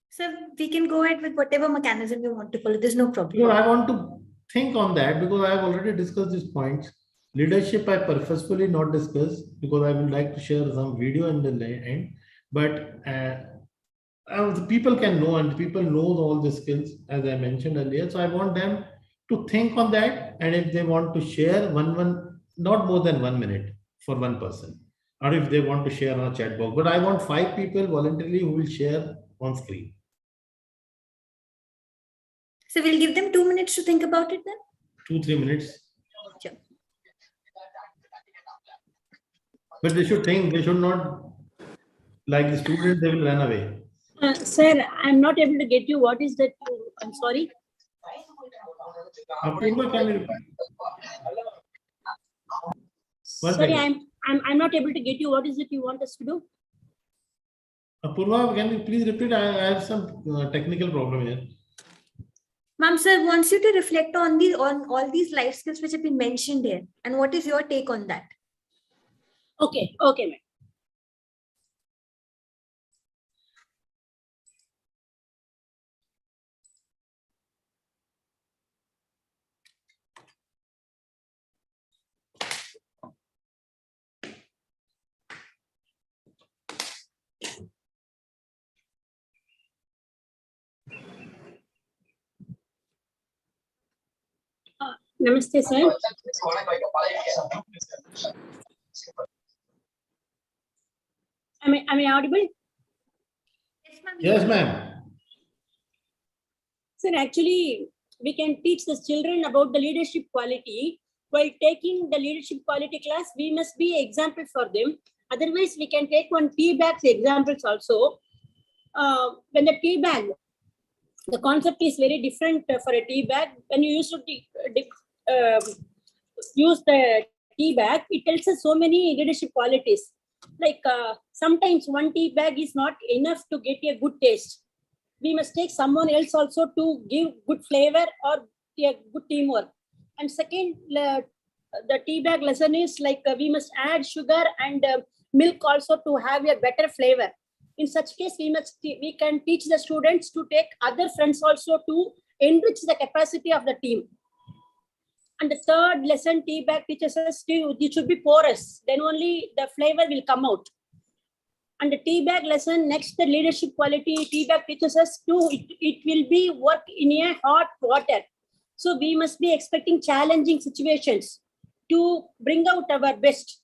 So we can go ahead with whatever mechanism you want to follow. There's no problem. No, I want to think on that, because I have already discussed these points. Leadership, I purposefully not discussed because I would like to share some video in the end. But the people can know, and people know all the skills, as I mentioned earlier. So I want them to think on that, and if they want to share not more than 1 minute for one person, or if they want to share on a chat box. But I want 5 people voluntarily who will share on screen. So we'll give them 2 minutes to think about it then? 2-3 minutes. Sure. But they should think, they should not, like the students, they will run away. Sir, I'm not able to get you. What is that? I'm sorry. Apurva, can you? Sorry, I'm not able to get you. What is it you want us to do? Apurva, can you please repeat? I have some technical problem here. Ma'am, sir wants you to reflect on all these life skills which have been mentioned here. And what is your take on that? Okay, ma'am. Namaste, sir. Am I audible? Yes, ma'am. Sir, actually, we can teach the children about the leadership quality. While taking the leadership quality class, we must be an example for them. Otherwise, we can take one tea bag examples also. When the tea bag, the concept is very different for a tea bag. When you used to use the tea bag, it tells us so many leadership qualities. Like sometimes one tea bag is not enough to get a good taste. We must take someone else also to give good flavor or a good teamwork. And second, the tea bag lesson is like we must add sugar and milk also to have a better flavor. In such case, we can teach the students to take other friends also to enrich the capacity of the team. And the third lesson, tea bag teaches us it should be porous. Then only the flavor will come out. And the tea bag lesson, next the leadership quality, tea bag teaches us it will be work in a hot water. So we must be expecting challenging situations to bring out our best.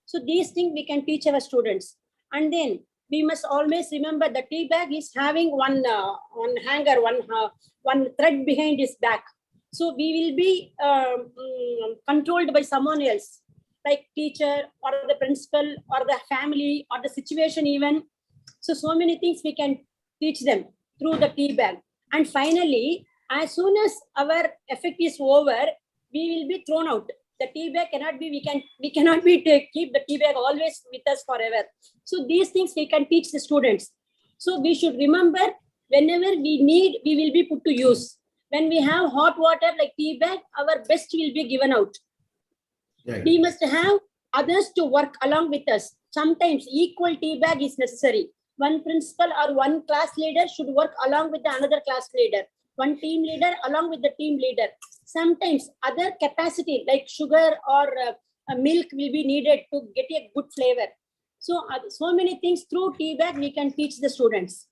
So these things we can teach our students. And then we must always remember the tea bag is having one hanger, one thread behind his back. So we will be controlled by someone else, like teacher or the principal or the family or the situation even. So many things we can teach them through the tea bag. And finally, as soon as our effect is over, we will be thrown out. The tea bag cannot be, we cannot be keep the tea bag always with us forever. So these things we can teach the students. So we should remember, whenever we need, we will be put to use. When we have hot water like tea bag, our best will be given out. Right. We must have others to work along with us. Sometimes equal tea bag is necessary. One principal or one class leader should work along with the another class leader. One team leader along with the team leader. Sometimes other capacity like sugar or milk will be needed to get a good flavor. So, so many things through tea bag we can teach the students.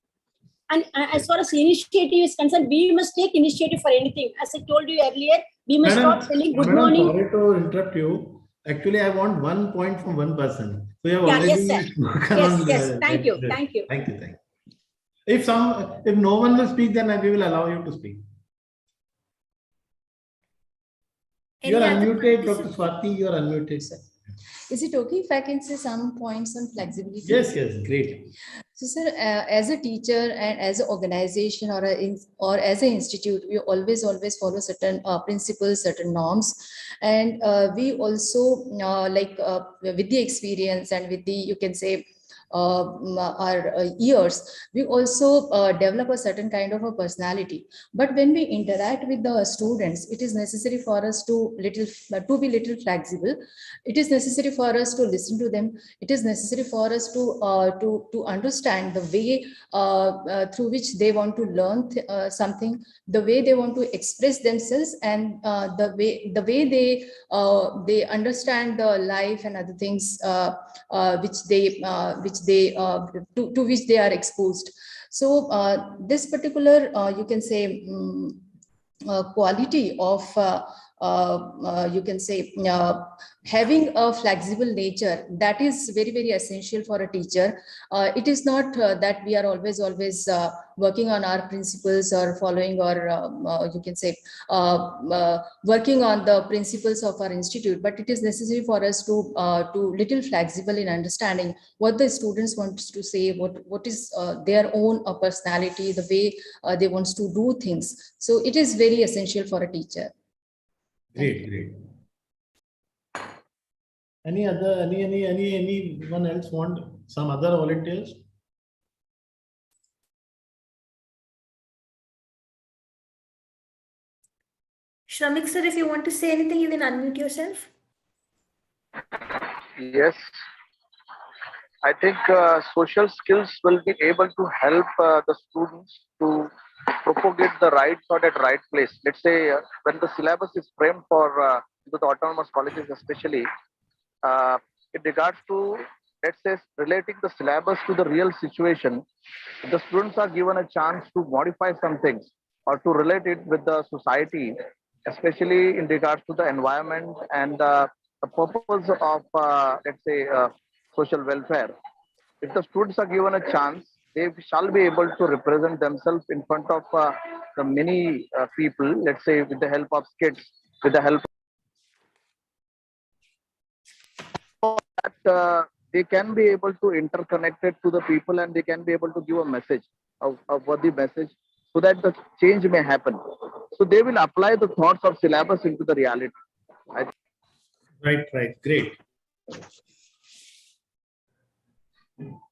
And as far as initiative is concerned, we must take initiative for anything. As I told you earlier, we must start telling good morning. Sorry to interrupt you. Actually, I want 1 point from one person. So you have already yes, sir. Yes. Thank you. Thank you. If no one will speak, then we will allow you to speak. You are unmuted, Dr. Swati. You are unmuted, sir. Is it okay if I can say some points on flexibility? Yes, great. So, sir, as a teacher and as an organization or as an institute, we always follow certain principles, certain norms, and we also with the experience and with the, you can say, our years, we also develop a certain kind of a personality. But when we interact with the students, it is necessary for us to be little flexible. It is necessary for us to listen to them. It is necessary for us to understand the way through which they want to learn something, the way they want to express themselves, and the way they understand the life and other things to which they are exposed. So this particular you can say quality of you can say having a flexible nature, that is very, very essential for a teacher. It is not that we are always working on our principles or following, or you can say working on the principles of our institute, but it is necessary for us to little flexible in understanding what the students want to say, what is their own personality, the way they want to do things. So it is very essential for a teacher. Great. Anyone else want some other volunteers? Shramik sir, if you want to say anything, you can unmute yourself. Yes. I think social skills will be able to help the students to propagate the right thought at right place. Let's say when the syllabus is framed for the autonomous colleges, especially in regards to, let's say, relating the syllabus to the real situation, the students are given a chance to modify some things or to relate it with the society, especially in regards to the environment and the purpose of, let's say, social welfare. If the students are given a chance, they shall be able to represent themselves in front of the many people, let's say with the help of skits, with the help of that, they can be able to interconnect it to the people, and they can be able to give a message, a worthy message, so that the change may happen. So they will apply the thoughts of syllabus into the reality. Right, great.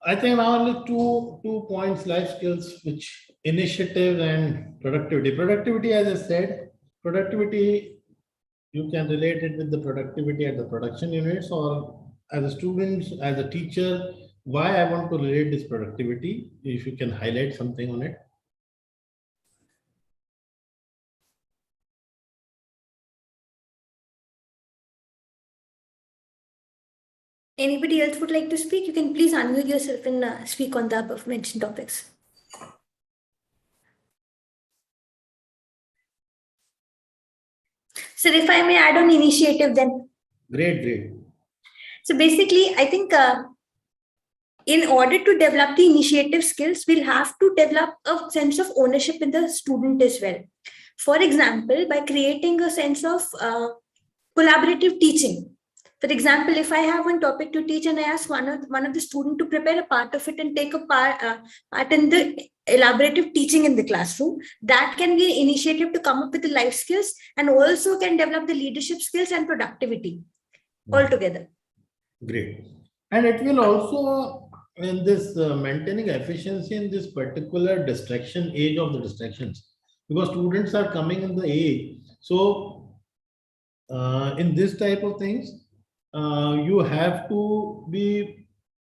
I think now only two points: life skills, which initiative and productivity. Productivity, as I said, productivity, you can relate it with the productivity at the production units, or as a student, as a teacher. Why I want to relate this productivity? If you can highlight something on it. Anybody else would like to speak? You can please unmute yourself and speak on the above mentioned topics. So if I may add on initiative then. Great. So basically, I think in order to develop the initiative skills, we'll have to develop a sense of ownership in the student as well. For example, by creating a sense of collaborative teaching. For example, if I have one topic to teach and I ask one of the students to prepare a part of it and take a part in the elaborative teaching in the classroom, that can be an initiative to come up with the life skills and also can develop the leadership skills and productivity altogether. Great. And it will also in this maintaining efficiency in this particular distraction age of the distractions, because students are coming in the age. So in this type of things, you have to be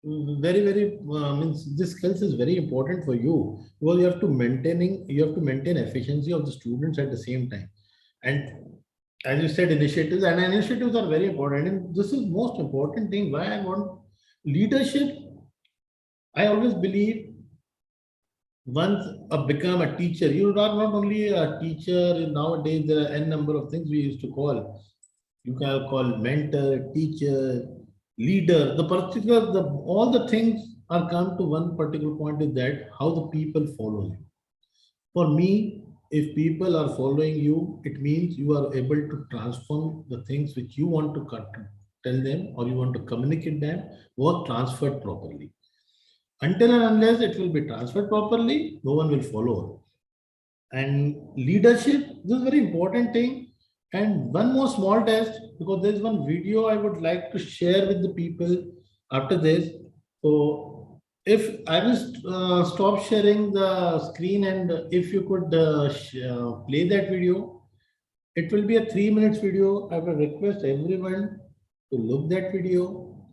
very means this skills is very important for you, because you have to maintain efficiency of the students at the same time. And as you said, initiatives are very important, and this is most important thing why I want leadership. I always believe once become a teacher, you are not only a teacher. Nowadays, there are n number of things we used to call. You can call mentor, teacher, leader. All the things are come to one particular point, is that how the people follow you. For me, if people are following you, it means you are able to transform the things which you want to tell them or you want to communicate them, was transferred properly. Until and unless it will be transferred properly, no one will follow. And leadership, this is a very important thing. And one more small test, because there's one video I would like to share with the people after this. So if I will stop sharing the screen, and if you could play that video, it will be a 3 minutes video. I will request everyone to look that video,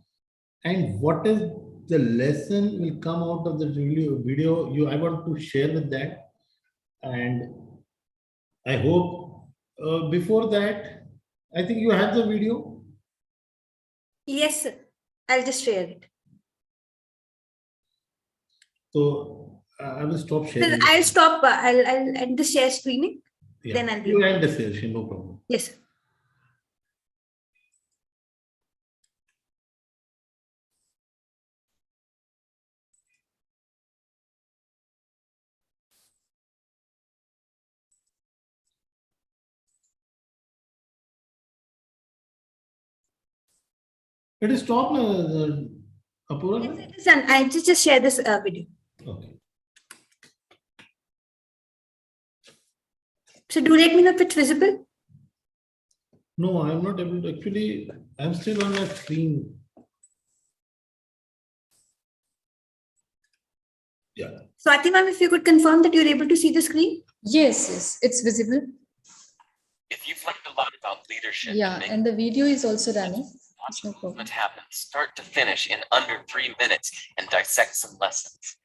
and what is the lesson will come out of the video I want to share with that. And I hope before that, I think you have the video. Yes, sir. I'll just share it. So I will stop sharing. I'll stop. I'll end the share screening. Yeah. Then I'll be. You end the session, no problem. Yes, sir. It is stopped, Apurva? Yes, it is done. I just share this video. Okay. So do let me know if it's visible. No, I'm not able to. Actually, I'm still on my screen. Yeah. Swati ma'am, if you could confirm that you're able to see the screen. Yes, it's visible. If you've learned a lot about leadership, Yeah, and the video is also running. Watch the movement happen start to finish in under 3 minutes and dissect some lessons.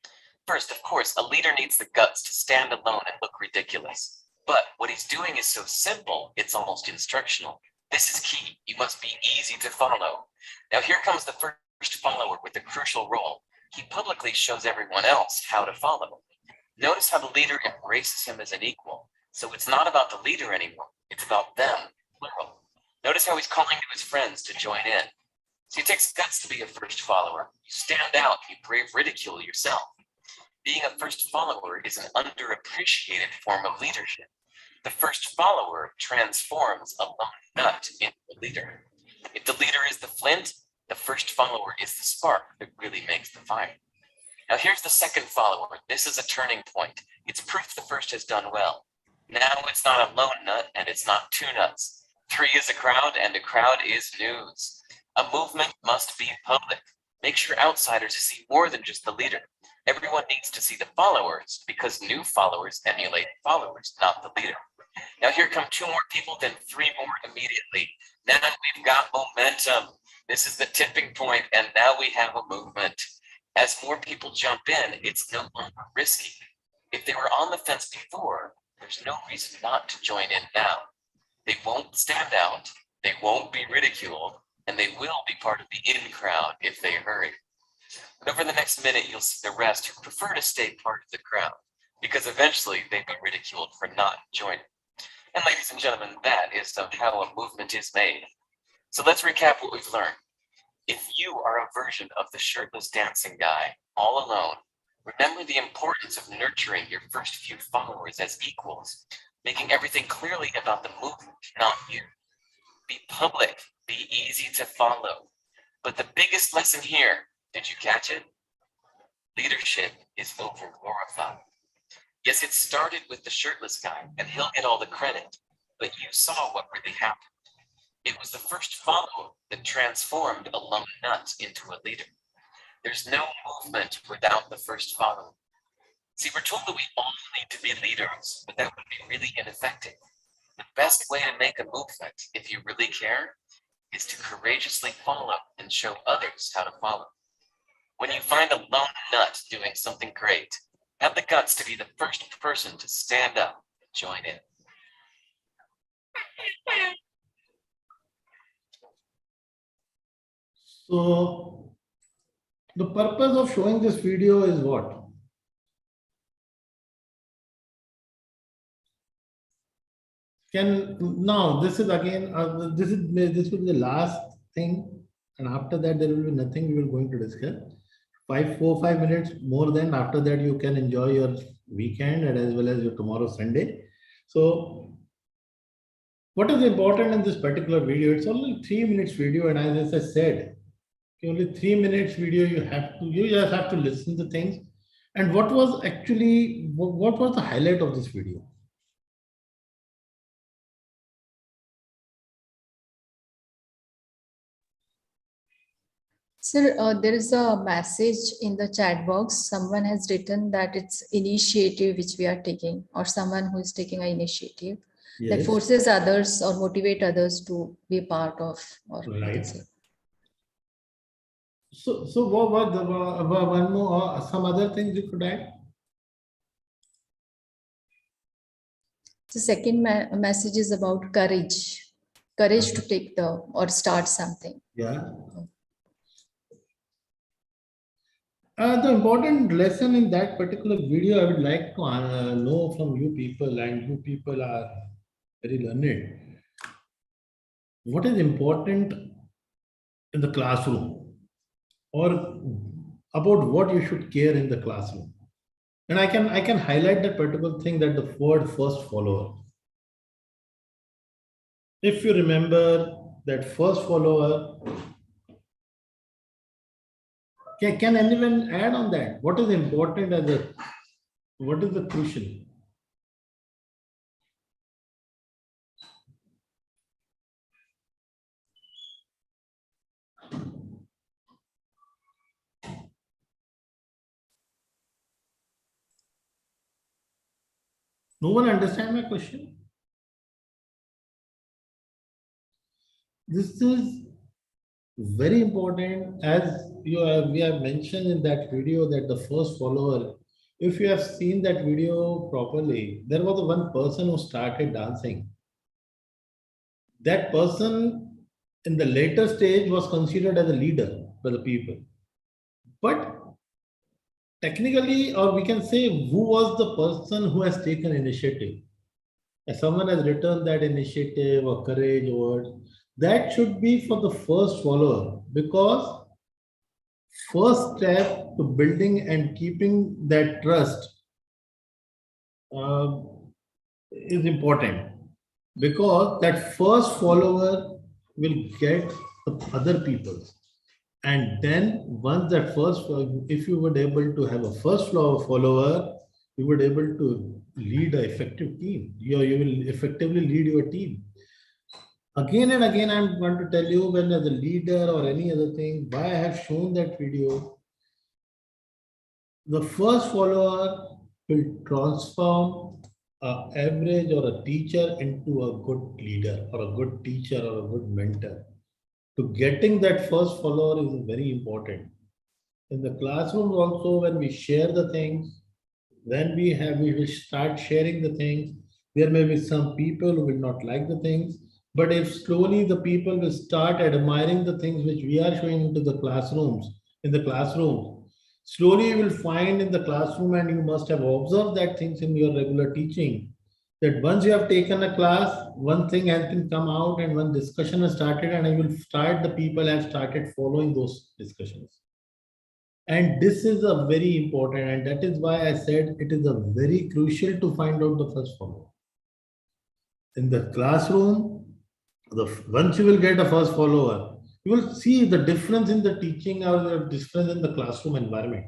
First, of course, a leader needs the guts to stand alone and look ridiculous. But what he's doing is so simple, it's almost instructional. This is key. You must be easy to follow. Now here comes the first follower with a crucial role. He publicly shows everyone else how to follow. Notice how the leader embraces him as an equal. So it's not about the leader anymore. It's about them, plural. Notice how he's calling to his friends to join in. So it takes guts to be a first follower. You stand out, you brave ridicule yourself. Being a first follower is an underappreciated form of leadership. The first follower transforms a lone nut into a leader. If the leader is the flint, the first follower is the spark that really makes the fire. Now here's the second follower. This is a turning point. It's proof the first has done well. Now it's not a lone nut and it's not two nuts. 3 is a crowd and a crowd is news. A movement must be public. Make sure outsiders see more than just the leader. Everyone needs to see the followers because new followers emulate followers, not the leader. Now here come 2 more people, then 3 more immediately. Now we've got momentum. This is the tipping point, and now we have a movement. As more people jump in, it's no longer risky. If they were on the fence before, there's no reason not to join in now. They won't stand out, they won't be ridiculed, and they will be part of the in crowd if they hurry. But over the next minute, you'll see the rest who prefer to stay part of the crowd, because eventually they'd be ridiculed for not joining. And ladies and gentlemen, that is how a movement is made. So let's recap what we've learned. If you are a version of the shirtless dancing guy, all alone, remember the importance of nurturing your first few followers as equals, making everything clearly about the movement, not you. Be public, be easy to follow. But the biggest lesson here, did you catch it? Leadership is over-glorified. Yes, it started with the shirtless guy, and he'll get all the credit, but you saw what really happened. It was the first follower that transformed a lone nut into a leader. There's no movement without the first follower. See, we're told that we all need to be leaders, but that would be really ineffective. The best way to make a movement, if you really care, is to courageously follow and show others how to follow. When you find a lone nut doing something great, have the guts to be the first person to stand up and join in. So the purpose of showing this video is what? Now this is again, this will be the last thing, and after that there will be nothing we will going to discuss. 5 minutes more, than after that you can enjoy your weekend and as well as your tomorrow Sunday. So what is important in this particular video? It's only 3 minutes video, and as I said, only 3 minutes video, you just have to listen to things. And what was the highlight of this video? Sir, there is a message in the chat box. Someone has written that it's initiative which we are taking, or someone who is taking an initiative that Yes. forces others or motivate others to be part of. Or Right. So what one more, some other things you could add? The second message is about courage to take or start something. Yeah. The important lesson in that particular video, I would like to know from you people, and you people are very learned. What is important in the classroom, or about what you should care in the classroom? And I can highlight that particular thing, that the word first follower. If you remember that first follower, can anyone add on that? What is important what is the crucial? No one understand my question? This is very important, as we have mentioned in that video, that the first follower, if you have seen that video properly, there was one person who started dancing. That person in the later stage was considered as a leader by the people. But technically, or we can say, who was the person who has taken initiative? If someone has written that initiative or courage word, that should be for the first follower, because first step to building and keeping that trust is important, because that first follower will get the other people. And then once that first, if you were able to have a first follower, you would able to lead an effective team. You will effectively lead your team. Again and again, I'm going to tell you, when as a leader or any other thing, why I have shown that video. The first follower will transform an average or a teacher into a good leader or a good teacher or a good mentor. To getting that first follower is very important. In the classroom also, when we share the things, when we will start sharing the things, there may be some people who will not like the things. But if slowly the people will start admiring the things which we are showing into the classrooms, slowly you will find in the classroom, and you must have observed that things in your regular teaching, that once you have taken a class, one thing has been come out and one discussion has started, and the people have started following those discussions. And this is a very important, and that is why I said it is a very crucial to find out the first follower. In the classroom, once you will get a first follower, you will see the difference in the teaching or the difference in the classroom environment.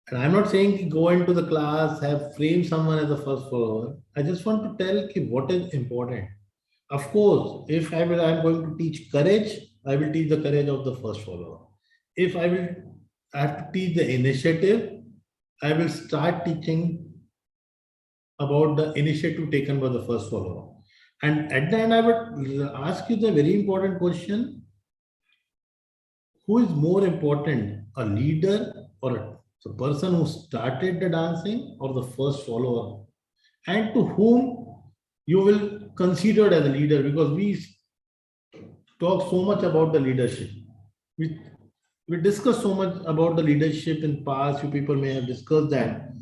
And I'm not saying go into the class, frame someone as a first follower. I just want to tell what is important. Of course, if I'm going to teach courage, I will teach the courage of the first follower. if I have to teach the initiative, I will start teaching about the initiative taken by the first follower. And at the end, I would ask you the very important question: who is more important, a leader or the person who started the dancing, or the first follower? And to whom you will consider as a leader, because we talk so much about the leadership. We discuss so much about the leadership in past. You people may have discussed that.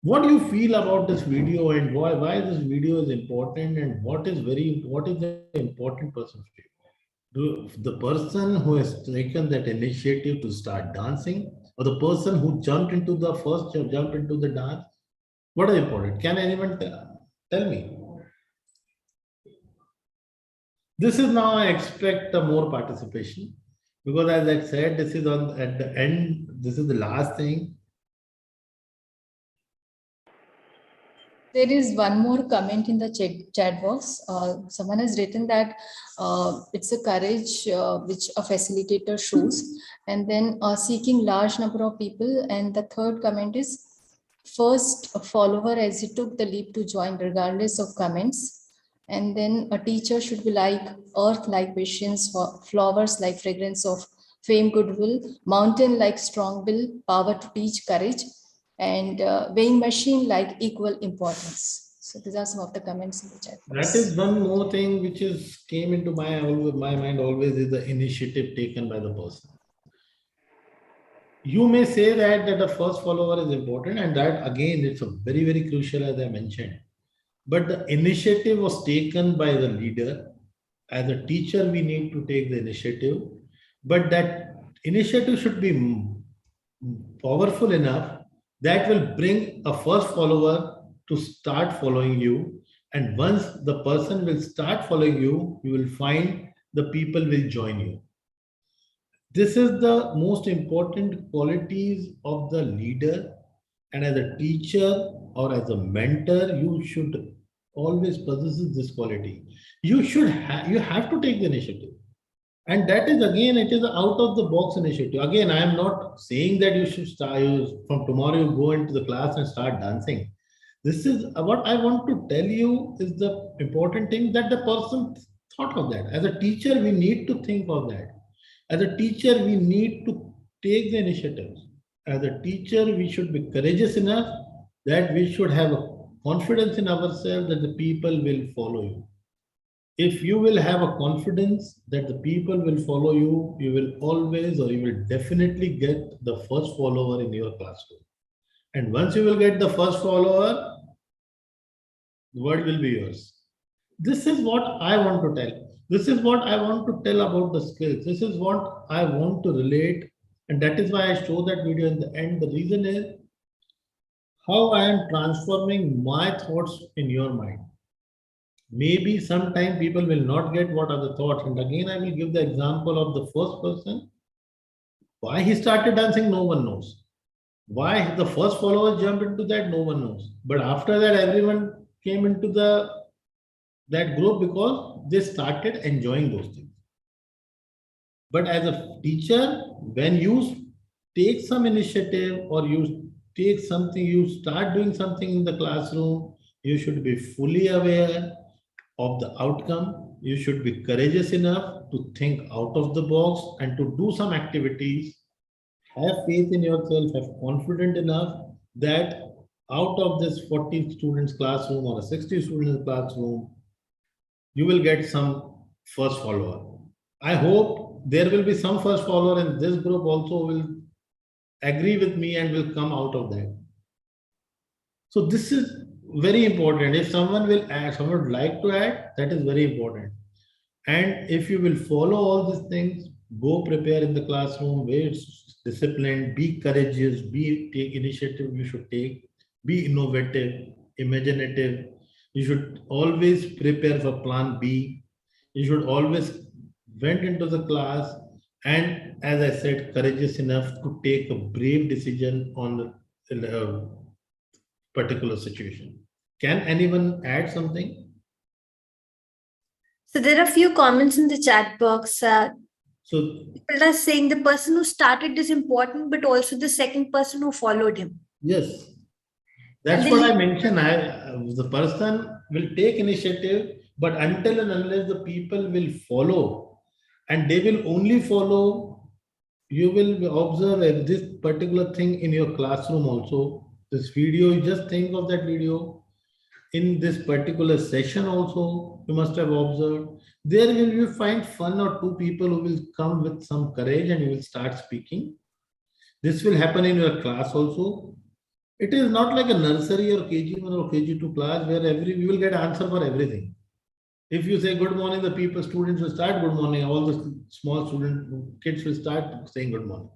What do you feel about this video, and why this video is important, and what is the important person for you? The person who has taken that initiative to start dancing, or the person who jumped into the dance? What is important? Can anyone tell me? This is now, I expect more participation, because as I said, this is at the end, this is the last thing. There is one more comment in the chat box. Someone has written that it's a courage which a facilitator shows, and then seeking large number of people. And the third comment is, first a follower as he took the leap to join regardless of comments. And then a teacher should be like earth, like patience, flowers like fragrance of fame, goodwill, mountain like strong will, power to teach, courage, and weighing machine like equal importance. So these are some of the comments in the chat box. That is one more thing which came into my mind always, is the initiative taken by the person. You may say that the first follower is important, and that again, it's a very, very crucial, as I mentioned. But the initiative was taken by the leader. As a teacher, we need to take the initiative, but that initiative should be powerful enough that will bring a first follower to start following you. And once the person will start following you, you will find the people will join you. This is the most important qualities of the leader. And as a teacher or as a mentor, you should always possess this quality. You have to take the initiative. And that is, again, it is out of the box initiative. Again, I am not saying that you should start from tomorrow, you go into the class and start dancing. This is what I want to tell you is the important thing, that the person thought of that. As a teacher, we need to think of that. As a teacher, we need to take the initiative. As a teacher, we should be courageous enough that we should have a confidence in ourselves that the people will follow you. If you will have a confidence that the people will follow you, you will always, or you will definitely get the first follower in your classroom. And once you will get the first follower, the world will be yours. This is what I want to tell. This is what I want to tell about the skills. This is what I want to relate. And that is why I show that video in the end. The reason is how I am transforming my thoughts in your mind. Maybe sometime people will not get what are the thoughts. And again, I will give the example of the first person. Why he started dancing, no one knows. Why the first follower jumped into that, no one knows. But after that, everyone came into that group because they started enjoying those things. But as a teacher, when you take some initiative or you take something, you start doing something in the classroom, you should be fully aware of the outcome. You should be courageous enough to think out of the box and to do some activities. Have faith in yourself, have confidence enough that out of this 40 students classroom or a 60 students classroom, you will get some first follower. I hope there will be some first follower in this group also will agree with me and will come out of that. So this is very important. If someone will add, someone would like to add, that is very important. And if you will follow all these things, go prepare in the classroom, be disciplined, be courageous, take initiative you should take, be innovative, imaginative. You should always prepare for plan B. You should always went into the class and, as I said, courageous enough to take a brave decision on a particular situation. Can anyone add something? So there are a few comments in the chat box. So people are saying the person who started is important, but also the second person who followed him. yes, that's what I mentioned. The person will take initiative, but until and unless the people will follow, and they will only follow, you will observe this particular thing in your classroom also. This video, you just think of that video. In this particular session also, you must have observed, there will you find one or two people who will come with some courage and you will start speaking. This will happen in your class also. It is not like a nursery or KG1 or KG2 class where you will get answer for everything. If you say good morning, the students will start good morning. All the small kids will start saying good morning.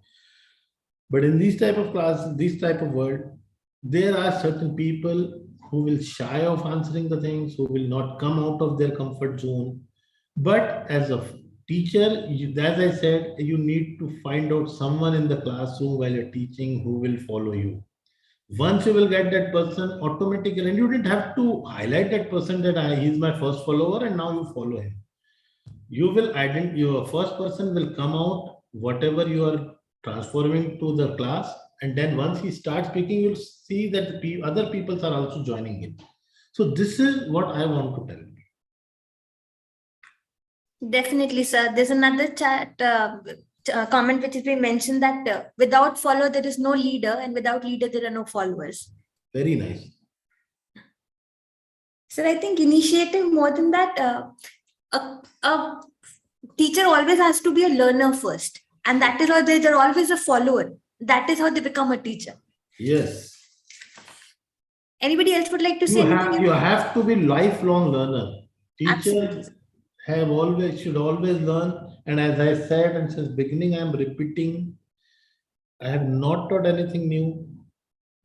But in these type of class, this type of world, there are certain people who will shy of answering the things, who will not come out of their comfort zone. But as a teacher, as I said, you need to find out someone in the classroom while you're teaching who will follow you. Once you will get that person automatically, and you didn't have to highlight that person that he's my first follower and now you follow him. You will your first person will come out, whatever you are transforming to the class. And then once he starts speaking, you'll see that the other people are also joining in. So this is what I want to tell you. Definitely, sir. There's another chat comment which has been mentioned that without follower, there is no leader, and without leader, there are no followers. Very nice. So I think initiative more than that, a teacher always has to be a learner first. And that is how they're always a follower. That is how they become a teacher. Yes. Anybody else would like to say anything? You have to be lifelong learner. Teachers should always learn. And as I said, and since beginning, I'm repeating, I have not taught anything new.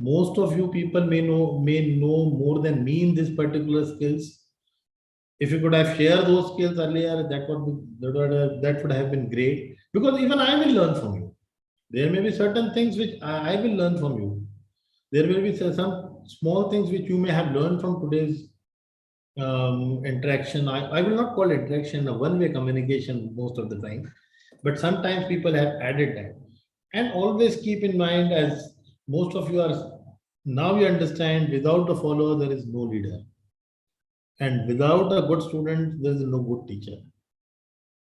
Most of you people may know more than me in these particular skills. If you could have shared those skills earlier, that would have been great. Because even I will learn from you. There may be certain things which I will learn from you. There will be some small things which you may have learned from today's interaction. I will not call interaction a one-way communication most of the time, but sometimes people have added that. And always keep in mind, as most of you are now, you understand, without the follower, there is no leader. And without a good student, there is no good teacher.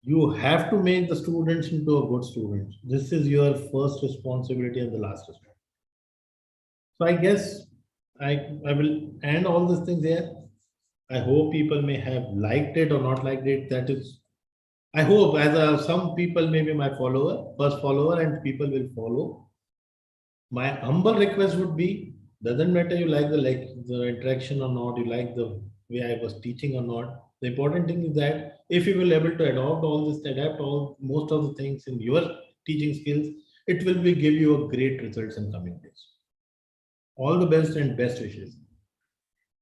You have to make the students into a good student. This is your first responsibility and the last responsibility. So I guess I will end all these things here. I hope people may have liked it or not liked it. That is, I hope, as some people may be my first follower, and people will follow. My humble request would be, doesn't matter you like the interaction or not, you like the way I was teaching or not. The important thing is that if you will able to adapt most of the things in your teaching skills, it will give you a great results in coming days. All the best and best wishes.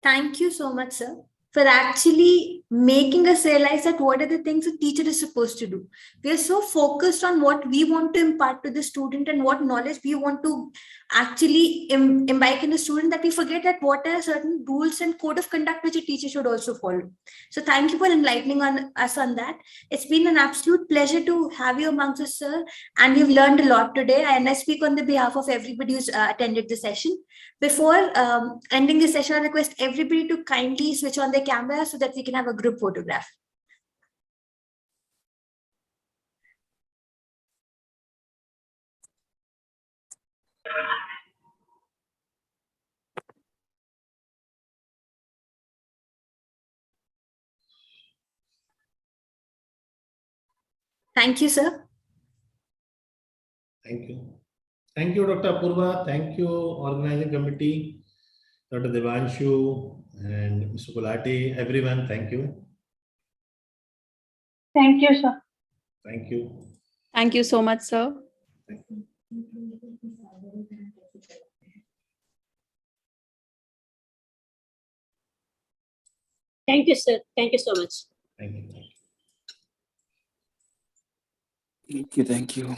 Thank you so much, sir, for actually making us realize that what are the things a teacher is supposed to do. We are so focused on what we want to impart to the student and what knowledge we want to actually imbibe in the student that we forget that what are certain rules and code of conduct which a teacher should also follow. So thank you for enlightening us on that. It's been an absolute pleasure to have you amongst us, sir. And we've learned a lot today. And I speak on the behalf of everybody who's attended the session. Before ending the session, I request everybody to kindly switch on their camera so that we can have a group photograph. Thank you, sir. Thank you. Thank you, Dr. Apurva. Thank you, organizing committee, Dr. Devanshu and Mr. Gulati, everyone. Thank you. Thank you, sir. Thank you. Thank you so much, sir. Thank you, sir. Thank you so much. Thank you. Thank you. Thank you.